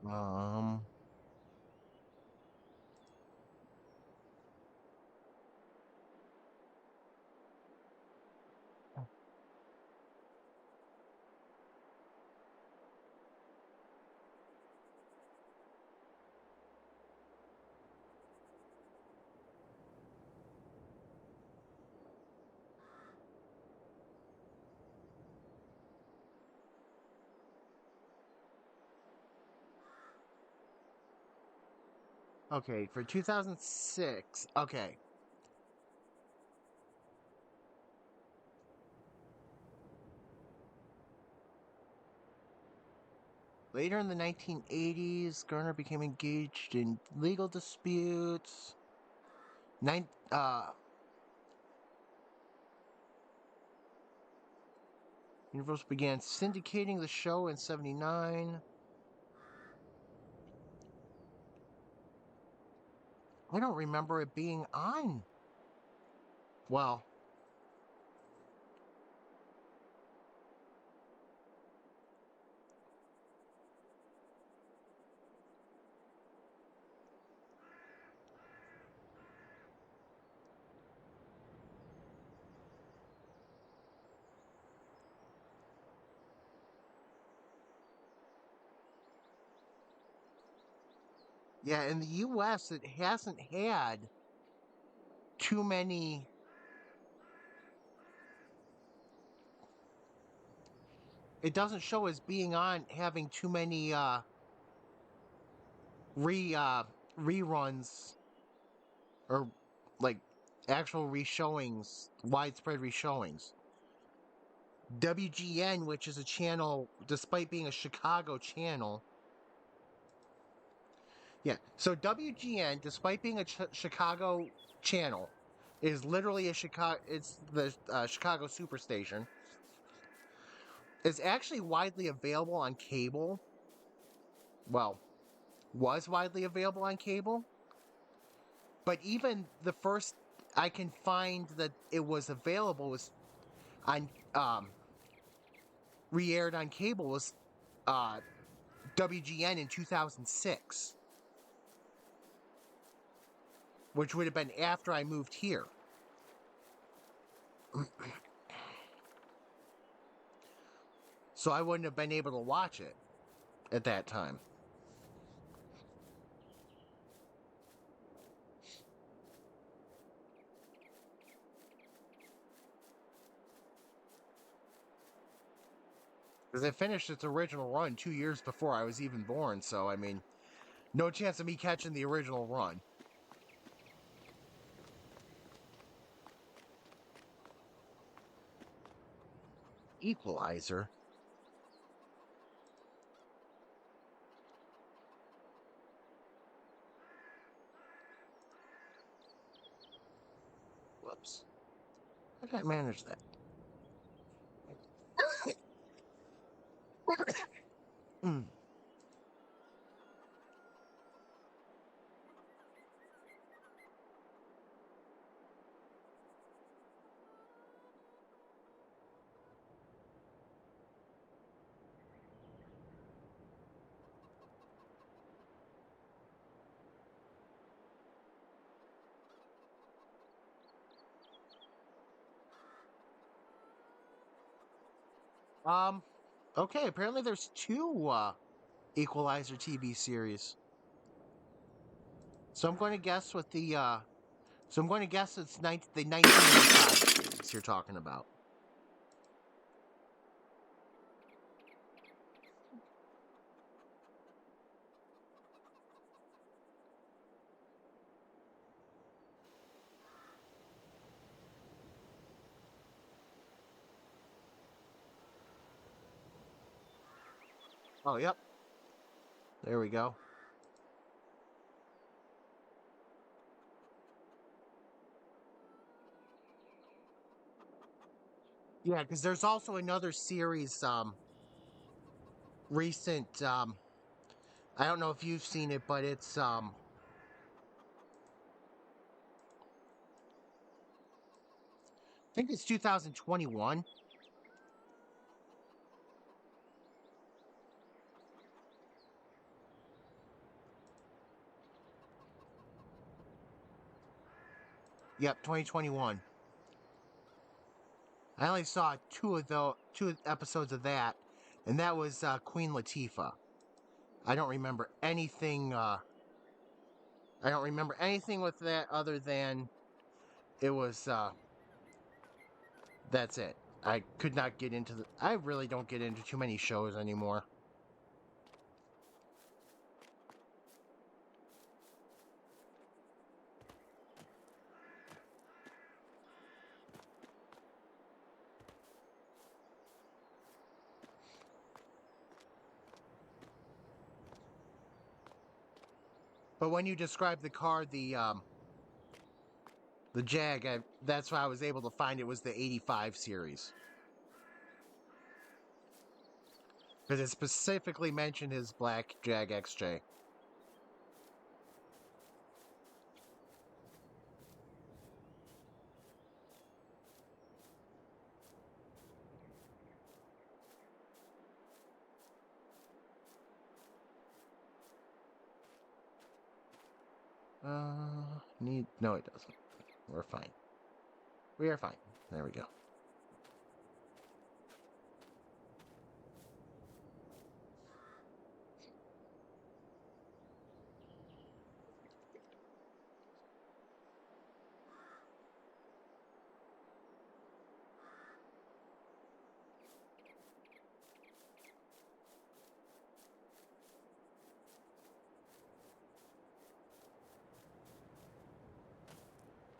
Speaker 1: Um, okay, for 2006. Okay. Later in the 1980s, Garner became engaged in legal disputes. Nine, Universal began syndicating the show in 79. I don't remember it being on. Well, yeah, in the US, it hasn't had too many. It doesn't show as being on having too many re reruns or like actual reshowings, widespread reshowings. WGN, which is a channel, despite being a Chicago channel, yeah. So WGN, despite being a Chicago channel, is literally a Chicago. It's the Chicago Superstation. It's actually widely available on cable. Well, was widely available on cable, but even the first I can find that it was available was on re-aired on cable was uh, WGN in 2006, which would have been after I moved here. So I wouldn't have been able to watch it at that time. Because it finished its original run 2 years before I was even born, so I mean, no chance of me catching the original run. Equalizer? Whoops. I can't manage that. Mm. Um, okay, apparently there's two Equalizer TV series. So I'm going to guess what so I'm going to guess it's the 1985 series you're talking about. Oh, yep. There we go. Yeah, because there's also another series, recent. I don't know if you've seen it, but it's I think it's 2021. Yep, 2021. I only saw two episodes of that, and that was Queen Latifah. I don't remember anything. I don't remember anything with that other than it was. That's it. I could not get into the. I really don't get into too many shows anymore. But when you described the car, the Jag, that's why I was able to find it was the '85 series because it specifically mentioned his black Jag XJ. Need no, it doesn't. We're fine. We are fine. There we go.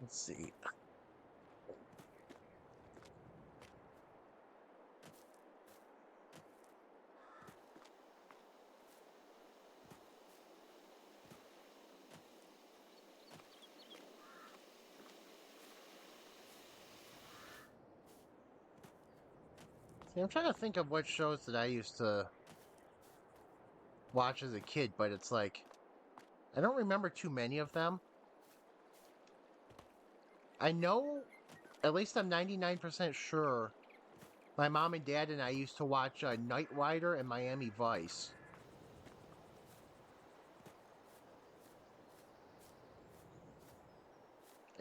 Speaker 1: Let's see. See, I'm trying to think of what shows that I used to watch as a kid, but it's like I don't remember too many of them. I know, at least I'm 99% sure, my mom and dad and I used to watch Knight Rider and Miami Vice.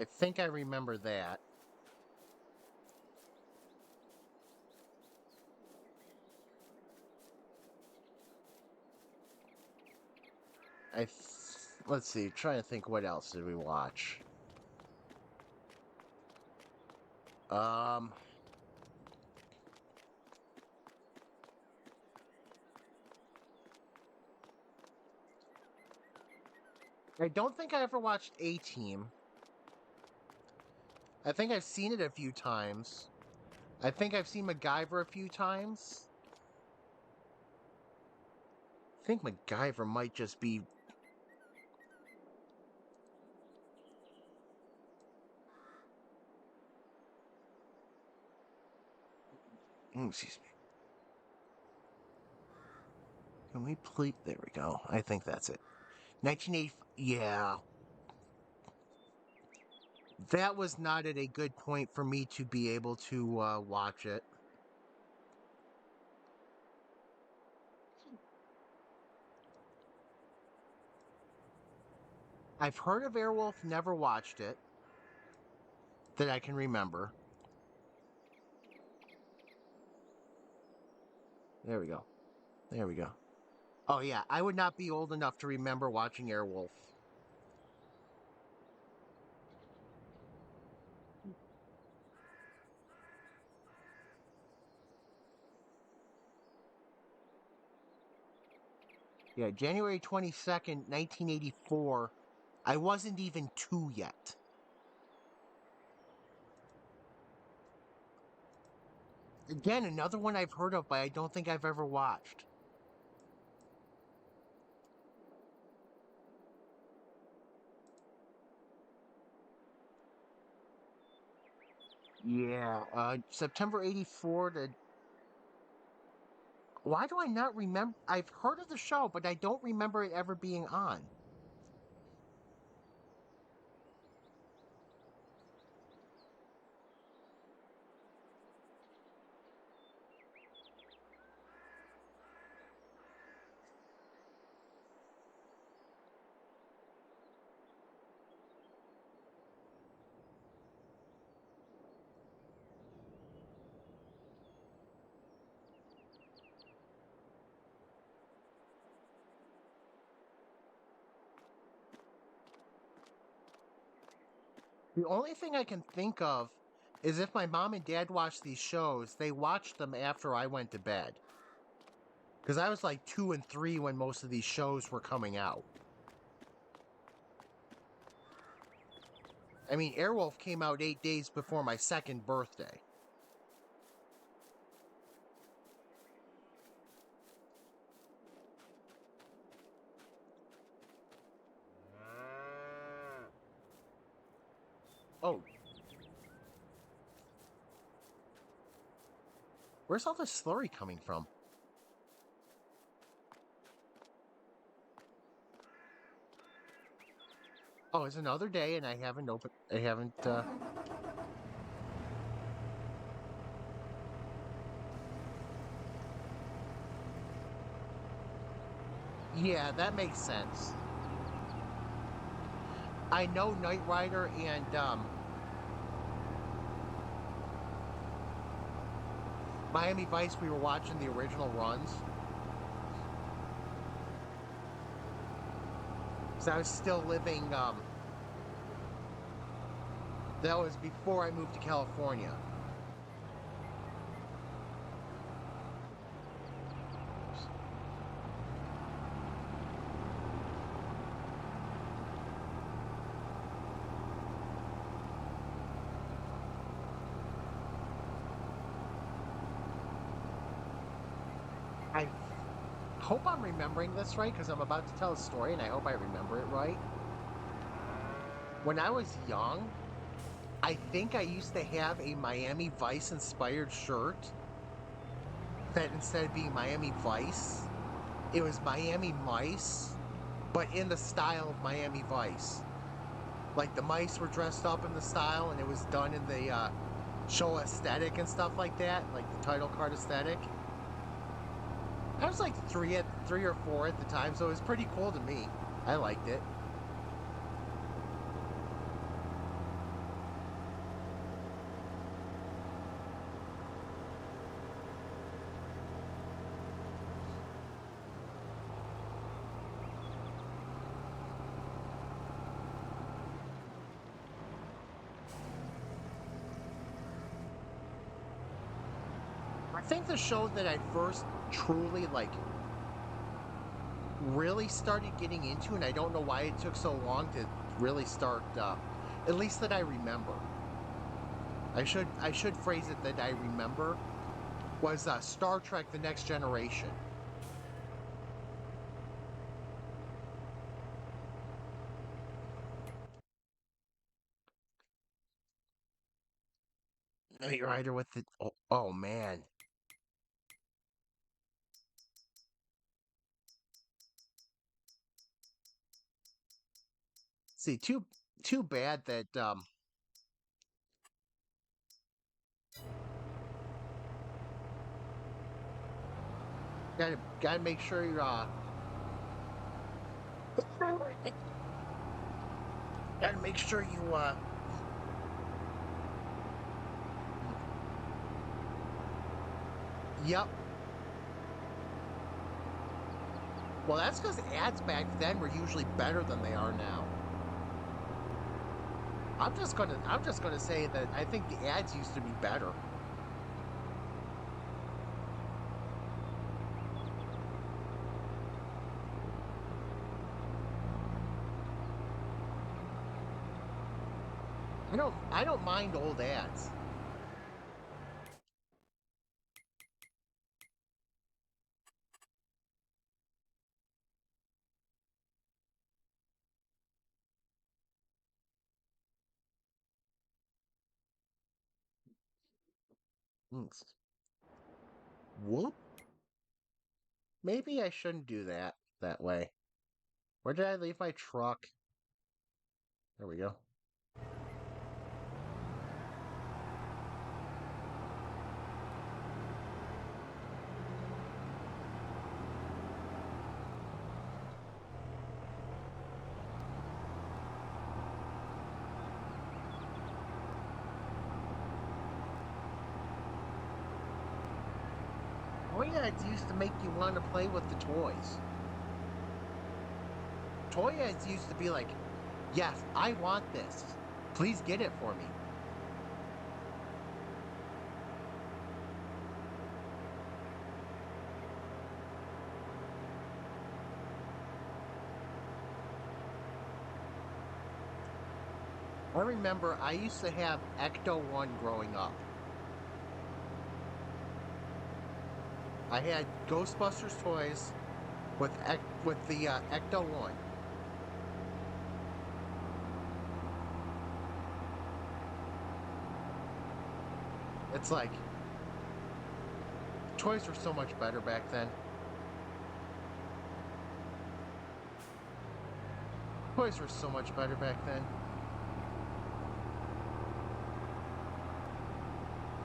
Speaker 1: I think I remember that. Let's see, trying to think what else did we watch. Um, I don't think I ever watched A Team. I think I've seen it a few times. I think I've seen MacGyver a few times. I think MacGyver might just be. Excuse me. Can we please? There we go. I think that's it. 1980. Yeah. That was not at a good point for me to be able to watch it. I've heard of Airwolf, never watched it that I can remember. There we go. There we go. Oh yeah, I would not be old enough to remember watching Airwolf. Yeah, January 22nd, 1984. I wasn't even 2 yet. Again, another one I've heard of, but I don't think I've ever watched. Yeah, September 84 to. Why do I not remember? I've heard of the show, but I don't remember it ever being on. The only thing I can think of is if my mom and dad watched these shows, they watched them after I went to bed. Because I was like 2 and 3 when most of these shows were coming out. I mean, Airwolf came out 8 days before my second birthday. Oh, where's all this slurry coming from? Oh, it's another day, and I haven't opened. I haven't. Yeah, that makes sense. I know Knight Rider and Miami Vice. We were watching the original runs. So I was still living. That was before I moved to California. I hope I'm remembering this right because I'm about to tell a story and I hope I remember it right. When I was young, I think I used to have a Miami Vice inspired shirt that instead of being Miami Vice, it was Miami Mice, but in the style of Miami Vice. Like the mice were dressed up in the style and it was done in the show aesthetic and stuff like that, like the title card aesthetic. I was like 3 or 4 at the time, so it was pretty cool to me. I liked it. I think the show that I first truly really started getting into, and I don't know why it took so long to really start, at least that I remember. I should phrase it that I remember was Star Trek: The Next Generation. Knight Rider with the oh man. See, too bad that gotta make sure you gotta make sure you yep. Well, that's because ads back then were usually better than they are now. I'm just gonna say that I think the ads used to be better. I don't mind old ads. Mm, Whoop. Maybe I shouldn't do that way. Where did I leave my truck? There we go. Toy ads used to make you want to play with the toys. Toy ads used to be like, yes, I want this. Please get it for me. I remember I used to have Ecto 1 growing up. I had Ghostbusters toys with the Ecto 1. It's like toys were so much better back then. Toys were so much better back then.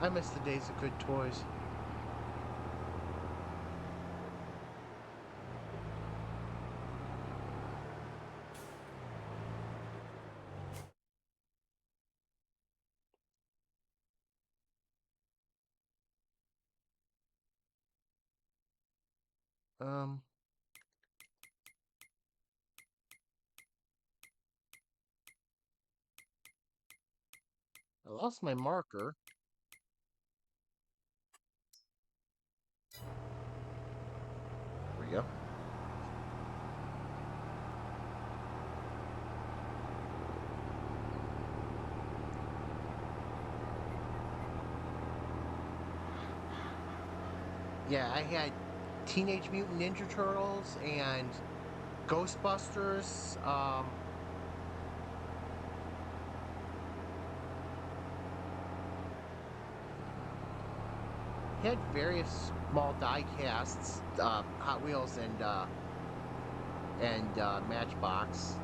Speaker 1: I miss the days of good toys. Um, I lost my marker. There we go. Yeah, I had Teenage Mutant Ninja Turtles and Ghostbusters. Had various small die casts, Hot Wheels and Matchbox.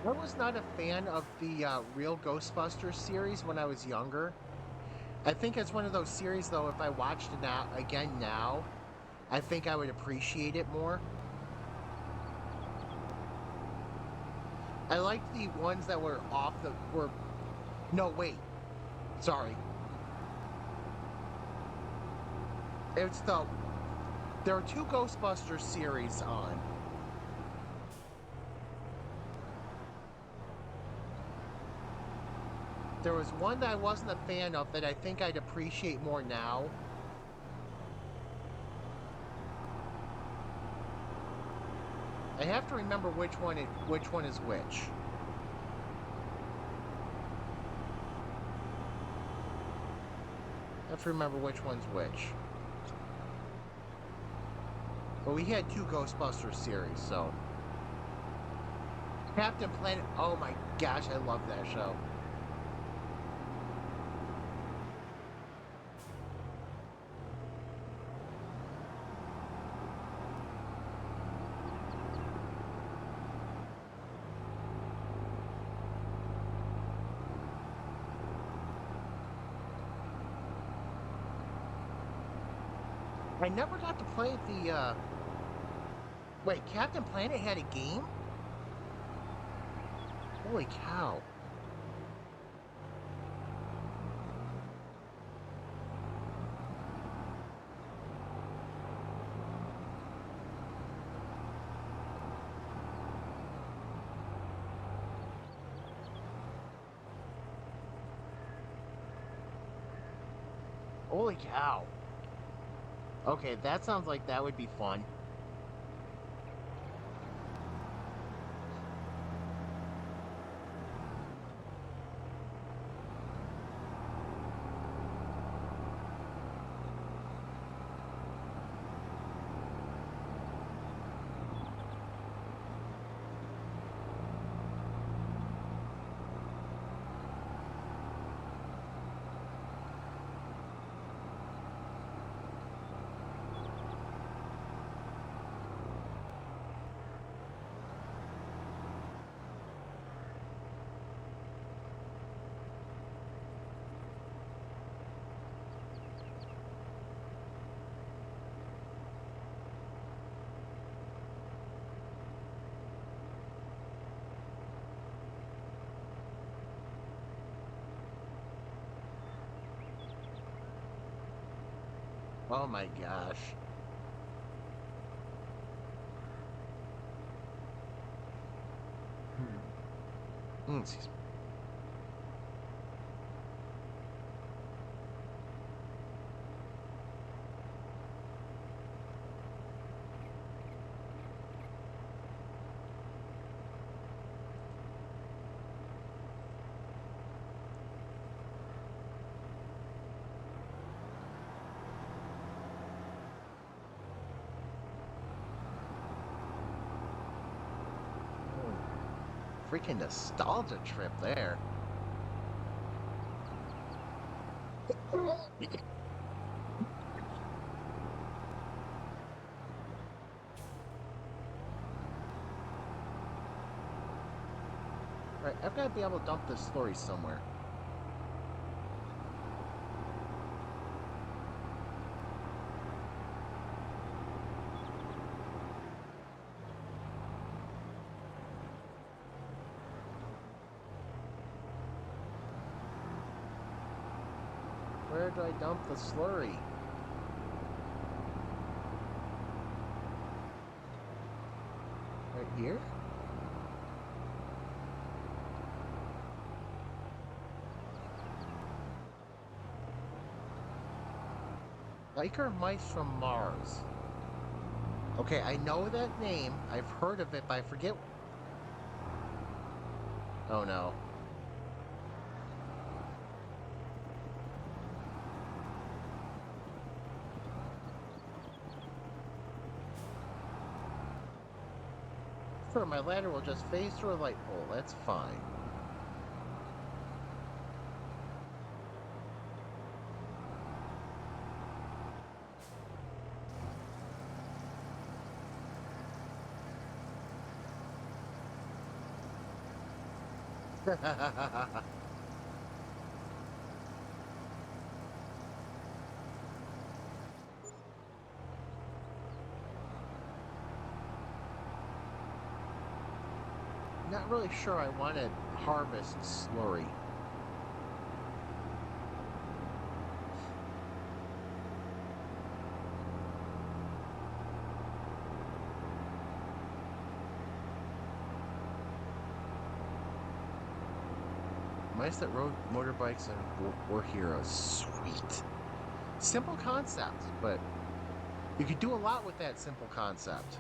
Speaker 1: I was not a fan of the real Ghostbusters series when I was younger. I think it's one of those series, though, if I watched it again now, I think I would appreciate it more. I liked the ones that were no, wait. Sorry. It's there are two Ghostbusters series on. There was one that I wasn't a fan of that I think I'd appreciate more now. I have to remember which one is which. I have to remember which one's which. But we had two Ghostbusters series, so. Captain Planet, oh my gosh, I love that show. I never got to play the. Wait, Captain Planet had a game? Holy cow! Holy cow! Okay, that sounds like that would be fun. Oh my gosh. Excuse me. Freaking nostalgia trip there. Right, I've got to be able to dump this slurry somewhere. Where do I dump the slurry? Right here? Biker Mice from Mars. Okay, I know that name. I've heard of it, but I forget. Oh no. Sure, my ladder will just phase through a light pole. That's fine. Not really sure I want to harvest slurry. Mice that rode motorbikes and were heroes. Sweet. Simple concept, but you could do a lot with that simple concept.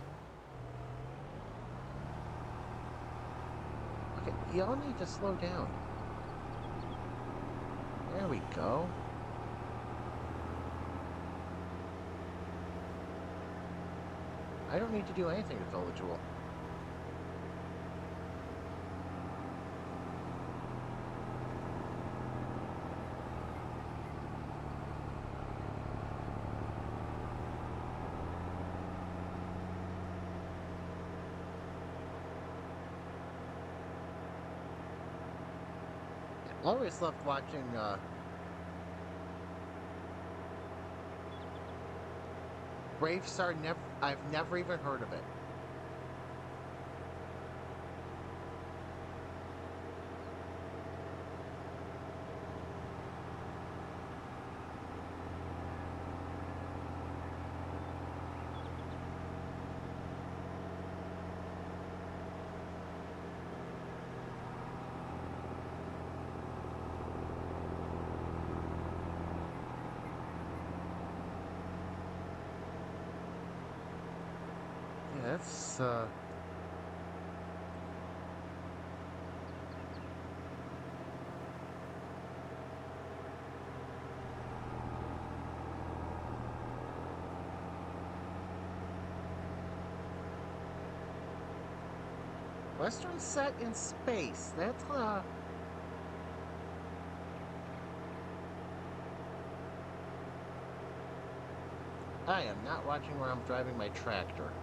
Speaker 1: Okay, y'all need to slow down. There we go. I don't need to do anything to fill the jewel. I always loved watching Brave Star, I've never even heard of it. Yeah, that's Western set in space. That's I am not watching where I'm driving my tractor.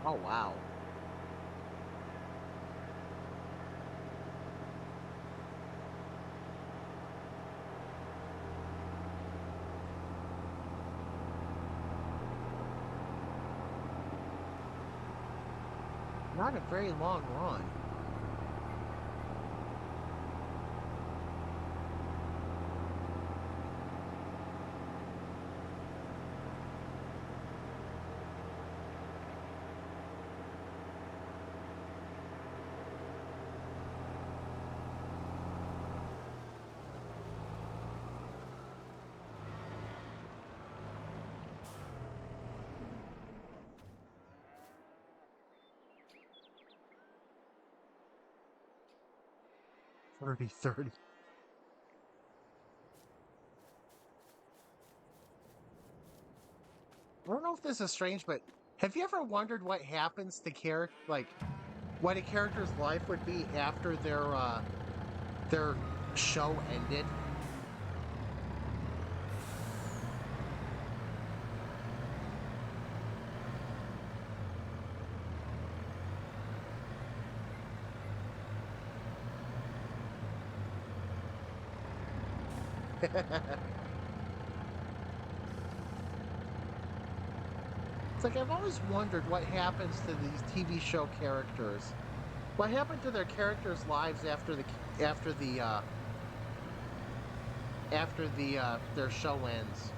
Speaker 1: Oh wow. Not a very long run. Thirty, 30. I don't know if this is strange, but have you ever wondered what happens to character, like what a character's life would be after their show ended? It's like I've always wondered what happens to these TV show characters. What happened to their characters' lives after their show ends?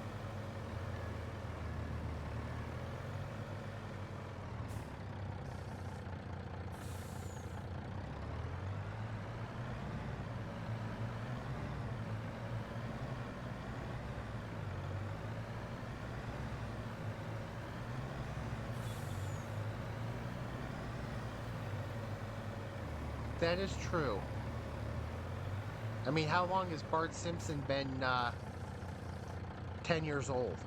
Speaker 1: That is true. I mean, how long has Bart Simpson been 10 years old?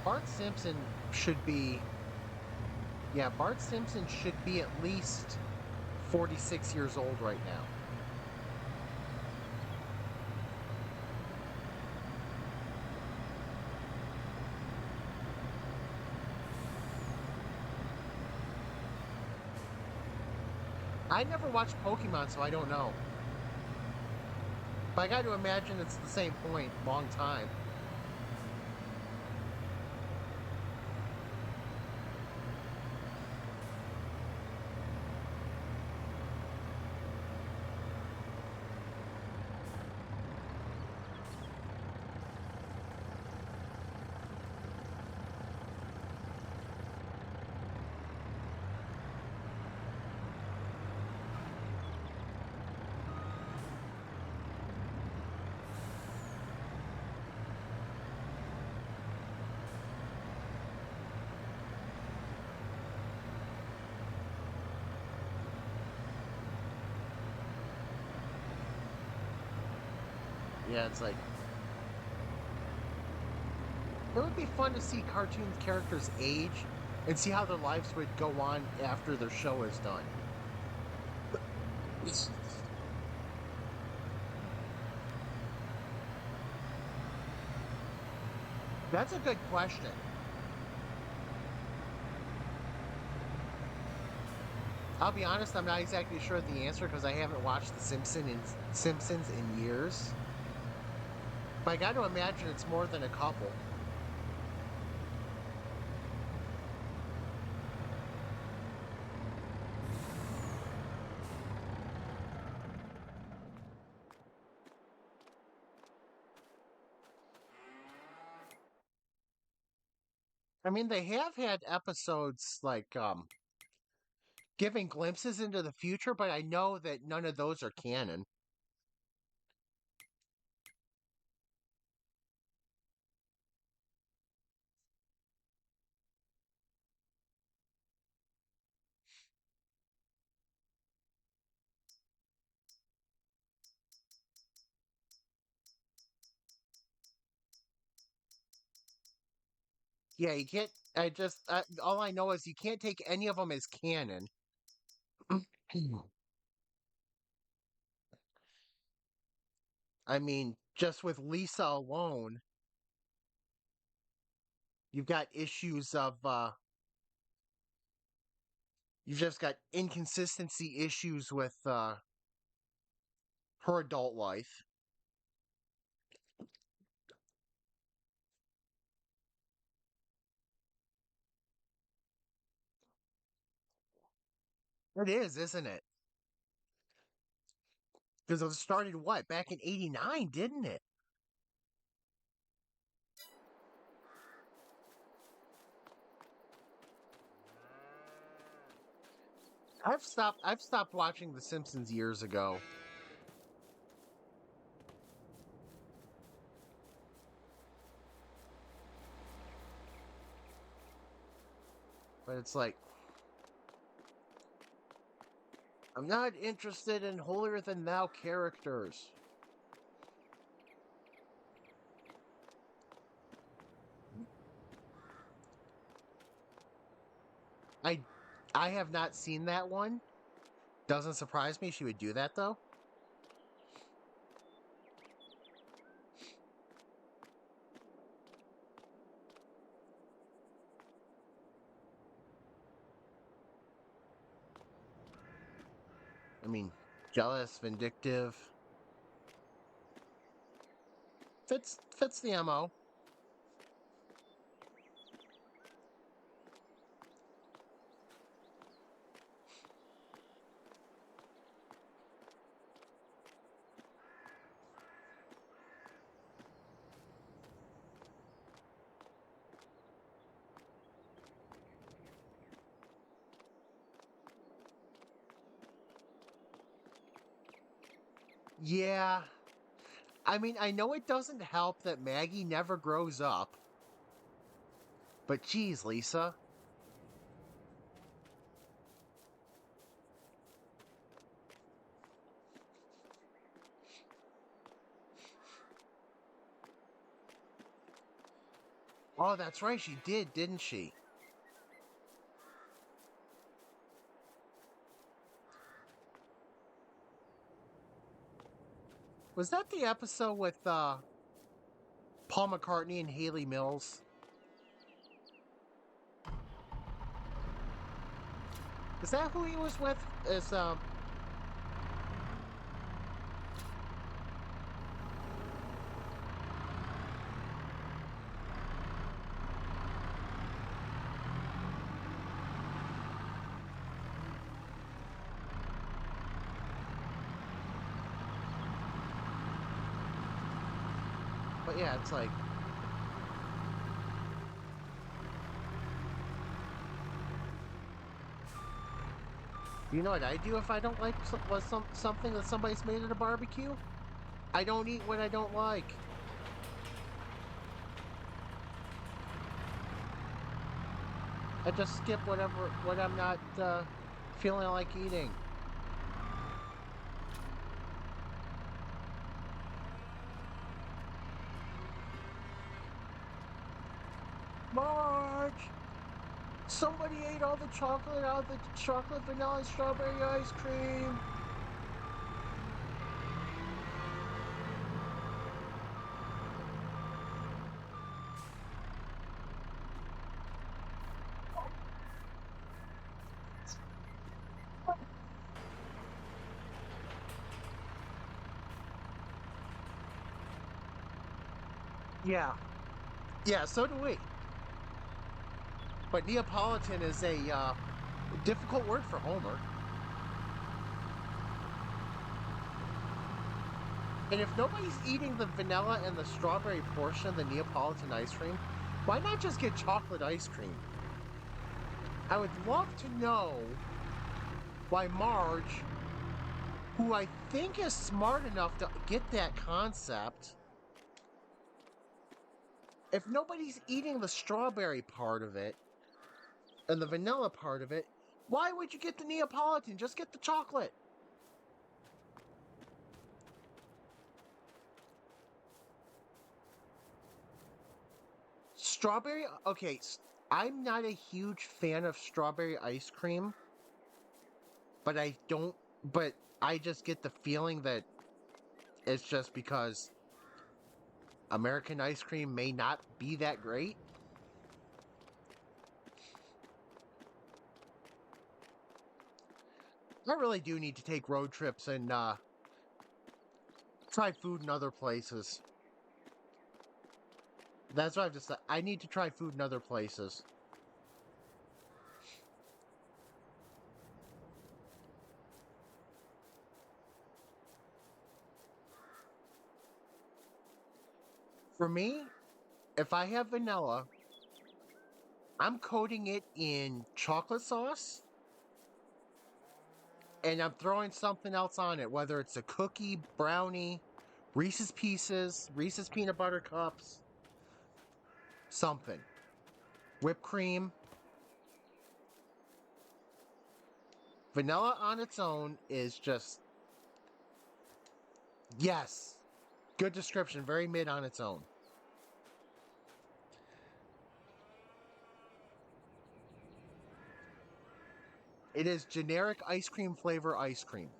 Speaker 1: Bart Simpson should be, yeah, Bart Simpson should be at least 46 years old right now. I never watched Pokemon, so I don't know. But I got to imagine it's the same point, long time. Yeah, it's like it would be fun to see cartoon characters age and see how their lives would go on after their show is done. That's a good question. I'll be honest, I'm not exactly sure of the answer because I haven't watched Simpsons in years. But I got to imagine it's more than a couple. I mean, they have had episodes like giving glimpses into the future, but I know that none of those are canon. Yeah, you can't. All I know is you can't take any of them as canon. I mean, just with Lisa alone, you've got issues of, you've just got inconsistency issues with her adult life. It is, isn't it? Because it started what back in '89, didn't it? I've stopped watching The Simpsons years ago. But it's like I'm not interested in holier than thou characters. I I have not seen that one. Doesn't surprise me she would do that though. I mean, jealous, vindictive, fits the MO. Yeah. I mean, I know it doesn't help that Maggie never grows up, but geez, Lisa. Oh, that's right, she did, didn't she? Was that the episode with Paul McCartney and Haley Mills? Is that who he was with? Is but yeah, it's like you know what I do if I don't like something that somebody's made at a barbecue? I don't eat what I don't like. I just skip what I'm not feeling like eating. Marge! Somebody ate all the chocolate out of the chocolate, vanilla, and strawberry ice cream. Yeah. Yeah, so do we. But Neapolitan is a difficult word for Homer. And if nobody's eating the vanilla and the strawberry portion of the Neapolitan ice cream, why not just get chocolate ice cream? I would love to know why Marge, who I think is smart enough to get that concept, if nobody's eating the strawberry part of it and the vanilla part of it, why would you get the Neapolitan? Just get the chocolate. Strawberry, okay, I'm not a huge fan of strawberry ice cream, but I just get the feeling that it's just because American ice cream may not be that great. I really do need to take road trips and try food in other places. That's what I've decided. I need to try food in other places. For me, if I have vanilla, I'm coating it in chocolate sauce and I'm throwing something else on it, whether it's a cookie, brownie, Reese's Pieces, Reese's Peanut Butter Cups, something. Whipped cream. Vanilla on its own is just, yes, good description, very mid on its own. It is generic ice cream flavor ice cream.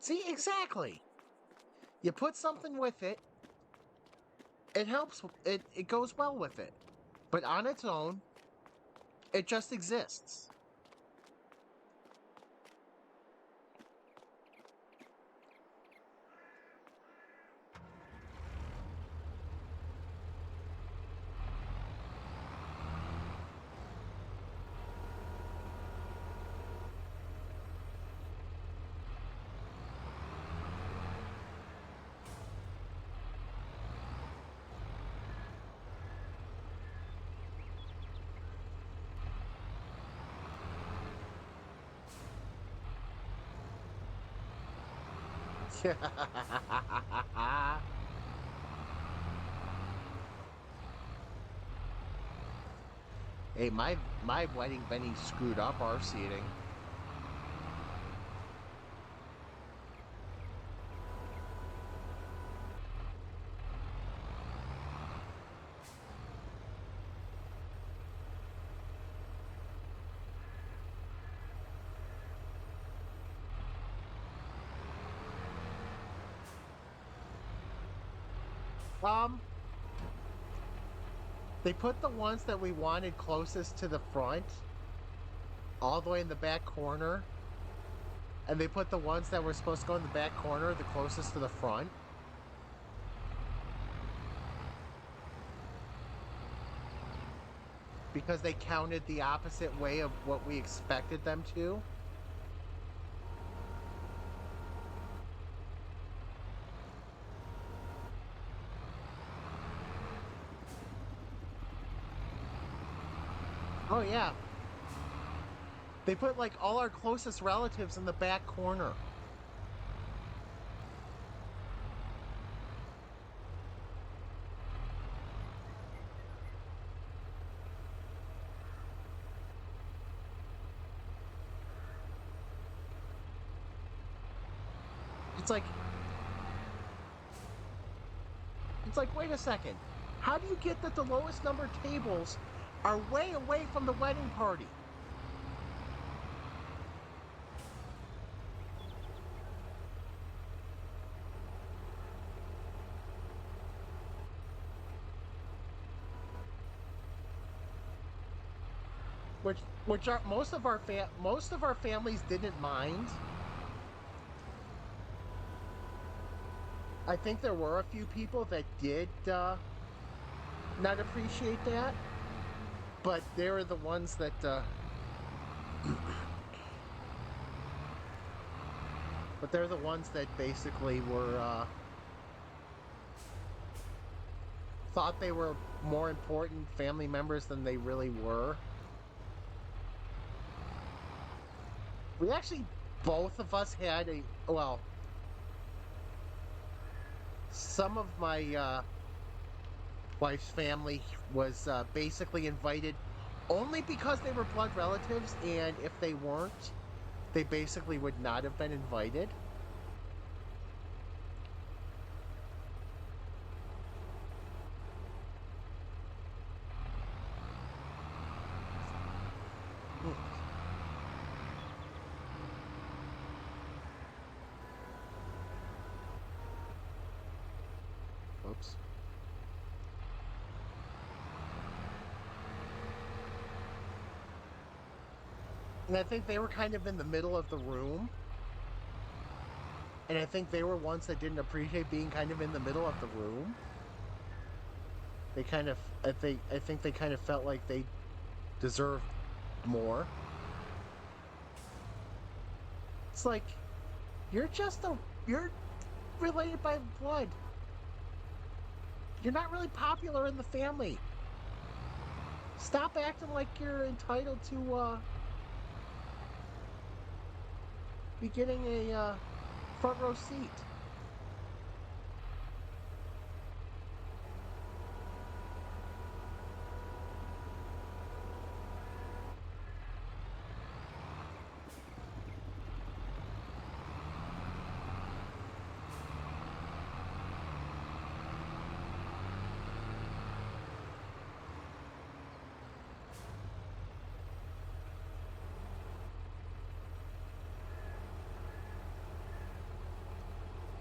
Speaker 1: See, exactly. You put something with it, it helps, it goes well with it. But on its own, it just exists. Hey, my wedding venue screwed up our seating. Um, they put the ones that we wanted closest to the front all the way in the back corner, and they put the ones that were supposed to go in the back corner the closest to the front. Because they counted the opposite way of what we expected them to. Oh, yeah. They put like all our closest relatives in the back corner. It's like, wait a second. How do you get that the lowest number tables are way away from the wedding party? Which are most of our families didn't mind. I think there were a few people that did not appreciate that, but they were the ones that but they're the ones that basically were thought they were more important family members than they really were. We actually, both of us had some of my wife's family was basically invited only because they were blood relatives, and if they weren't, they basically would not have been invited. Oops. And I think they were kind of in the middle of the room. And I think they were ones that didn't appreciate being kind of in the middle of the room. They kind of, I think they kind of felt like they deserved more. It's like, you're related by blood. You're not really popular in the family. Stop acting like you're entitled to be getting a front row seat.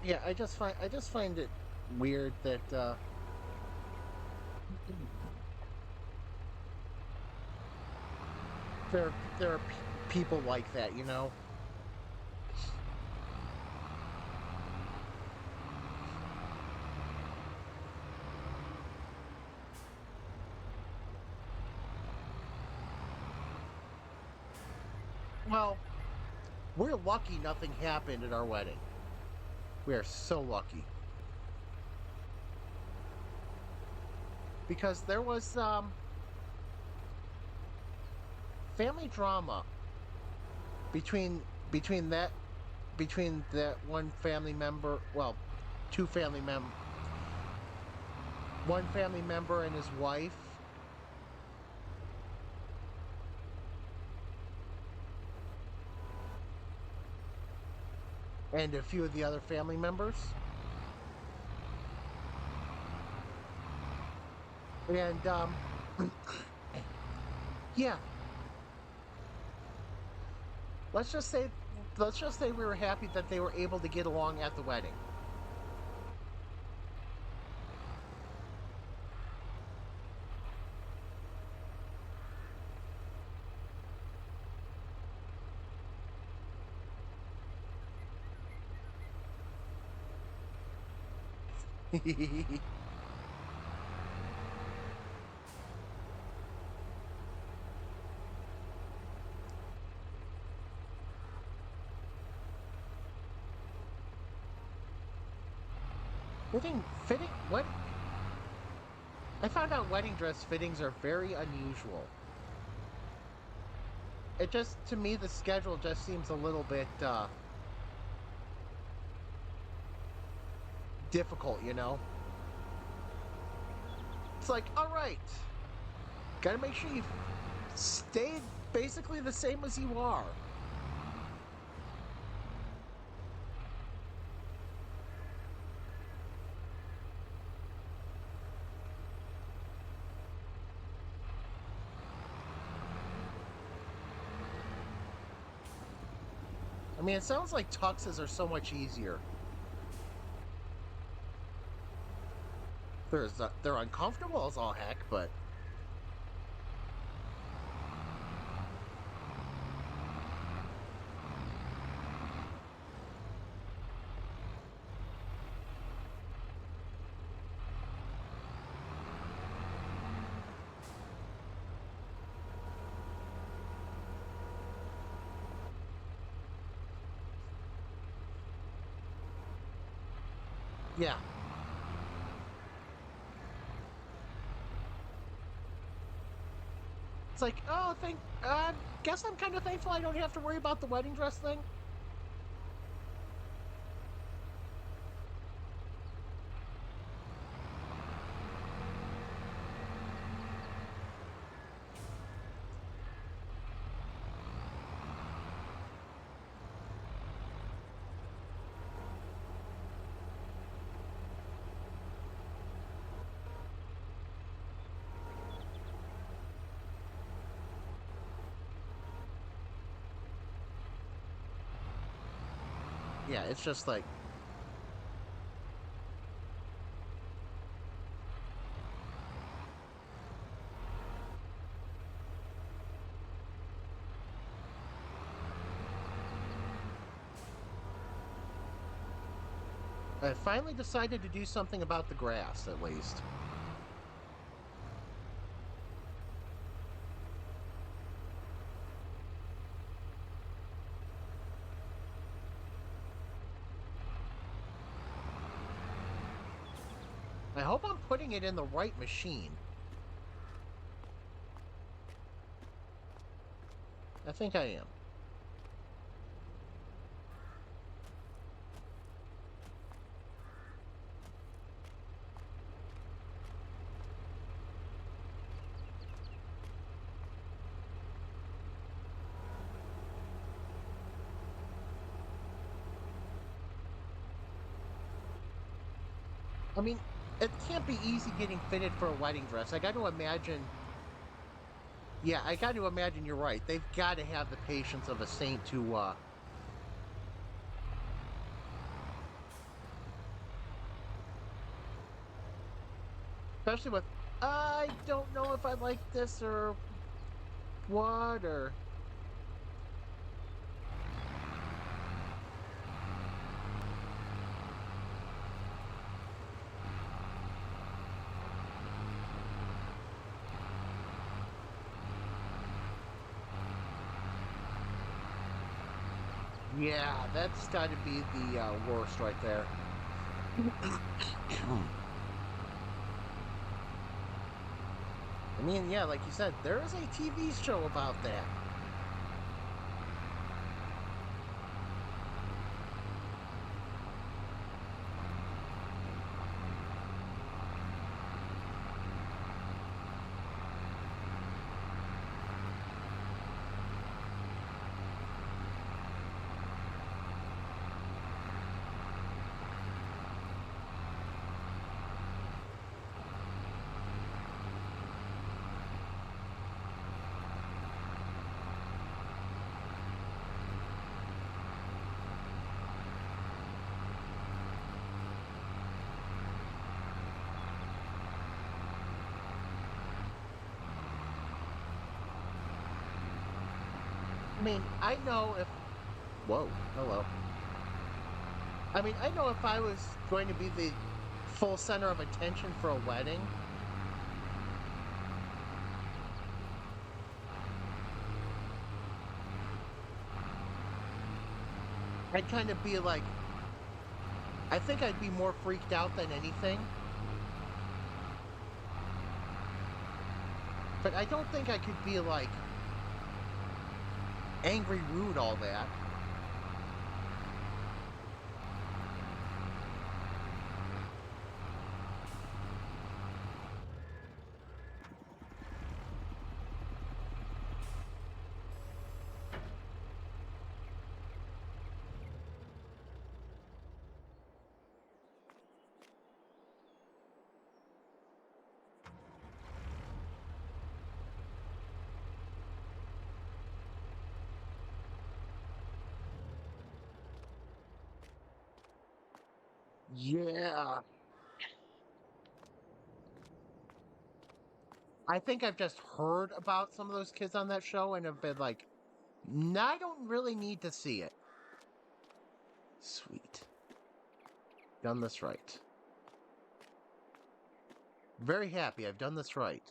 Speaker 1: Yeah, I just find it weird that there are people like that, you know. Well, we're lucky nothing happened at our wedding. We are so lucky. Because there was family drama between between that one family member, well, two family mem one family member and his wife. And a few of the other family members. And yeah, let's just say we were happy that they were able to get along at the wedding. Fitting what? I found out wedding dress fittings are very unusual. It just, to me, the schedule just seems a little bit difficult, you know? It's like, all right, gotta make sure you stay basically the same as you are. I mean, it sounds like tuxes are so much easier. They're uncomfortable as all heck, but yeah. It's like, oh, guess I'm kind of thankful I don't have to worry about the wedding dress thing. Yeah, it's just like, I finally decided to do something about the grass, at least. I hope I'm putting it in the right machine. I think I am. I mean, it can't be easy getting fitted for a wedding dress. I got to imagine. Yeah, I got to imagine you're right. They've got to have the patience of a saint to, especially with, I don't know if I like this or what, or. Yeah, that's got to be the worst right there. I mean, yeah, like you said, there is a TV show about that. I mean, I know if. Whoa, hello. I mean, I know if I was going to be the full center of attention for a wedding, I'd kind of be like, I think I'd be more freaked out than anything. But I don't think I could be like angry, rude, all that. Yeah. I think I've just heard about some of those kids on that show and have been like, "No, I don't really need to see it." Sweet. Done this right. Very happy I've done this right.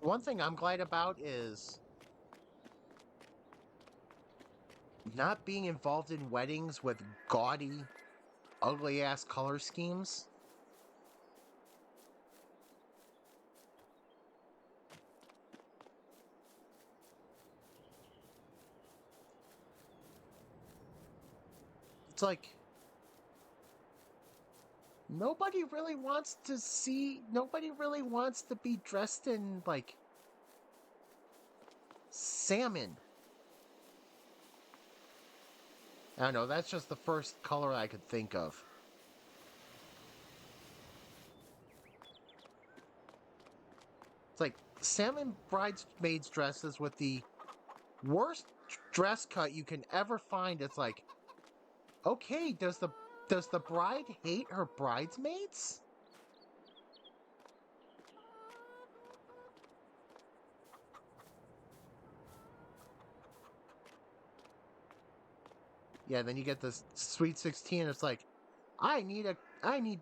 Speaker 1: One thing I'm glad about is not being involved in weddings with gaudy, ugly ass color schemes. It's like nobody really wants to be dressed in like salmon. I don't know, that's just the first color I could think of. It's like salmon bridesmaids dresses with the worst dress cut you can ever find. It's like, okay, does the bride hate her bridesmaids? Yeah, then you get this sweet 16. It's like, I need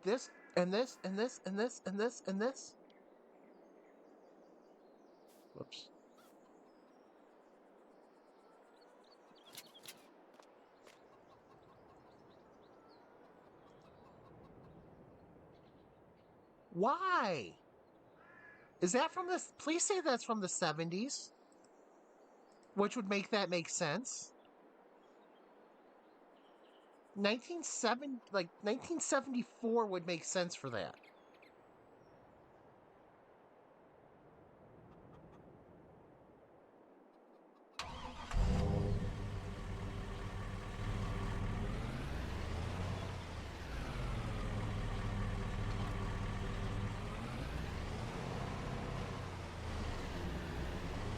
Speaker 1: this and this and this and this and this and this. Whoops. Why? Is that from this? Please say that's from the 70s, which would make that make sense. 1974 would make sense for that.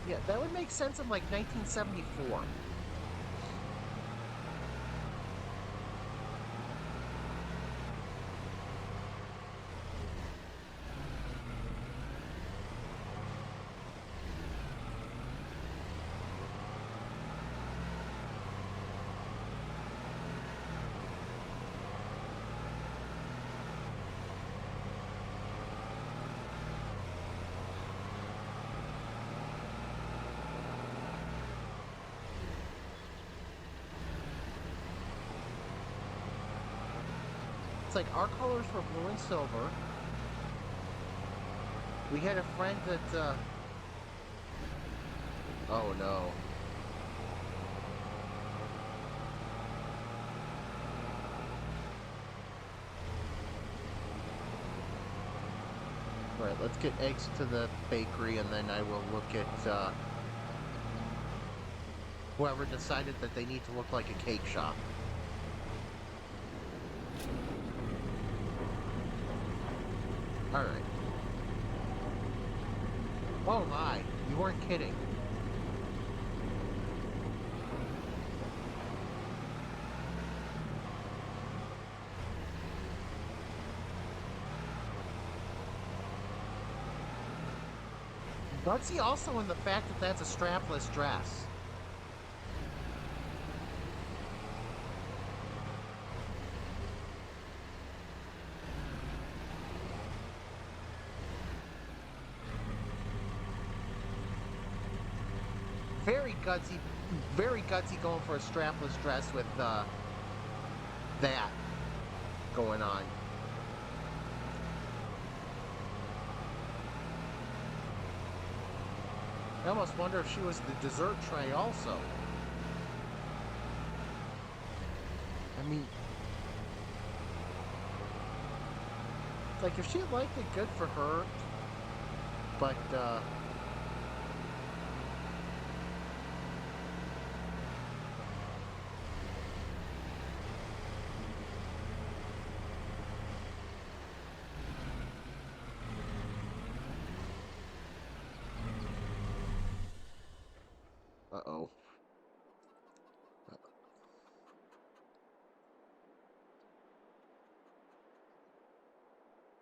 Speaker 1: Yeah, that would make sense in like 1974. It's like our colors were blue and silver. We had a friend that, oh no. All right, let's get eggs to the bakery and then I will look at, whoever decided that they need to look like a cake shop. All right. Oh my, you weren't kidding. Gutsy also in the fact that that's a strapless dress. Very gutsy, very gutsy going for a strapless dress with that going on. I almost wonder if she was the dessert tray also. I mean, it's like if she liked it, good for her. But Uh-oh.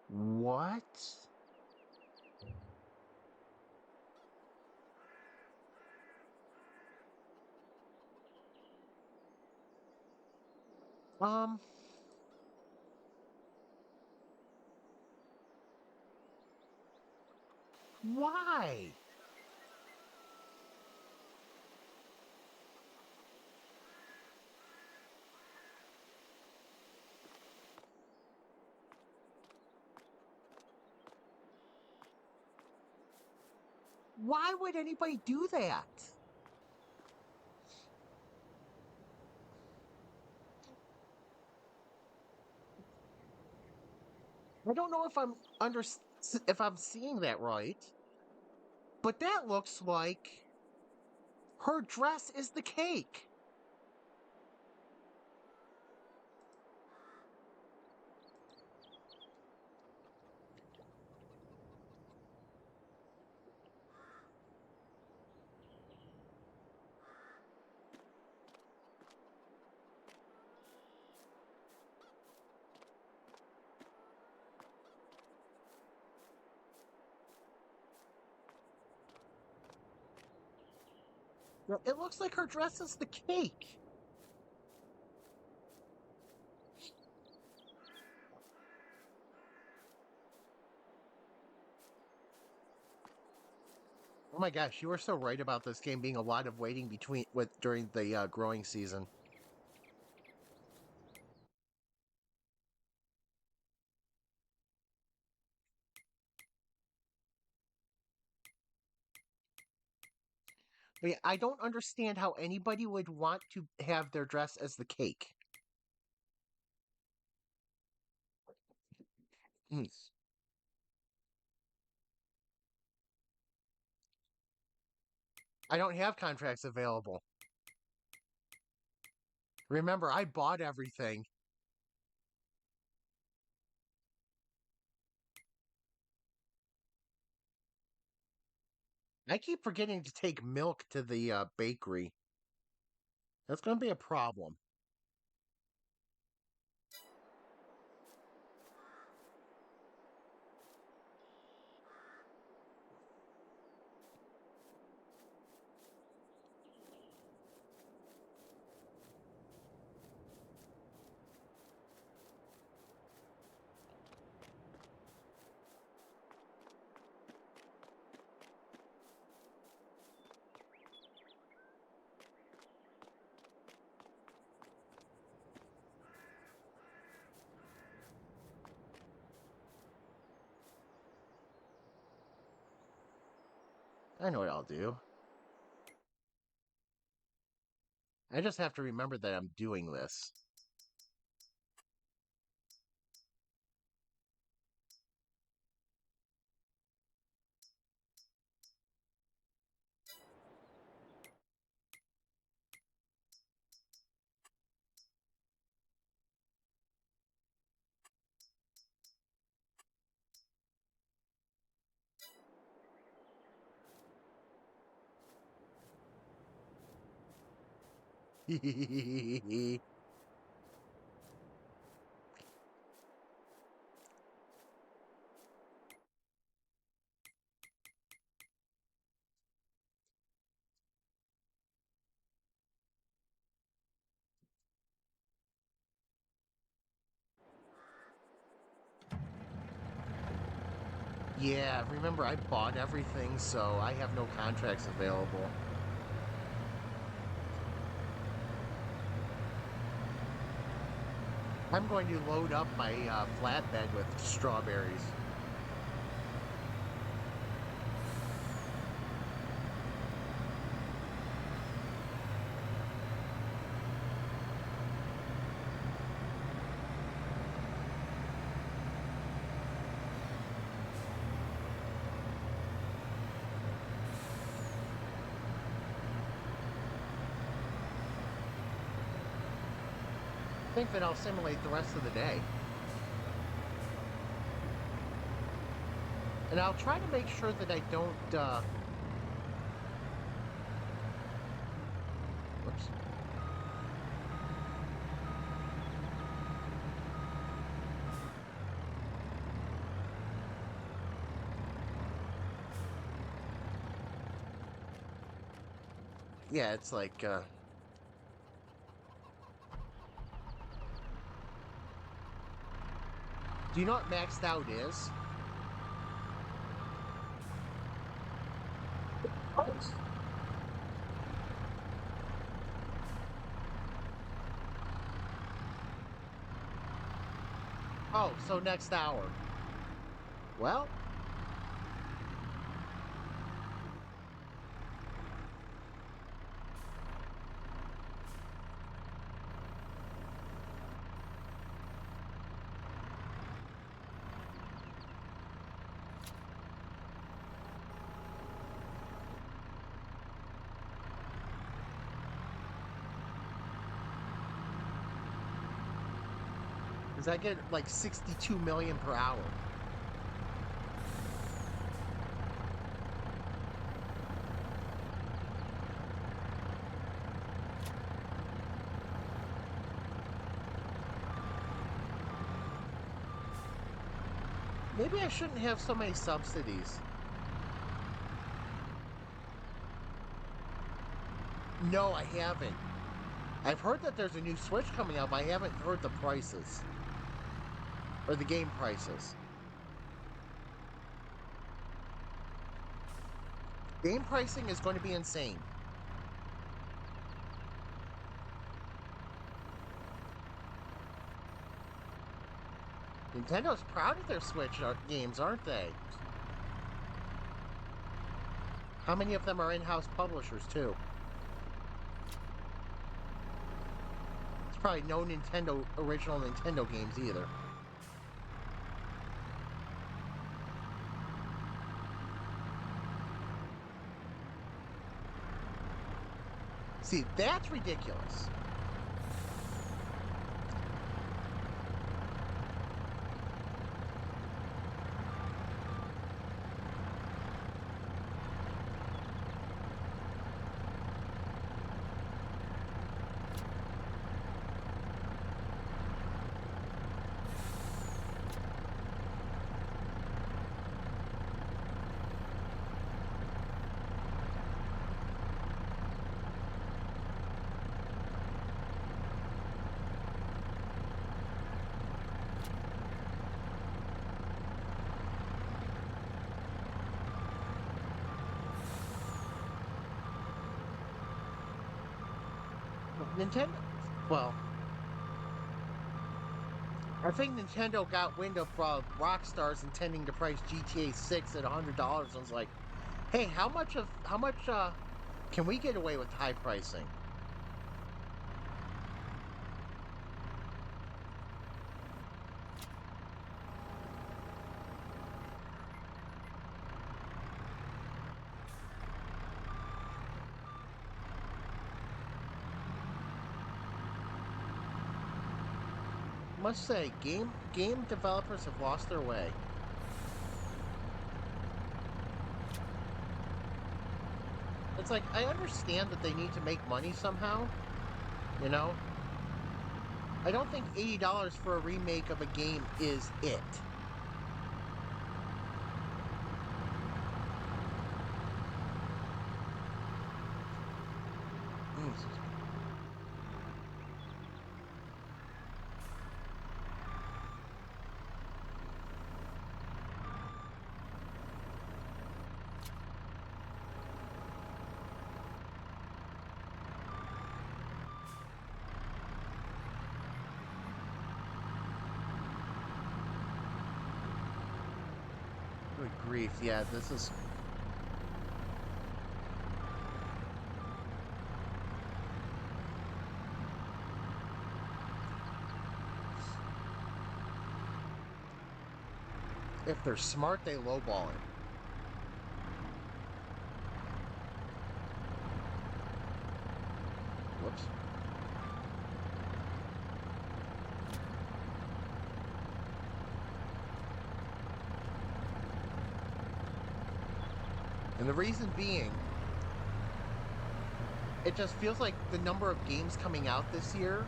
Speaker 1: What? Um, why? Why would anybody do that? I don't know if if I'm seeing that right, but that looks like her dress is the cake. It looks like her dress is the cake. Oh my gosh, you were so right about this game being a lot of waiting during the growing season. I don't understand how anybody would want to have their dress as the cake. Hmm. I don't have contracts available. Remember, I bought everything. I keep forgetting to take milk to the bakery. That's going to be a problem. I know what I'll do. I just have to remember that I'm doing this. Yeah, remember, I bought everything, so I have no contracts available. I'm going to load up my flatbed with strawberries. I think that I'll simulate the rest of the day. And I'll try to make sure that I don't Yeah, it's like, do you know what maxed out is? Oh, so next hour. Well, because I get like 62 million per hour. Maybe I shouldn't have so many subsidies. No, I haven't. I've heard that there's a new Switch coming out, but I haven't heard the prices. Or the game prices. Game pricing is going to be insane. Nintendo's proud of their Switch games, aren't they? How many of them are in-house publishers, too? It's probably no original Nintendo games either. See, that's ridiculous. Nintendo, well, I think Nintendo got wind of Rockstar's intending to price GTA 6 at $100 and was like, hey, how much can we get away with high pricing? I must say, game developers have lost their way. It's like, I understand that they need to make money somehow, you know? I don't think $80 for a remake of a game is it. Good grief, yeah, this is... If they're smart, they lowball it. Whoops. And the reason being, it just feels like the number of games coming out this year,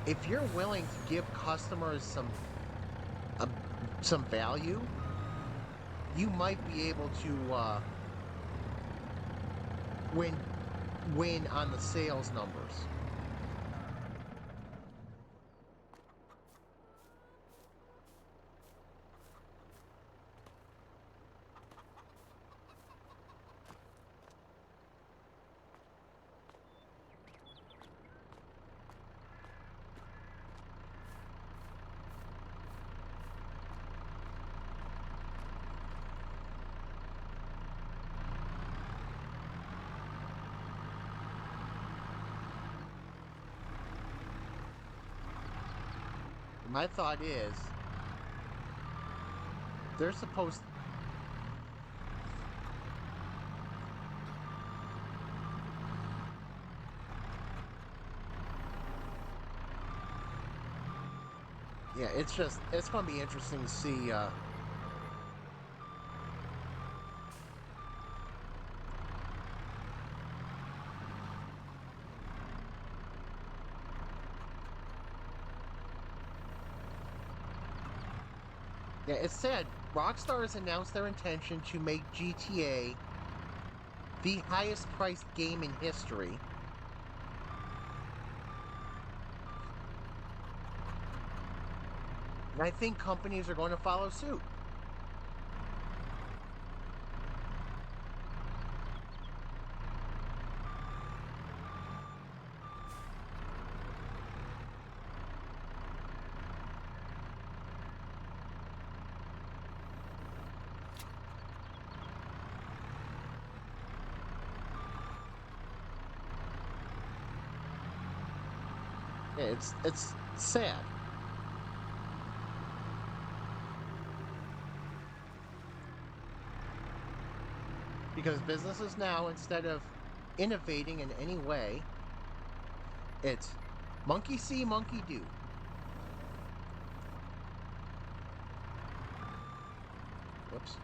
Speaker 1: if you're willing to give customers some value, you might be able to win win on the sales numbers. My thought is they're supposed. Yeah, it's going to be interesting to see. Yeah, it's sad. Rockstar has announced their intention to make GTA the highest priced game in history. And I think companies are going to follow suit. Yeah, it's sad. Because businesses now, instead of innovating in any way, it's monkey see, monkey do. Whoops.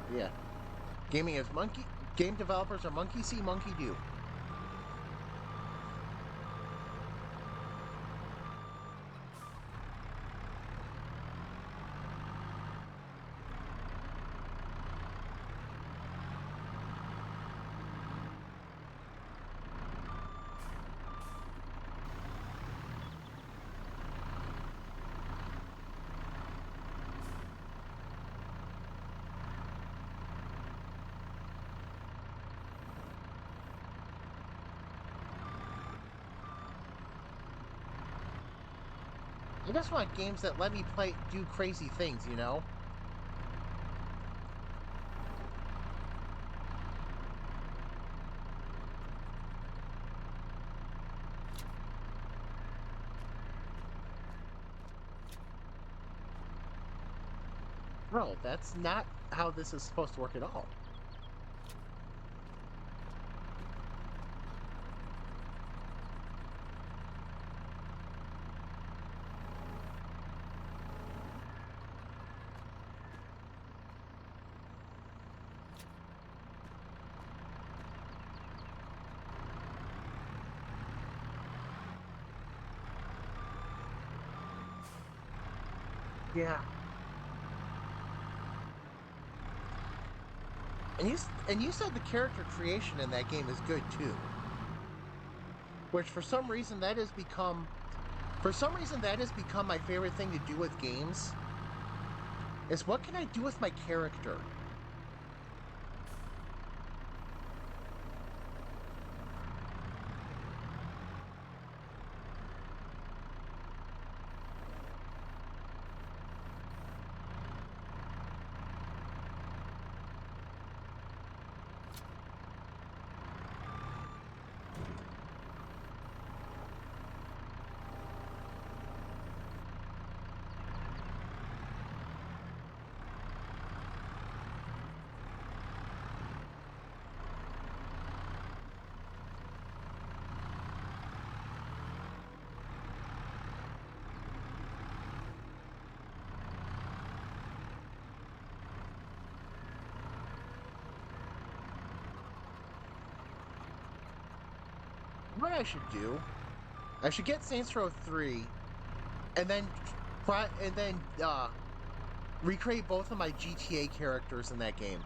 Speaker 1: Yeah. Gaming is monkey. Game developers are monkey see, monkey do. I just want games that let me do crazy things, you know? Bro, that's not how this is supposed to work at all. Yeah. And you said the character creation in that game is good too. Which for some reason that has become my favorite thing to do with games. Is what can I do with my character? What I should do, I should get Saints Row 3 and then try and then recreate both of my GTA characters in that game.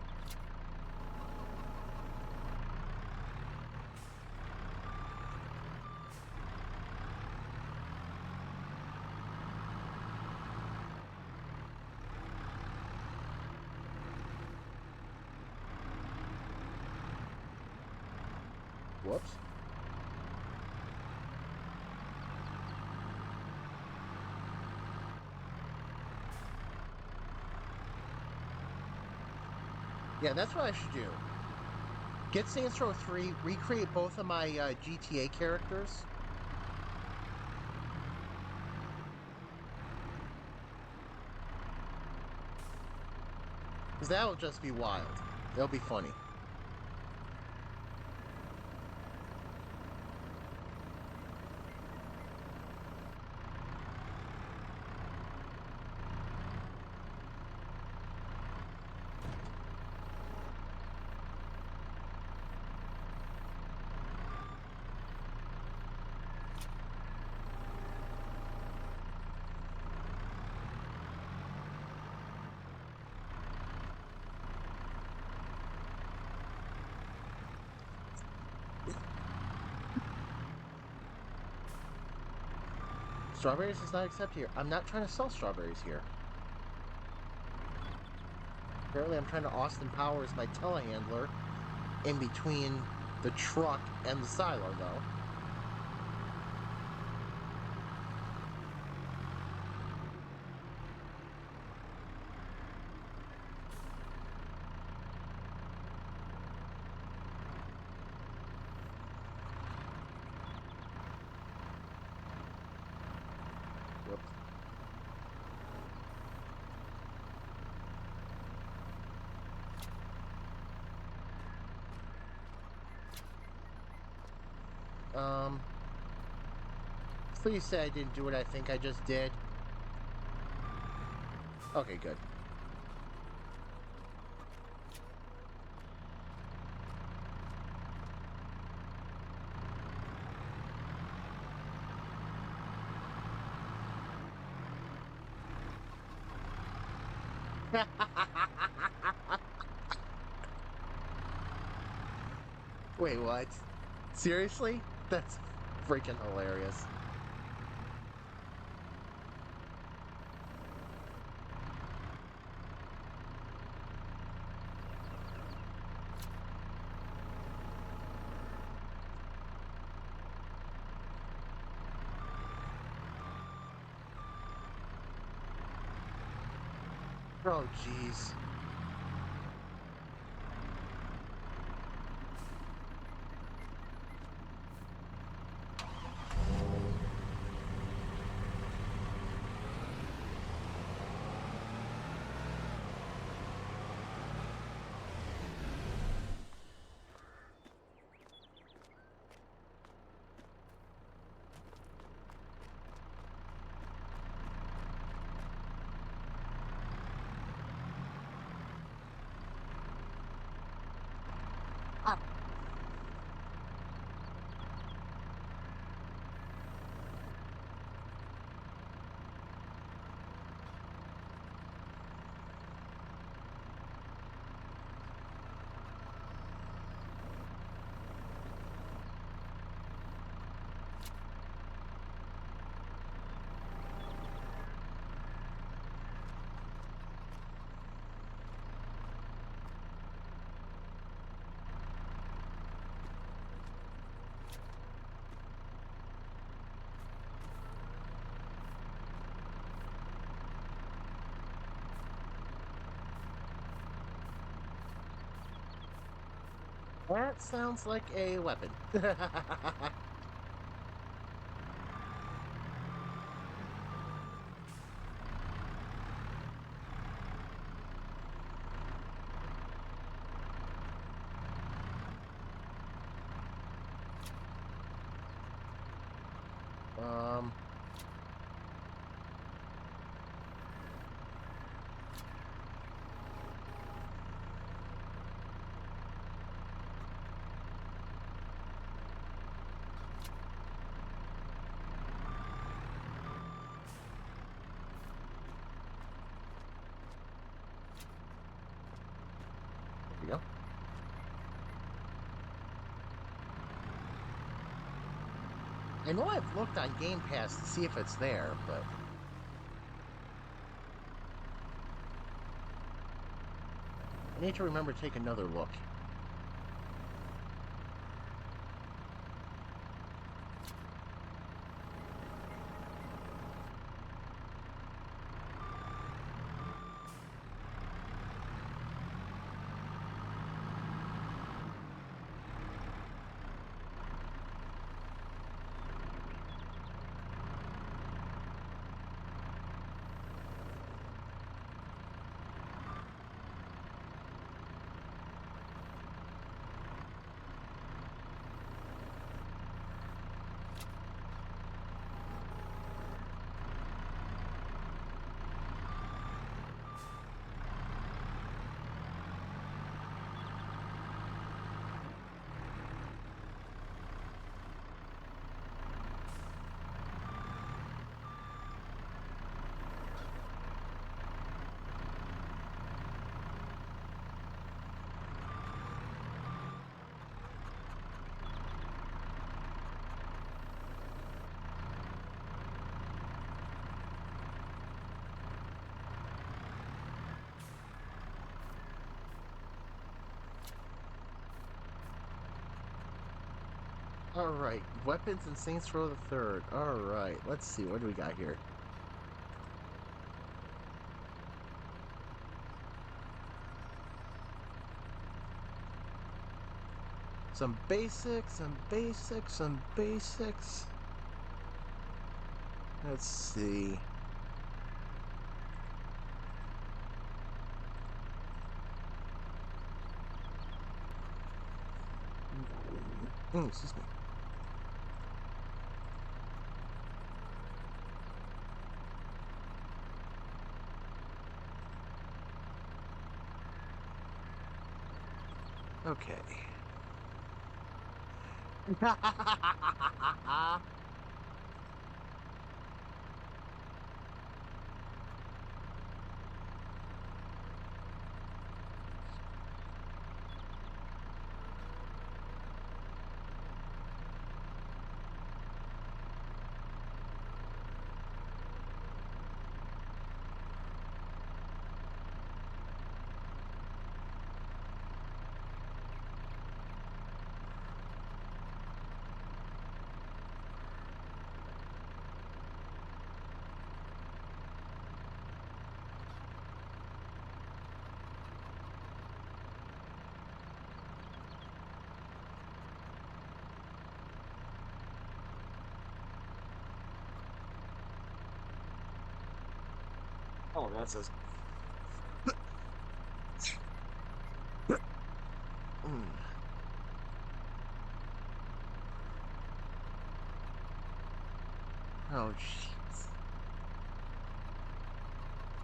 Speaker 1: Whoops. Yeah, that's what I should do. Get Saints Row 3, recreate both of my GTA characters. Because that'll just be wild. It'll be funny. Strawberries is not accepted here. I'm not trying to sell strawberries here. Apparently I'm trying to Austin Powers my telehandler in between the truck and the silo, though. Whoops. Please say I didn't do what I think I just did. Okay, good. Wait, what? Seriously? That's freaking hilarious. Oh, jeez. That sounds like a weapon. um... I know I've looked on Game Pass to see if it's there, but I need to remember to take another look. Alright, weapons in Saints Row the Third. Alright, let's see, what do we got here? Some basics, some basics, some basics. Let's see. Excuse me. Okay. Oh, that's a. Mm. Oh, jeez.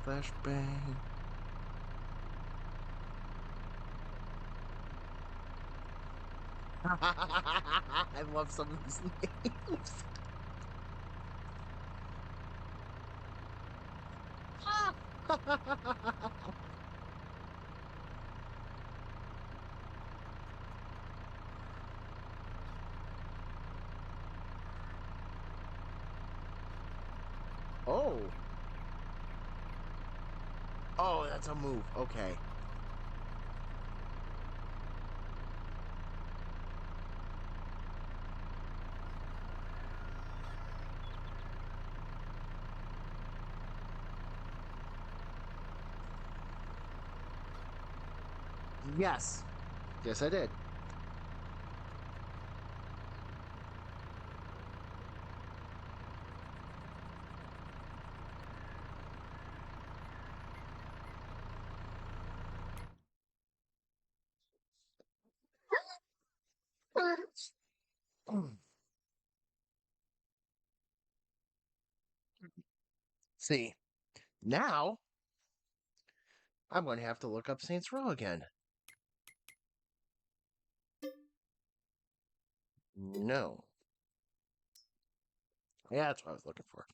Speaker 1: Flashbang. I love some of these names. Oh. Oh, that's a move. Okay. Yes. Yes, I did. See, now I'm going to have to look up Saints Row again. No. Yeah, that's what I was looking for.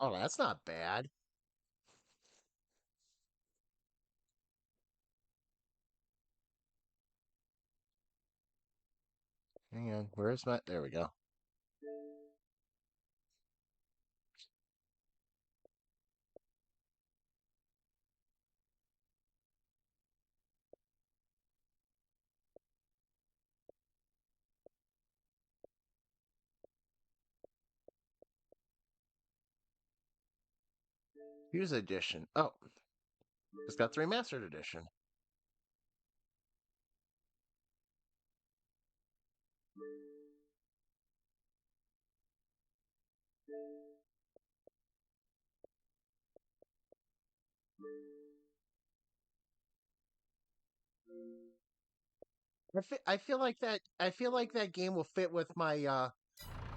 Speaker 1: Oh, that's not bad. Hang on, where's my? There we go. Here's edition. Oh, it's got the remastered edition. I feel like that. I feel like that game will fit with my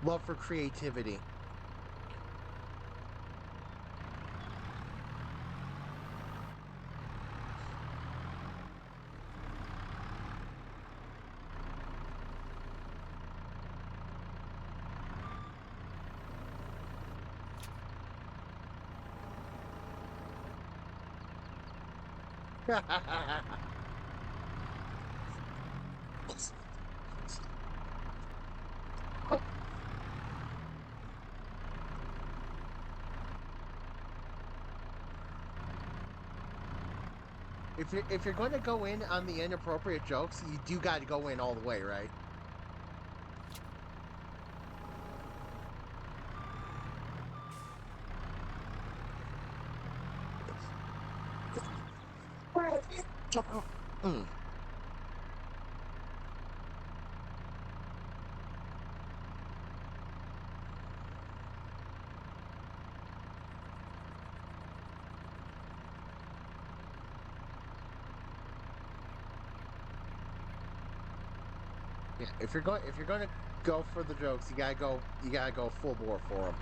Speaker 1: love for creativity. If you're going to go in on the inappropriate jokes, you do got to go in all the way, right? Mm. Yeah, if you're going to go for the jokes, you gotta go full bore for them.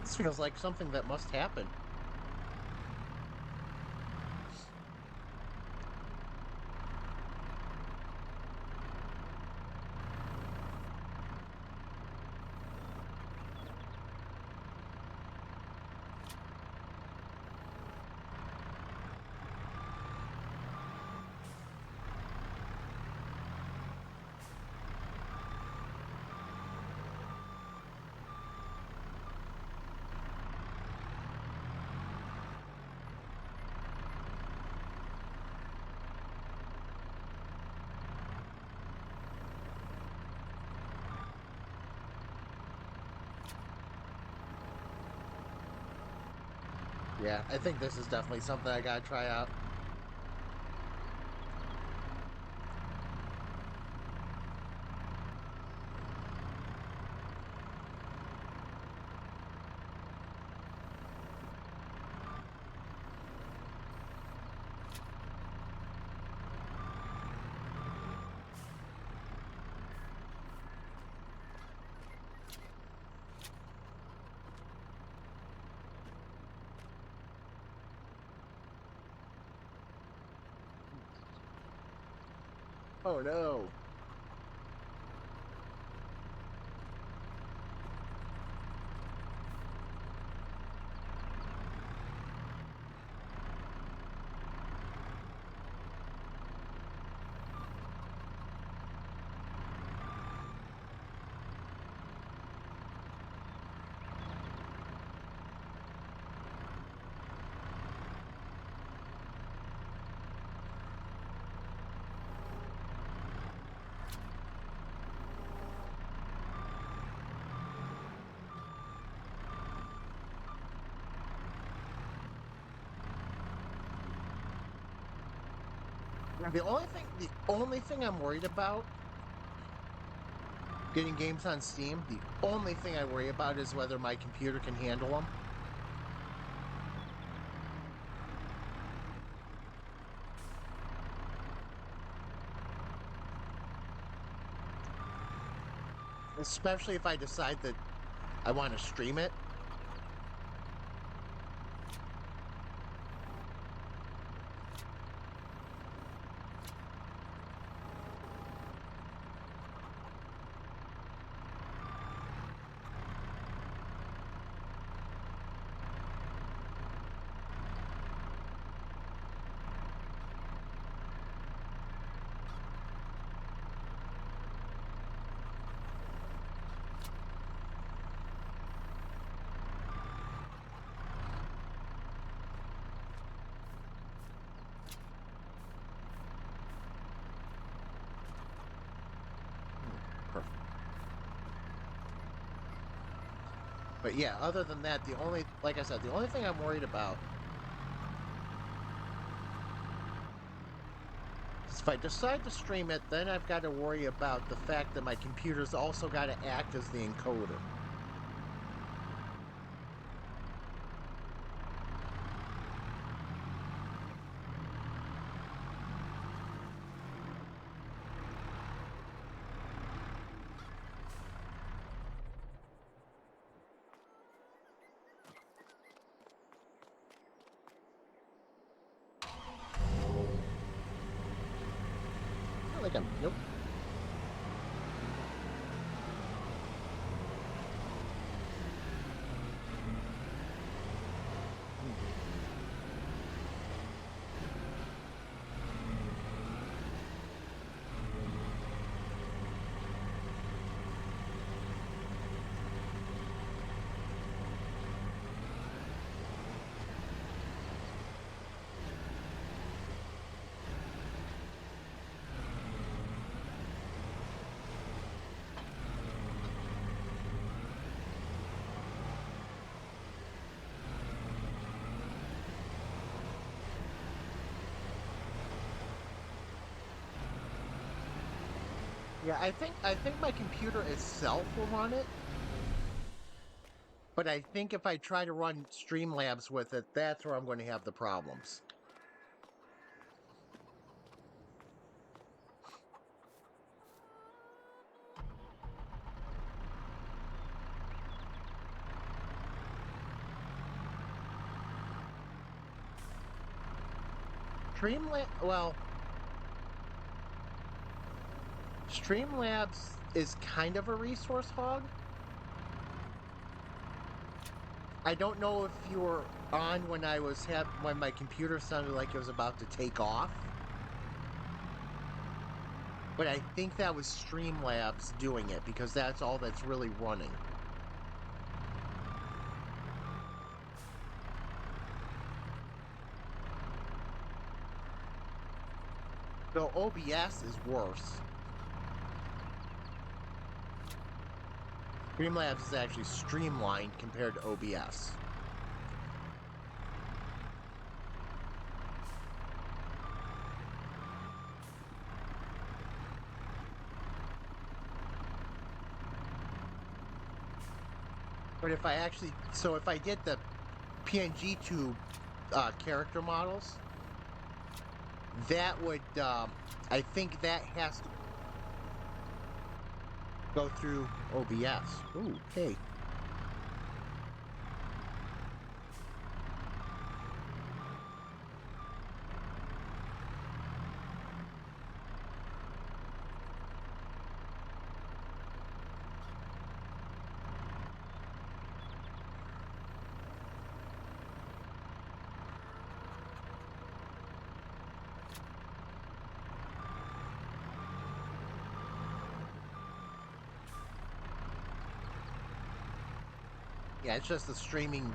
Speaker 1: This feels like something that must happen. Yeah, I think this is definitely something I gotta try out. Oh no. The only thing I'm worried about getting games on Steam, the only thing I worry about is whether my computer can handle them. Especially if I decide that I want to stream it. Perfect. But yeah, other than that, like I said, the only thing I'm worried about is if I decide to stream it, then I've got to worry about the fact that my computer's also got to act as the encoder. I think I'm. Nope. Yeah, I think my computer itself will run it, but I think if I try to run Streamlabs with it, that's where I'm going to have the problems. Streamlabs is kind of a resource hog. I don't know if you were on when when my computer sounded like it was about to take off, but I think that was Streamlabs doing it because that's all that's really running. So OBS is worse. Streamlabs is actually streamlined compared to OBS. But if I get the PNG tube character models, that would, I think that has to go through OBS. Ooh, hey. Yeah, it's just the streaming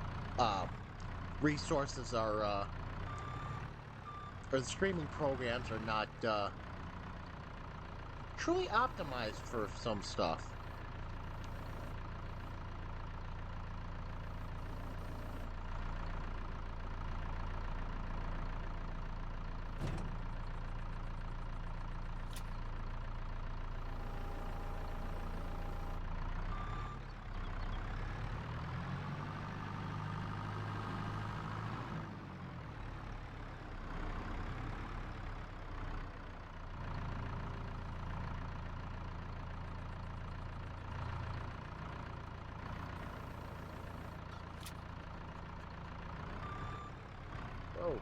Speaker 1: resources are or the streaming programs are not truly optimized for some stuff. Oh,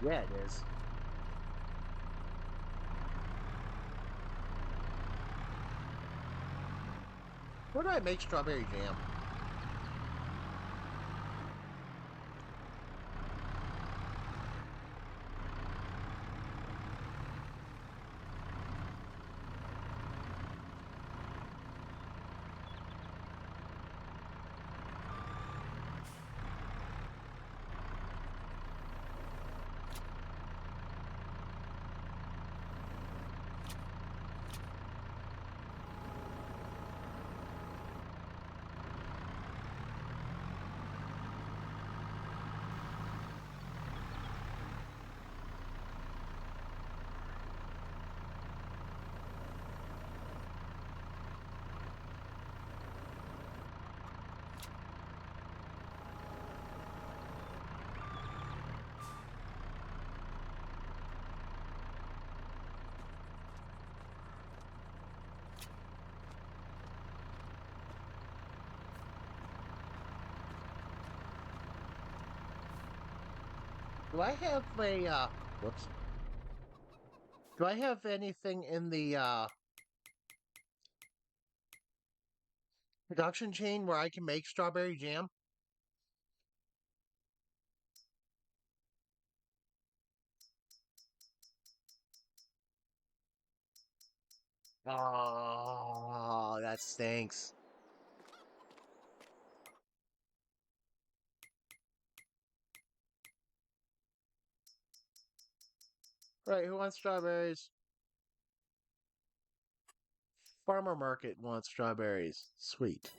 Speaker 1: yeah, it is. Where do I make strawberry jam? Do I have a whoops? Do I have anything in the production chain where I can make strawberry jam? Oh, that stinks. Right, who wants strawberries? Farmer market wants strawberries. Sweet.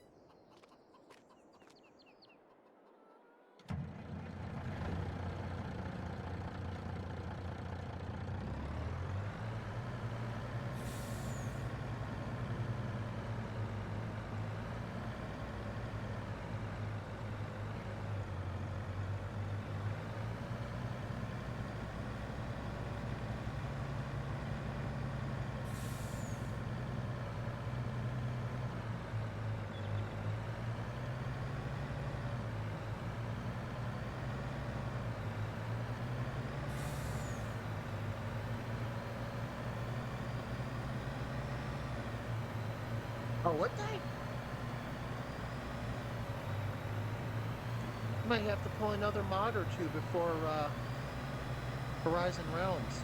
Speaker 1: Oh, what day? Might have to pull another mod or two before Horizon Realms.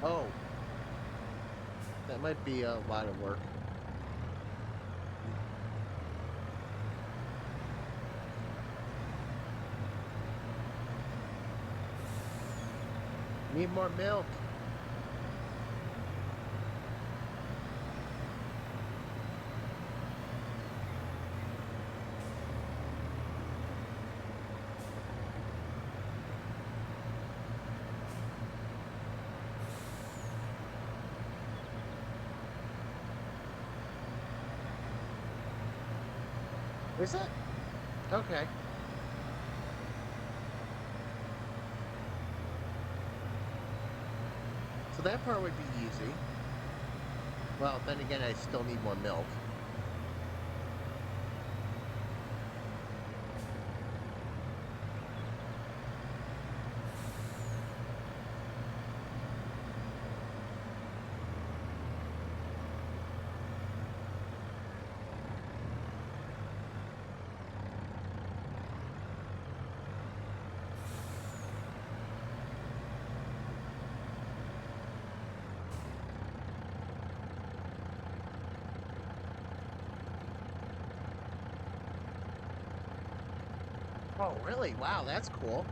Speaker 1: Oh, that might be a lot of work. Need more milk. Is it? Okay. So that part would be easy. Well, then again, I still need more milk. Oh, really? Wow, that's cool.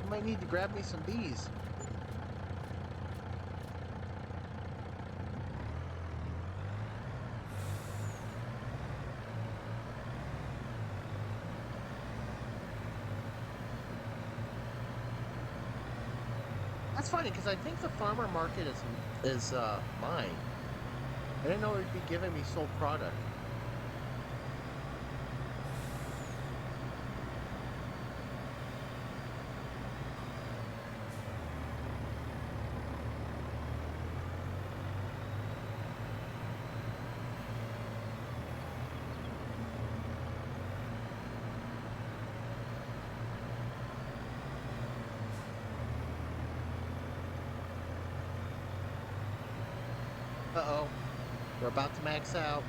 Speaker 1: You might need to grab me some bees. That's funny because I think the farmer market is mine. I didn't know it would be giving me sold product. Uh-oh. We're about to max out.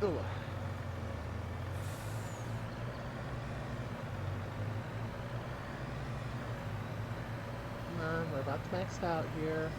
Speaker 1: Ooh. Come on, we're about to max out here.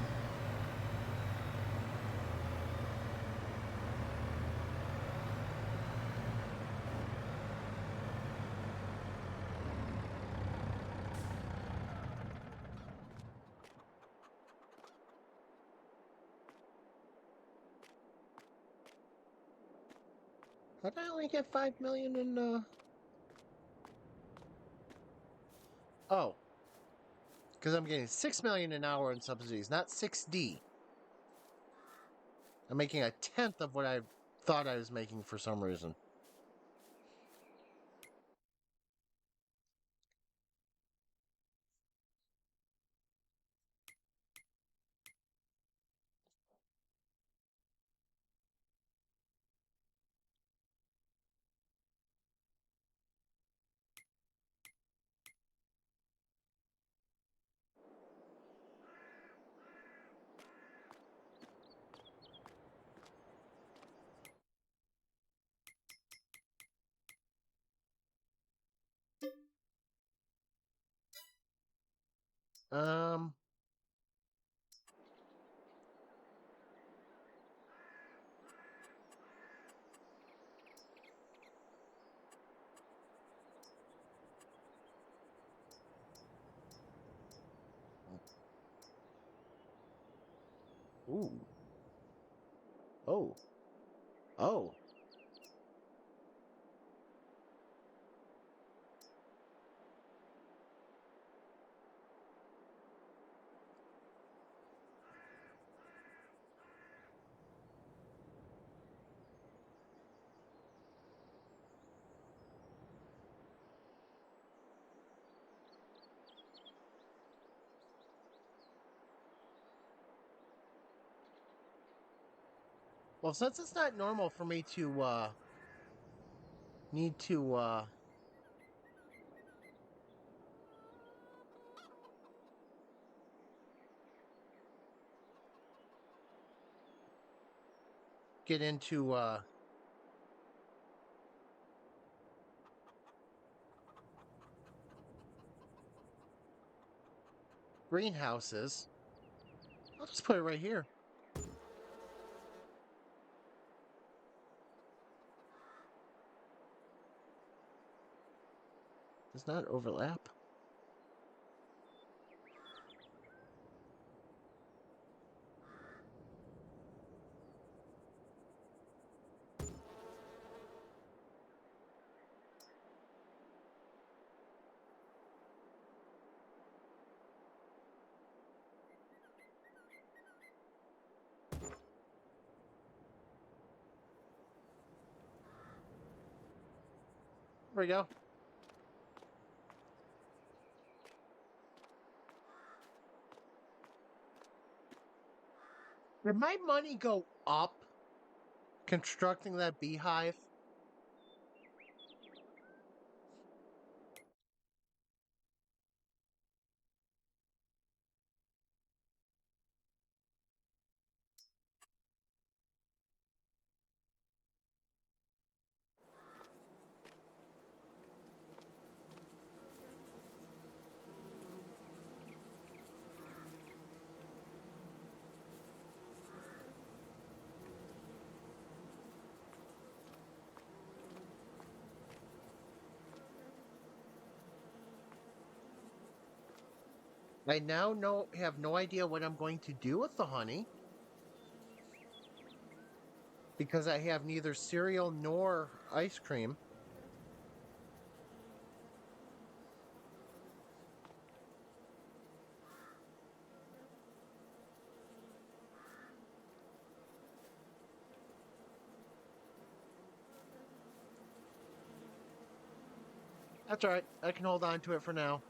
Speaker 1: How did I only get 5 million in Oh, because I'm getting 6 million an hour in subsidies, not 6D. I'm making a tenth of what I thought I was making for some reason. Um, ooh. Oh. Oh. Well, since it's not normal for me to need to get into greenhouses. I'll just put it right here. Does not overlap. There we go. Did my money go up constructing that beehive? I now have no idea what I'm going to do with the honey because I have neither cereal nor ice cream. That's all right. I can hold on to it for now.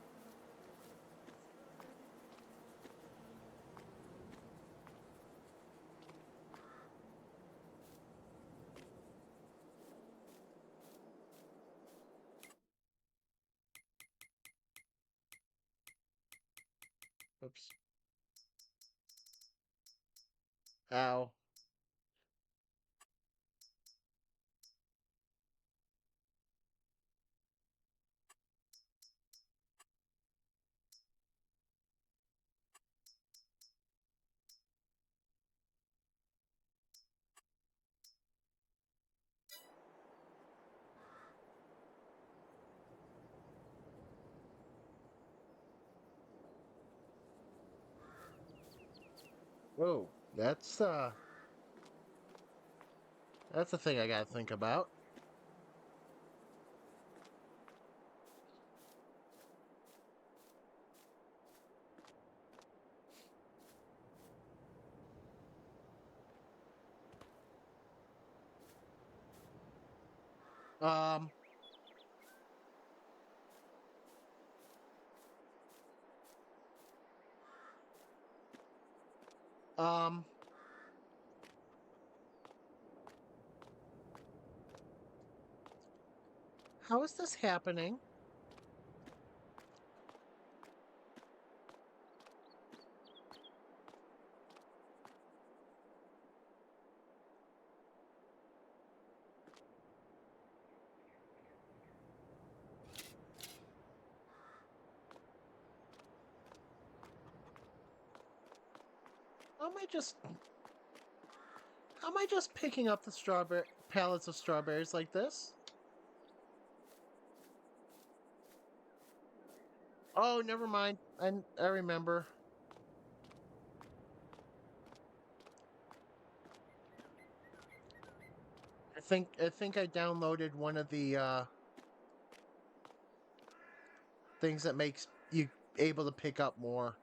Speaker 1: Oops. Ow. Whoa. That's a thing I gotta think about. Um um how is this happening? How am I just picking up the strawberry pallets of strawberries like this? Oh, never mind. I remember. I think I downloaded one of the things that makes you able to pick up more.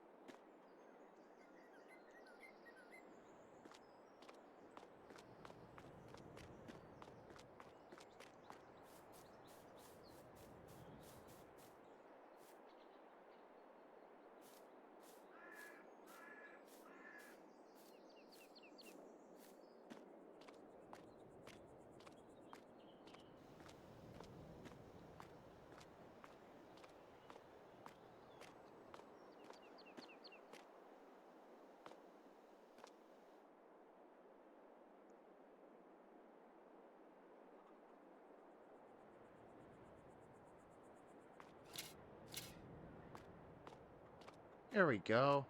Speaker 1: There we go.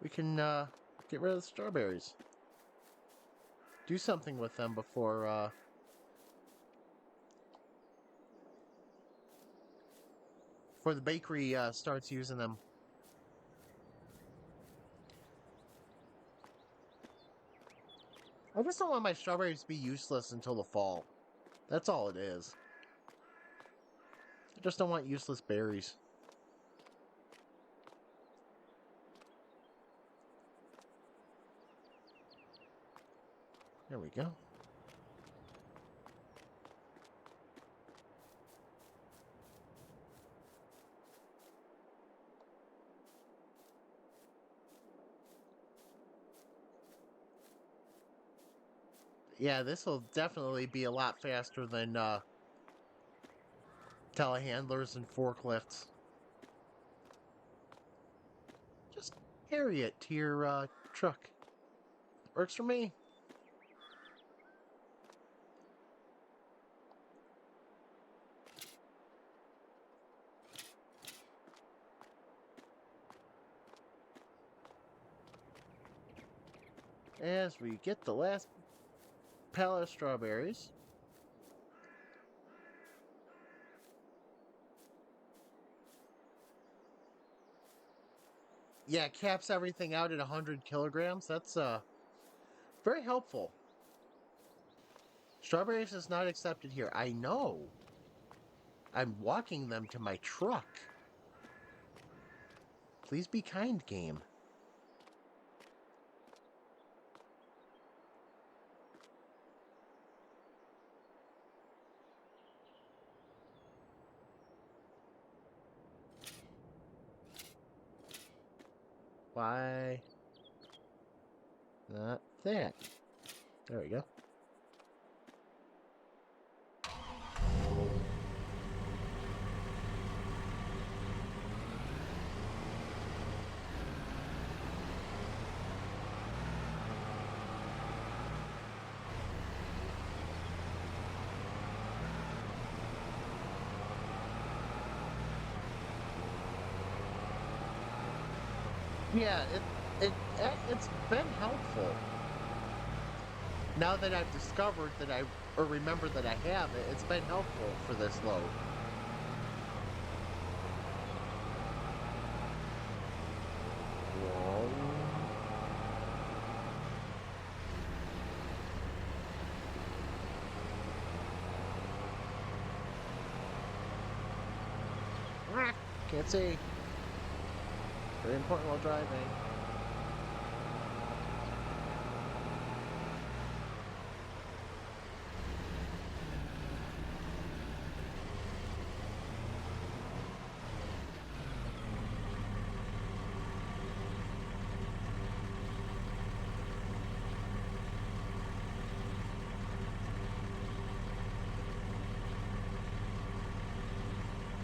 Speaker 1: We can get rid of the strawberries. Do something with them before the bakery starts using them. I just don't want my strawberries to be useless until the fall. That's all it is. I just don't want useless berries. There we go. Yeah, this will definitely be a lot faster than telehandlers and forklifts. Just carry it to your truck. Works for me. As we get the last pallet of strawberries. Yeah, it caps everything out at 100 kilograms. That's very helpful. Strawberries is not accepted here. I know. I'm walking them to my truck. Please be kind, game. Why not that? There we go. Yeah, it's been helpful. Now that I've discovered that or remembered that I have it, it's been helpful for this load. Whoa. Ah, can't see. Very important while driving.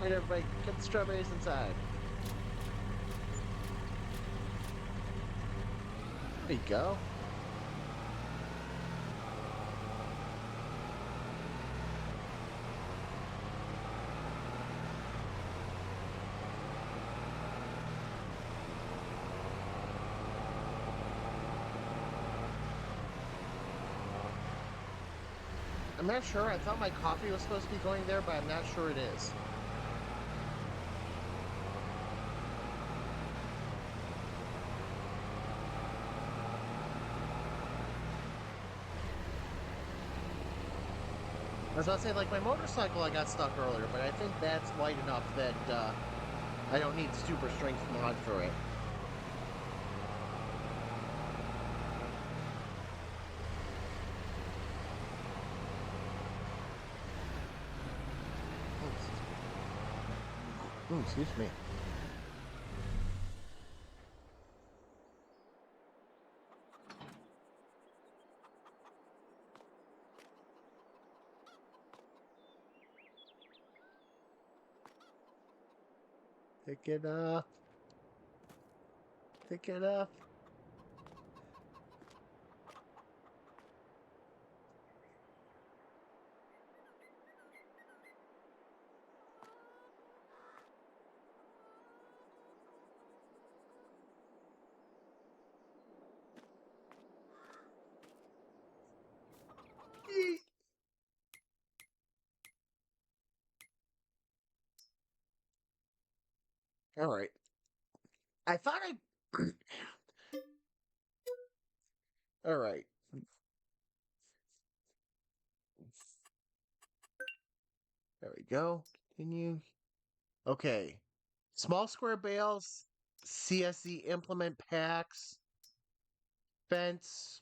Speaker 1: Right, everybody, get the strawberries inside. There you go. I'm not sure. I thought my coffee was supposed to be going there, but I'm not sure it is. I was about to say, like my motorcycle, I got stuck earlier, but I think that's light enough that I don't need super strength mod for it. Ooh, excuse me. Pick it up. Pick it up. All right. I thought I. All right. There we go. Continue. Okay. Small square bales, CSE implement packs, fence,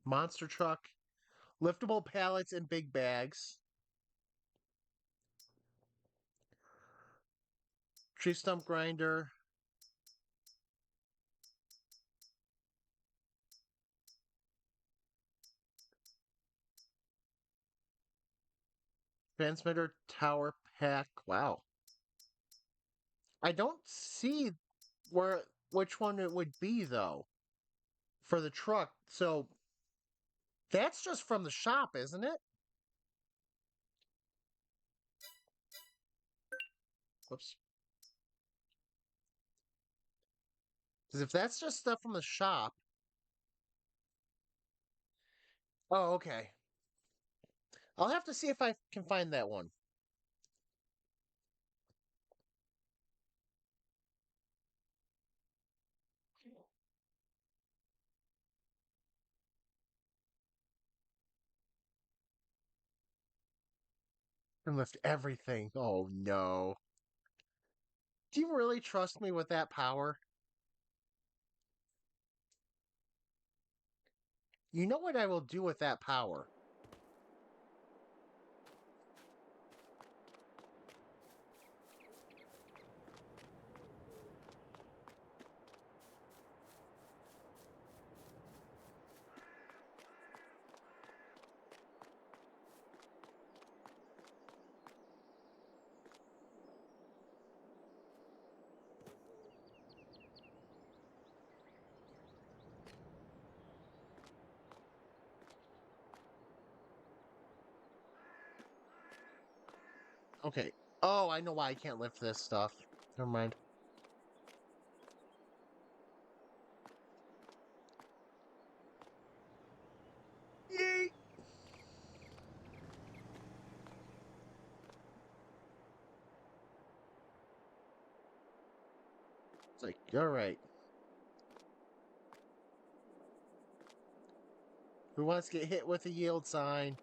Speaker 1: monster truck, liftable pallets and big bags, tree stump grinder, transmitter tower pack. Wow. I don't see where which one it would be though for the truck. So that's just from the shop, isn't it? Whoops. Because if that's just stuff from the shop. Oh, okay. I'll have to see if I can find that one. And lift everything. Oh no. Do you really trust me with that power? You know what I will do with that power. Okay. Oh, I know why I can't lift this stuff. Never mind. Yay! It's like, alright. Who wants to get hit with a yield sign?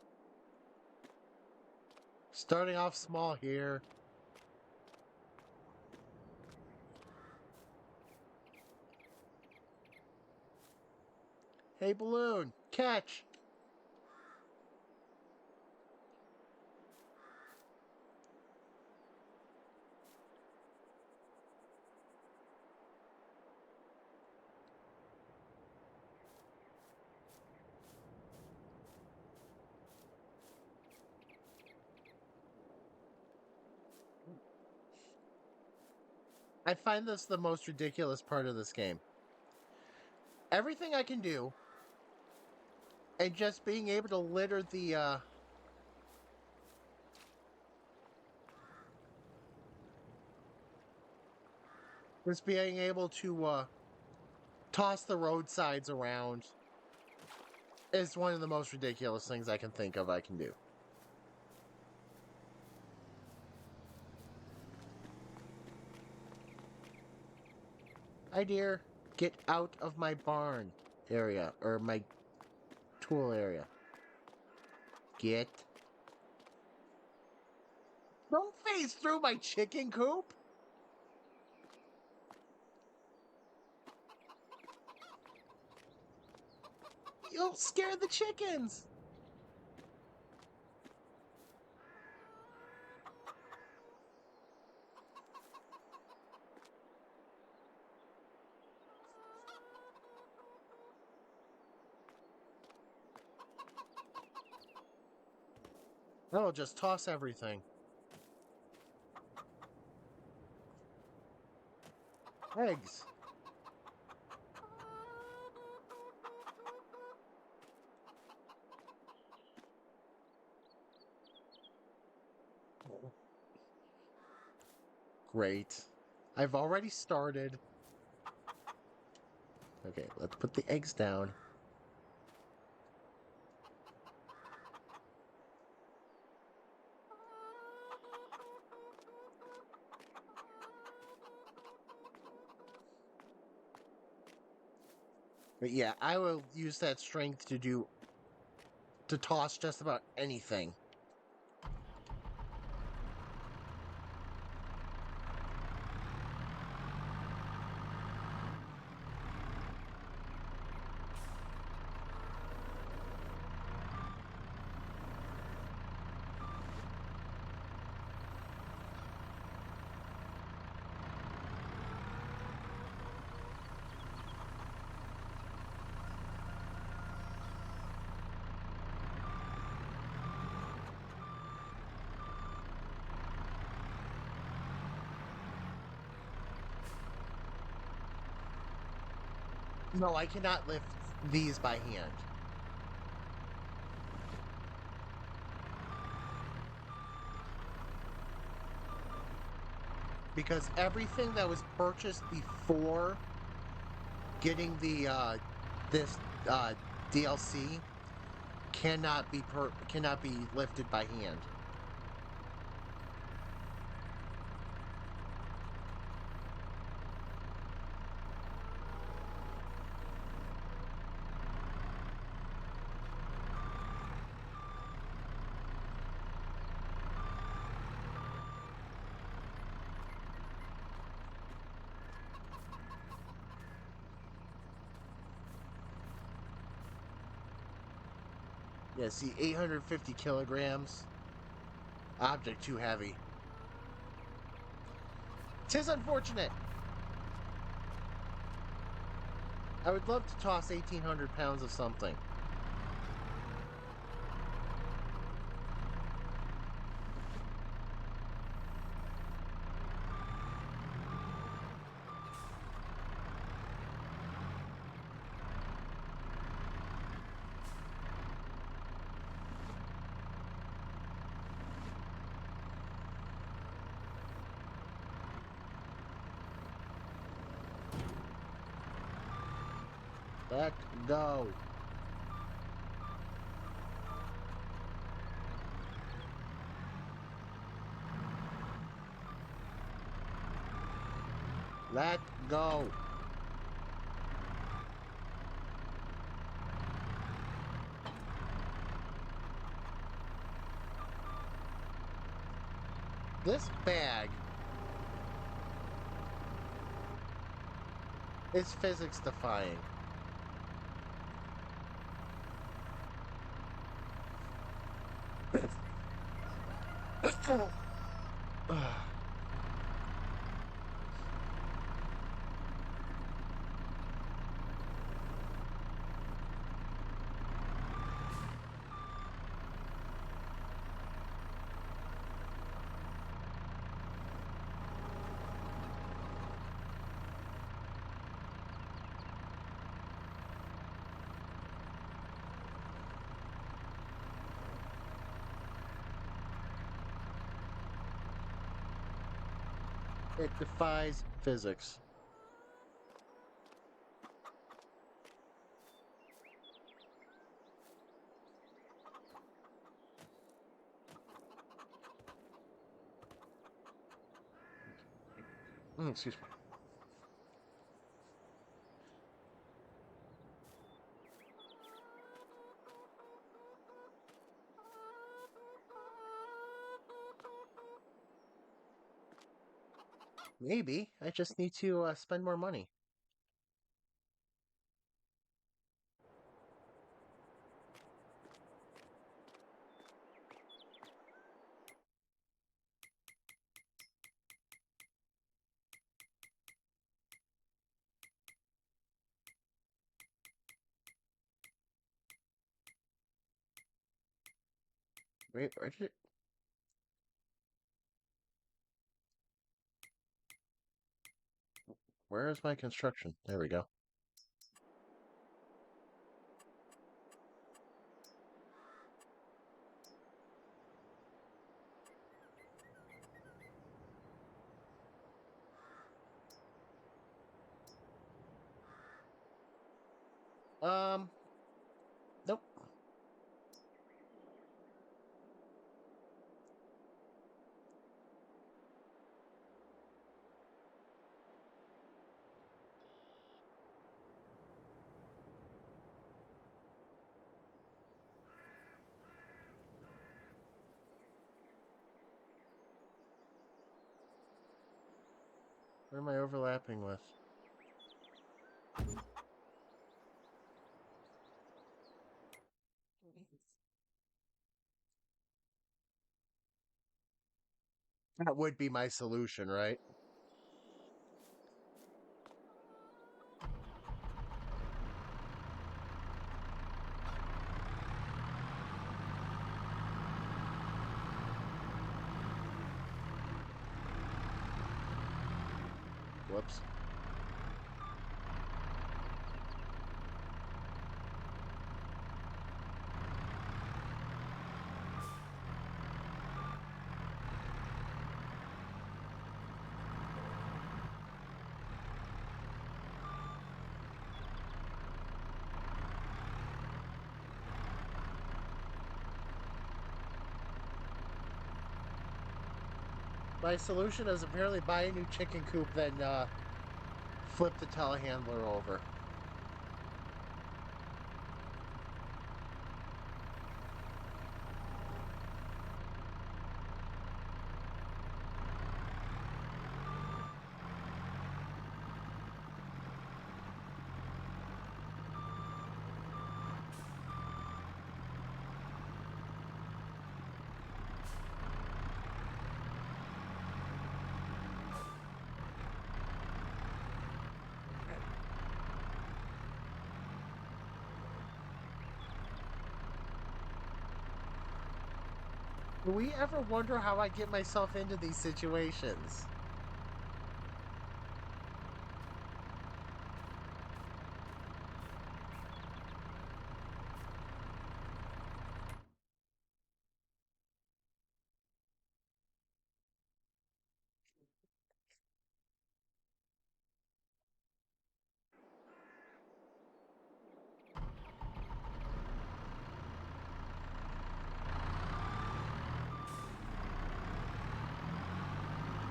Speaker 1: Starting off small here. Hey, balloon, catch! I find this the most ridiculous part of this game. Everything I can do, and just being able to litter the, just being able to, toss the roadsides around is one of the most ridiculous things I can think of I can do. Hi, dear. Get out of my barn area, or my tool area. Get. Don't phase through my chicken coop! You'll scare the chickens! Oh, just toss everything. Eggs. Great. I've already started. Okay, let's put the eggs down. But yeah, I will use that strength to toss just about anything. No, I cannot lift these by hand. Because everything that was purchased before getting the this DLC cannot be lifted by hand. Yeah, see, 850 kilograms. Object too heavy. 'Tis unfortunate. I would love to toss 1,800 pounds of something. Let go. Let go. This bag is physics defying. It defies physics. Excuse me. Maybe I just need to spend more money. Wait, where did it? Where is my construction? There we go. Um, nope. What am I overlapping with? That would be my solution, right? Whoops. My solution is apparently buy a new chicken coop, then flip the telehandler over. Do we ever wonder how I get myself into these situations?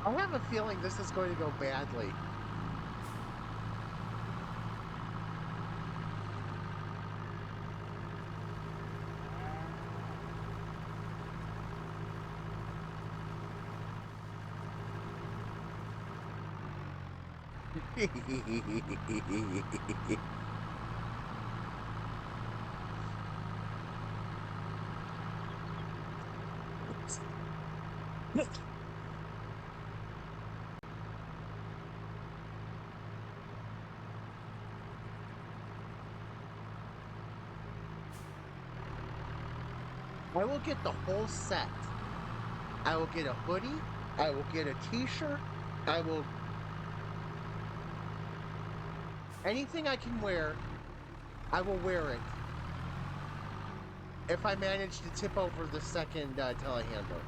Speaker 1: I have a feeling this is going to go badly. I will get the whole set. I will get a hoodie. I will get a t-shirt. I will... Anything I can wear, I will wear it. If I manage to tip over the second telehandler.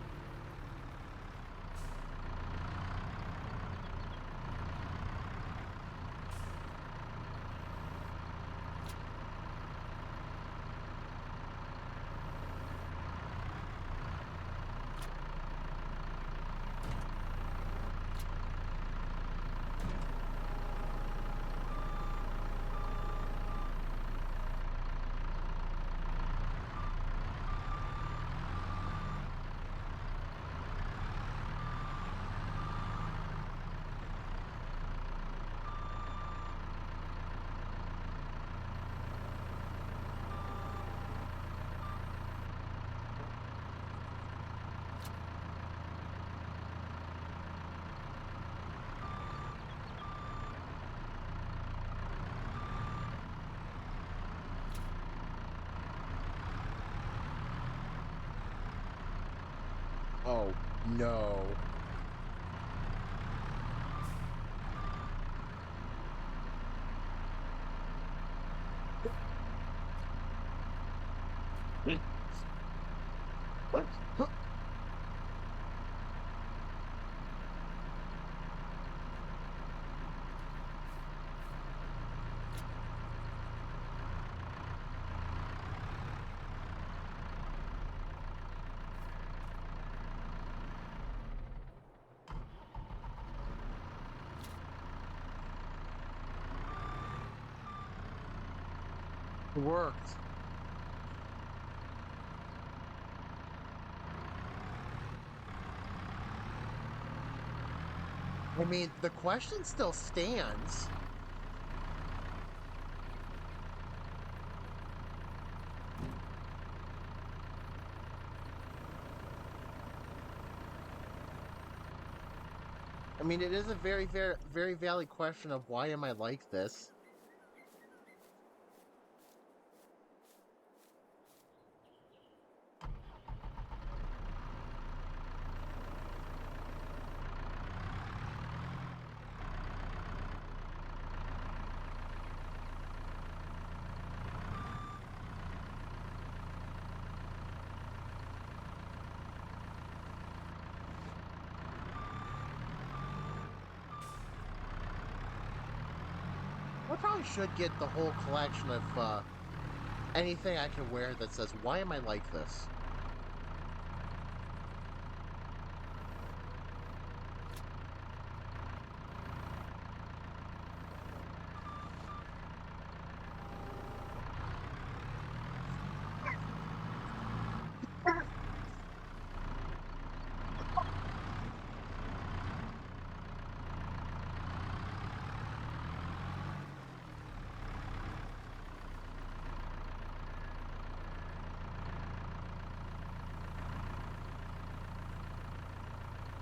Speaker 1: Oh, no. It worked. I mean, the question still stands. I mean, it is a very, very, very valid question of why am I like this? I probably should get the whole collection of anything I can wear that says, why am I like this?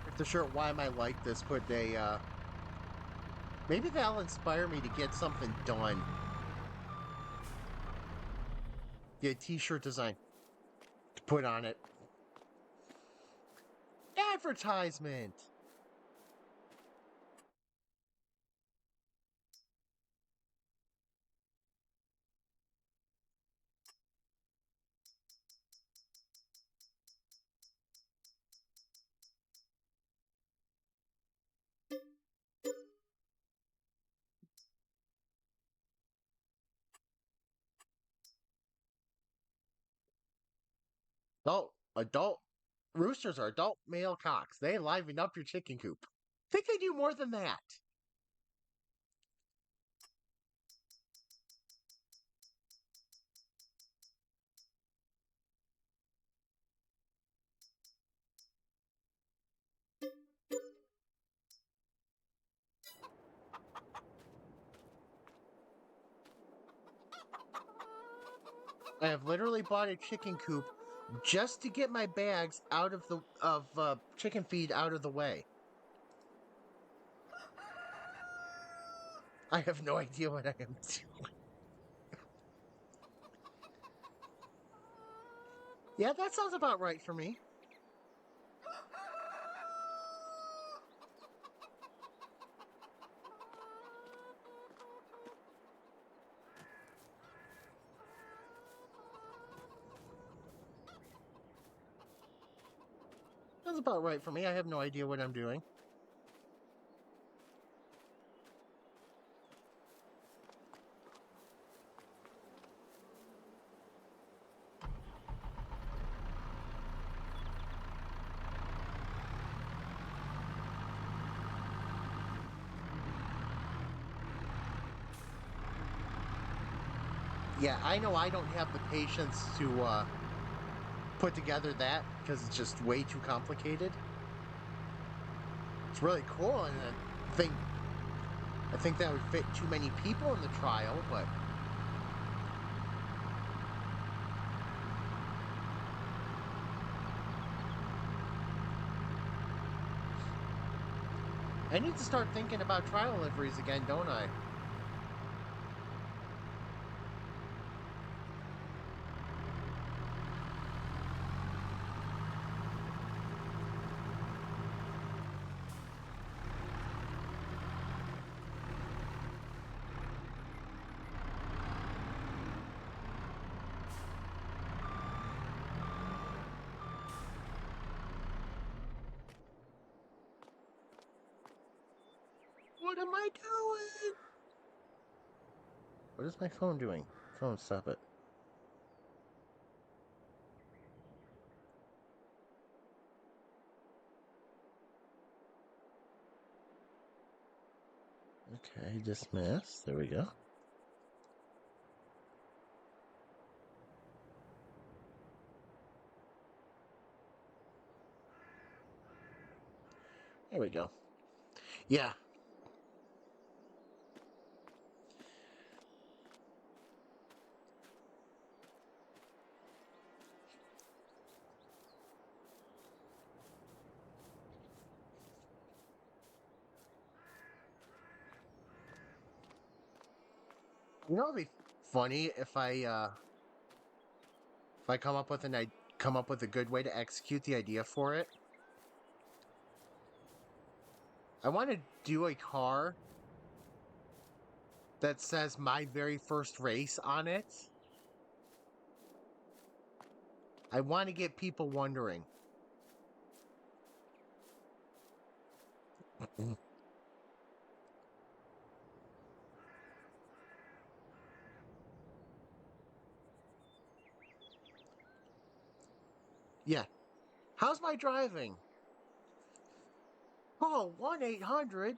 Speaker 1: If the shirt, why am I like this, put a, maybe that'll inspire me to get something done. Get a t-shirt design to put on it. Advertisement! Adult roosters are adult male cocks. They liven up your chicken coop. Think they do more than that. I have literally bought a chicken coop just to get my bags out of the chicken feed out of the way. I have no idea what I am doing. Yeah, that sounds about right for me. That's about right for me. I have no idea what I'm doing. Yeah, I know I don't have the patience to put together that because it's just way too complicated. It's really cool, and I think that would fit too many people in the trial, but I need to start thinking about trial liveries again, don't I? What am I doing? What is my phone doing? Phone, stop it. Okay, dismiss. There we go. There we go. Yeah. You know, it'd be funny if I come up with a good way to execute the idea for it. I want to do a car that says my very first race on it. I want to get people wondering. Yeah. How's my driving? Oh, 1-800.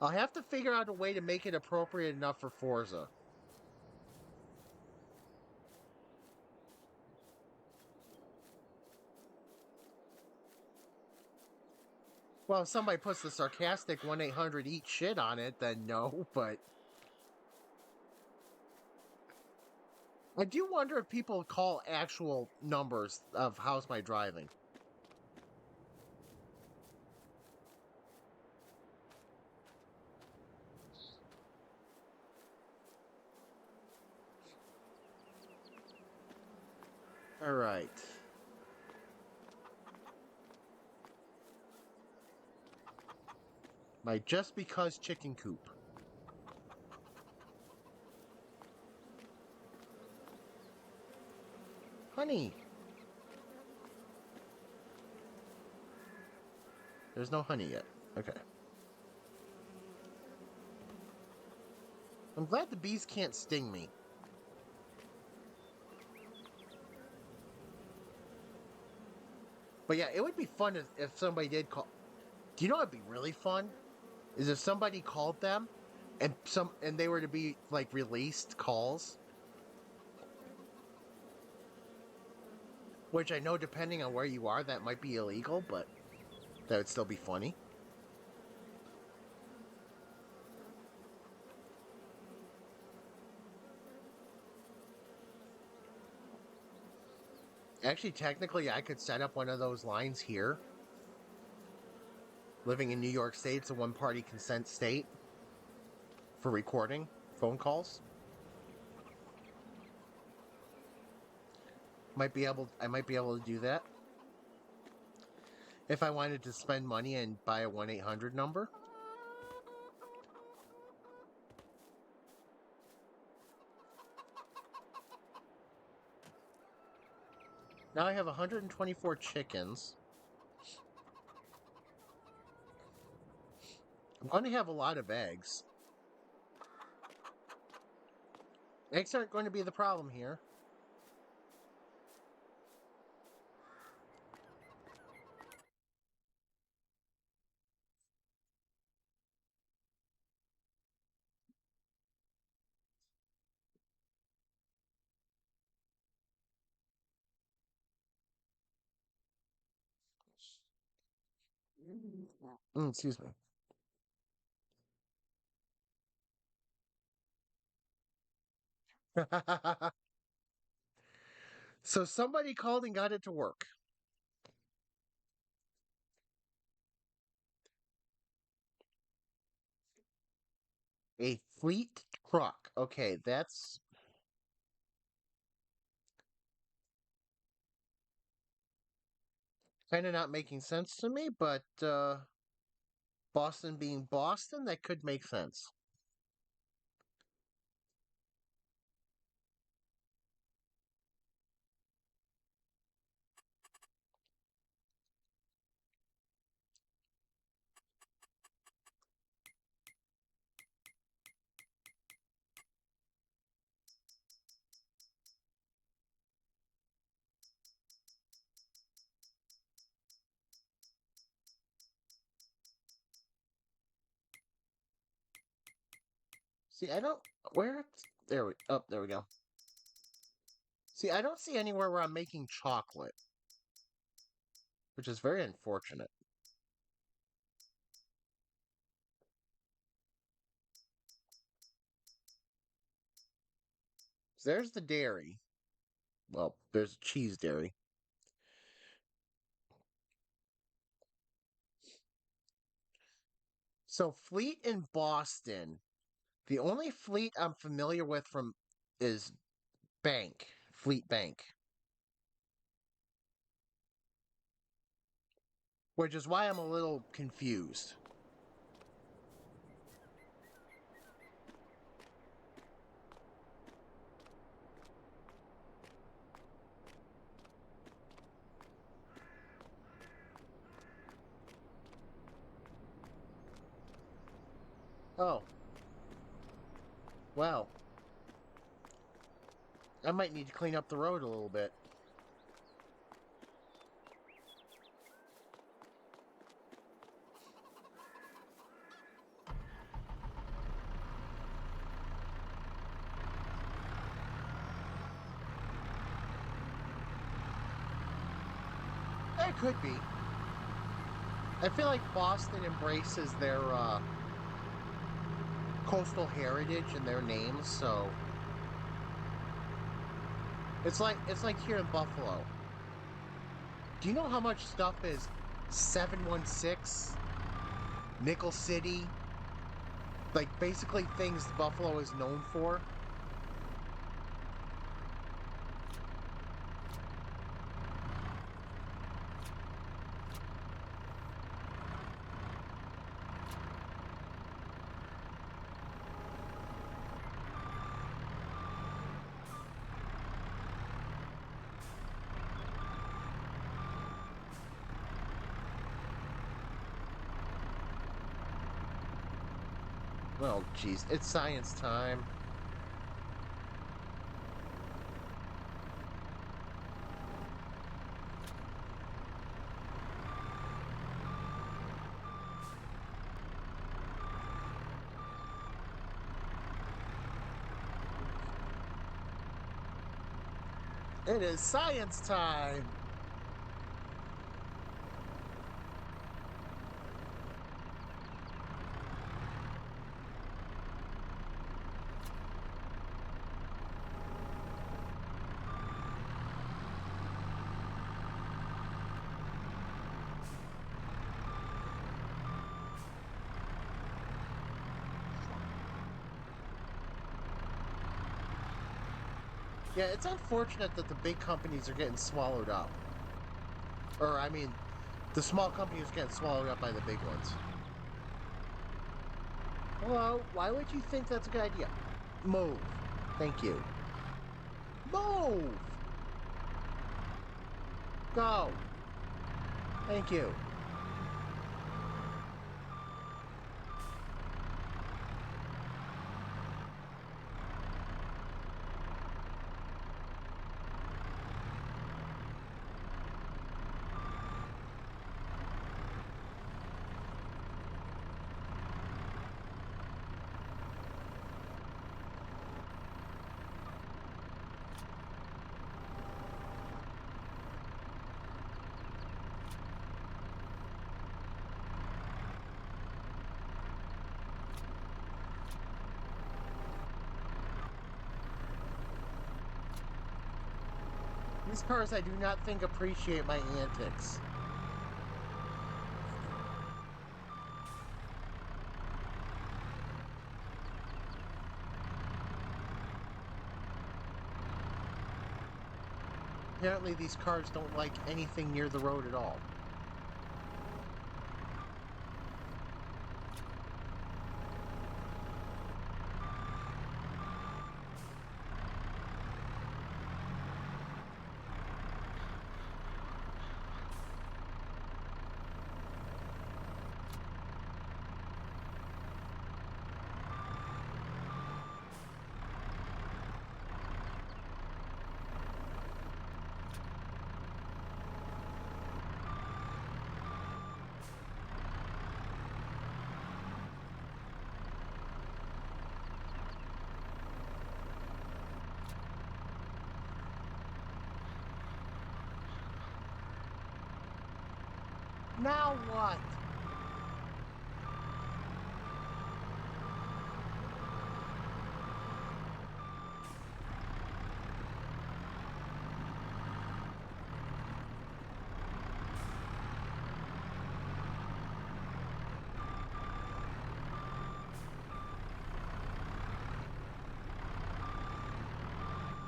Speaker 1: I'll have to figure out a way to make it appropriate enough for Forza. Well, if somebody puts the sarcastic 1-800 eat shit on it, then no, but I do wonder if people call actual numbers of how's my driving. All right. My just because chicken coop. Honey. There's no honey yet. Okay. I'm glad the bees can't sting me. But yeah, it would be fun if somebody did call. Do you know what'd be really fun? Is if somebody called them and they were to be like released calls. Which I know depending on where you are, that might be illegal, but that would still be funny. Actually, technically, I could set up one of those lines here. Living in New York State, it's a one-party consent state for recording phone calls. I might be able to do that if I wanted to spend money and buy a 1-800 number. Now I have 124 chickens. I'm going to have a lot of eggs. Eggs aren't going to be the problem here. Excuse me. So somebody called and got it to work. A fleet truck. Okay, that's kind of not making sense to me, but Boston being Boston, that could make sense. See, I don't. Where? There we go. See, I don't see anywhere where I'm making chocolate. which is very unfortunate. So there's the dairy. Well, there's a cheese dairy. So Fleet in Boston. The only fleet I'm familiar with from is Bank, Fleet Bank. Which is why I'm a little confused. Oh. Well. I might need to clean up the road a little bit. It could be. I feel like Boston embraces their coastal heritage in their names, so it's like here in Buffalo. Do you know how much stuff is 716, Nickel City? Like basically things Buffalo is known for. Well, geez, it's science time. It is science time! Yeah, it's unfortunate that the big companies are getting swallowed up. Or, I mean, the small companies are getting swallowed up by the big ones. Hello, why would you think that's a good idea? Move. Thank you. Move! Go! Thank you. These cars I do not think appreciate my antics. Apparently these cars don't like anything near the road at all. Now what?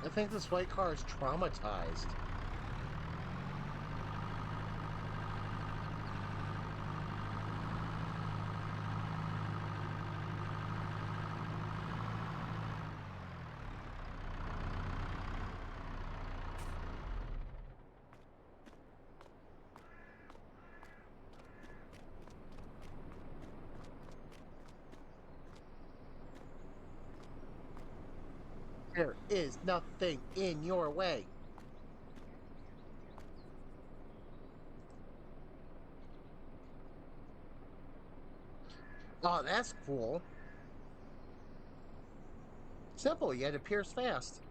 Speaker 1: I think this white car is traumatized. There is nothing in your way. Oh, that's cool. Simple, yet appears fast.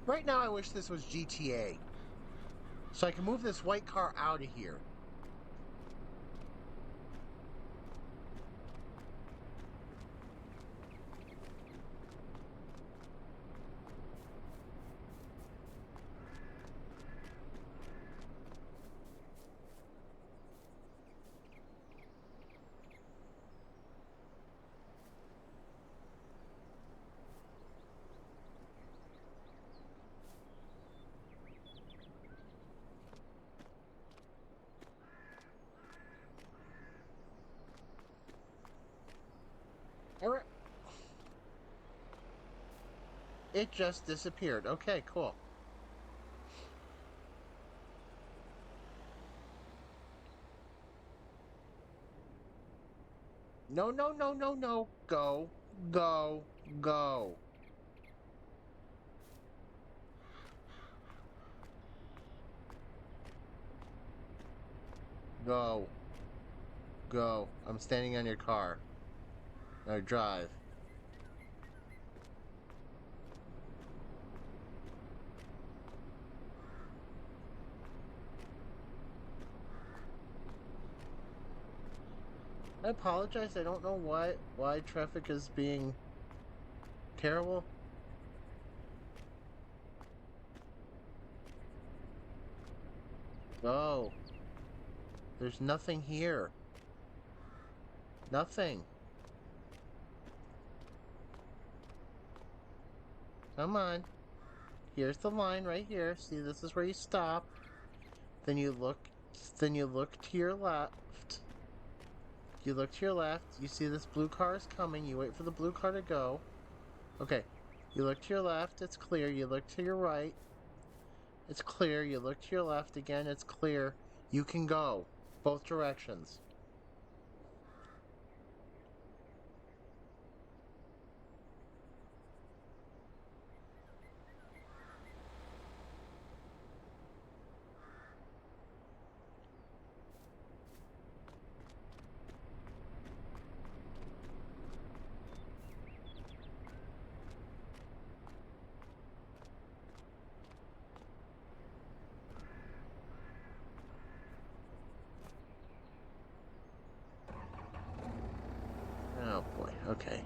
Speaker 1: Right now, I wish this was GTA. So I can move this white car out of here. Alright. It just disappeared. Okay, cool. No, no, no, no, no. Go, go, go. Go, go. I'm standing on your car. Now drive. I apologize. I don't know why traffic is being terrible. Go. There's nothing here. Nothing. Come on. Here's the line right here. See, this is where you stop. Then you look to your left. You look to your left. You see this blue car is coming. You wait for the blue car to go. Okay. You look to your left. It's clear. You look to your right. It's clear. You look to your left again. It's clear. You can go both directions. Oh boy. Okay.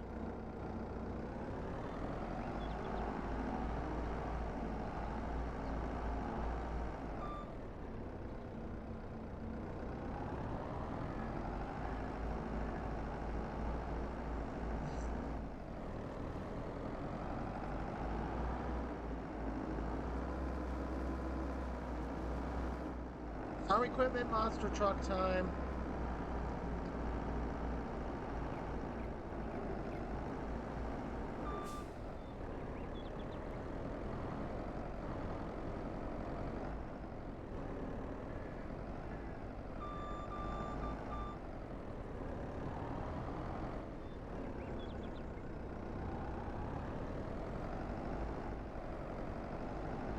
Speaker 1: Farm equipment monster truck time.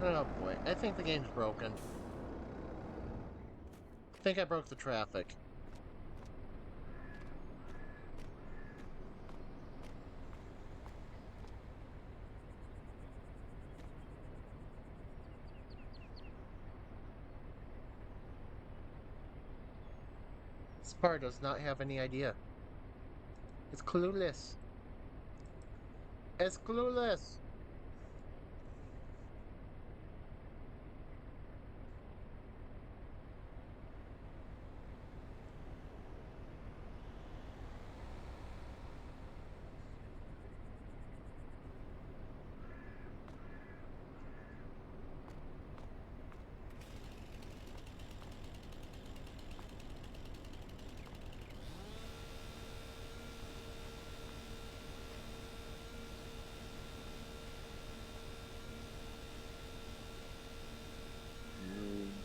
Speaker 1: Oh boy, I think the game's broken. I think I broke the traffic. This car does not have any idea. It's clueless. It's clueless.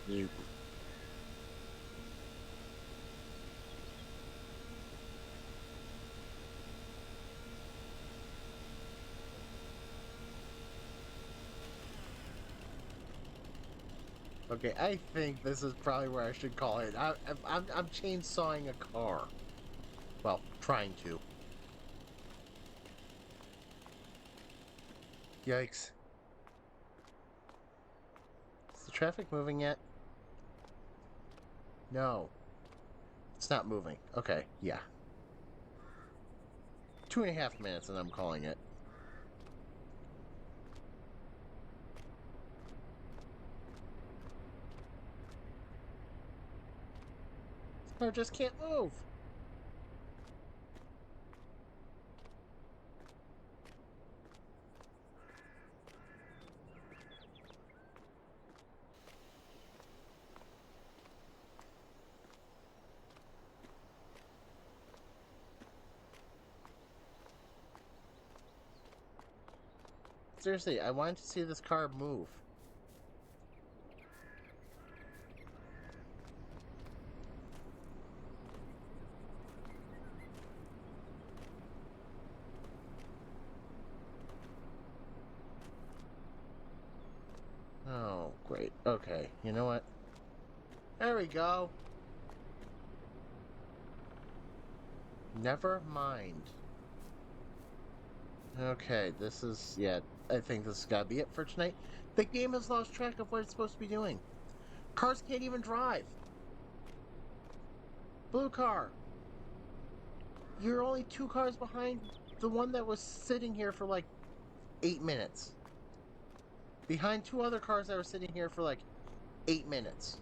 Speaker 1: You. Okay, I think this is probably where I should call it. I'm chainsawing a car. Well, trying to. Yikes. Is the traffic moving yet? No. It's not moving. Okay, yeah. 2.5 minutes and I'm calling it. I just can't move. Seriously, I wanted to see this car move. Oh, great. Okay, you know what? There we go. Never mind. Okay, this is, yeah, I think this has got to be it for tonight. The game has lost track of what it's supposed to be doing. Cars can't even drive. Blue car. You're only 2 cars behind the one that was sitting here for like 8 minutes. Behind 2 other cars that were sitting here for like 8 minutes.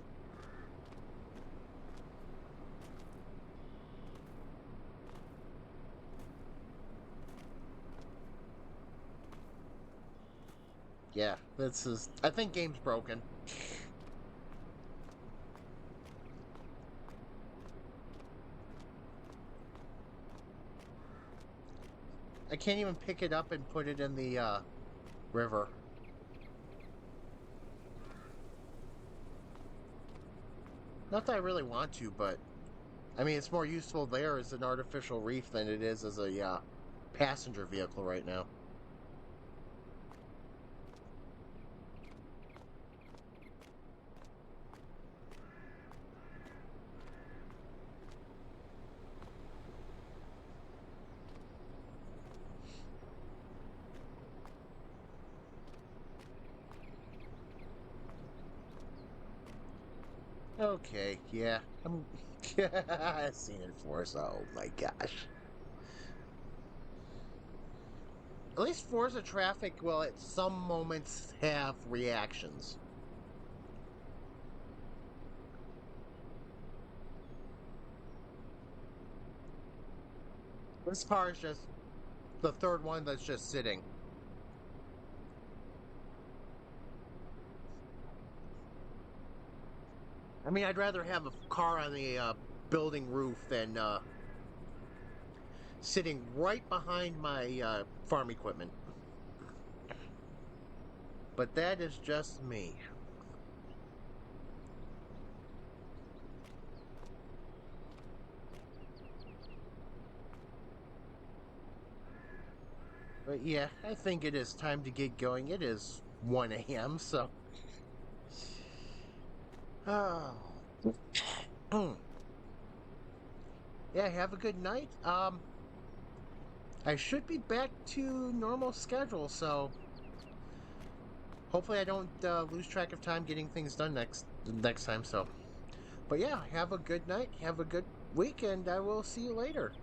Speaker 1: Yeah, this is... I think game's broken. I can't even pick it up and put it in the river. Not that I really want to, but... I mean, it's more useful there as an artificial reef than it is as a passenger vehicle right now. Okay, yeah. I'm... I've seen it before, so... Oh my gosh. At least Forza traffic will at some moments have reactions. This car is just the third one that's just sitting. I mean, I'd rather have a car on the building roof than sitting right behind my farm equipment. But that is just me. But yeah, I think it is time to get going. It is 1 a.m., so... Oh. Yeah, have a good night. I should be back to normal schedule, so hopefully I don't lose track of time getting things done next time. So, but yeah, have a good night. Have a good week, and I will see you later.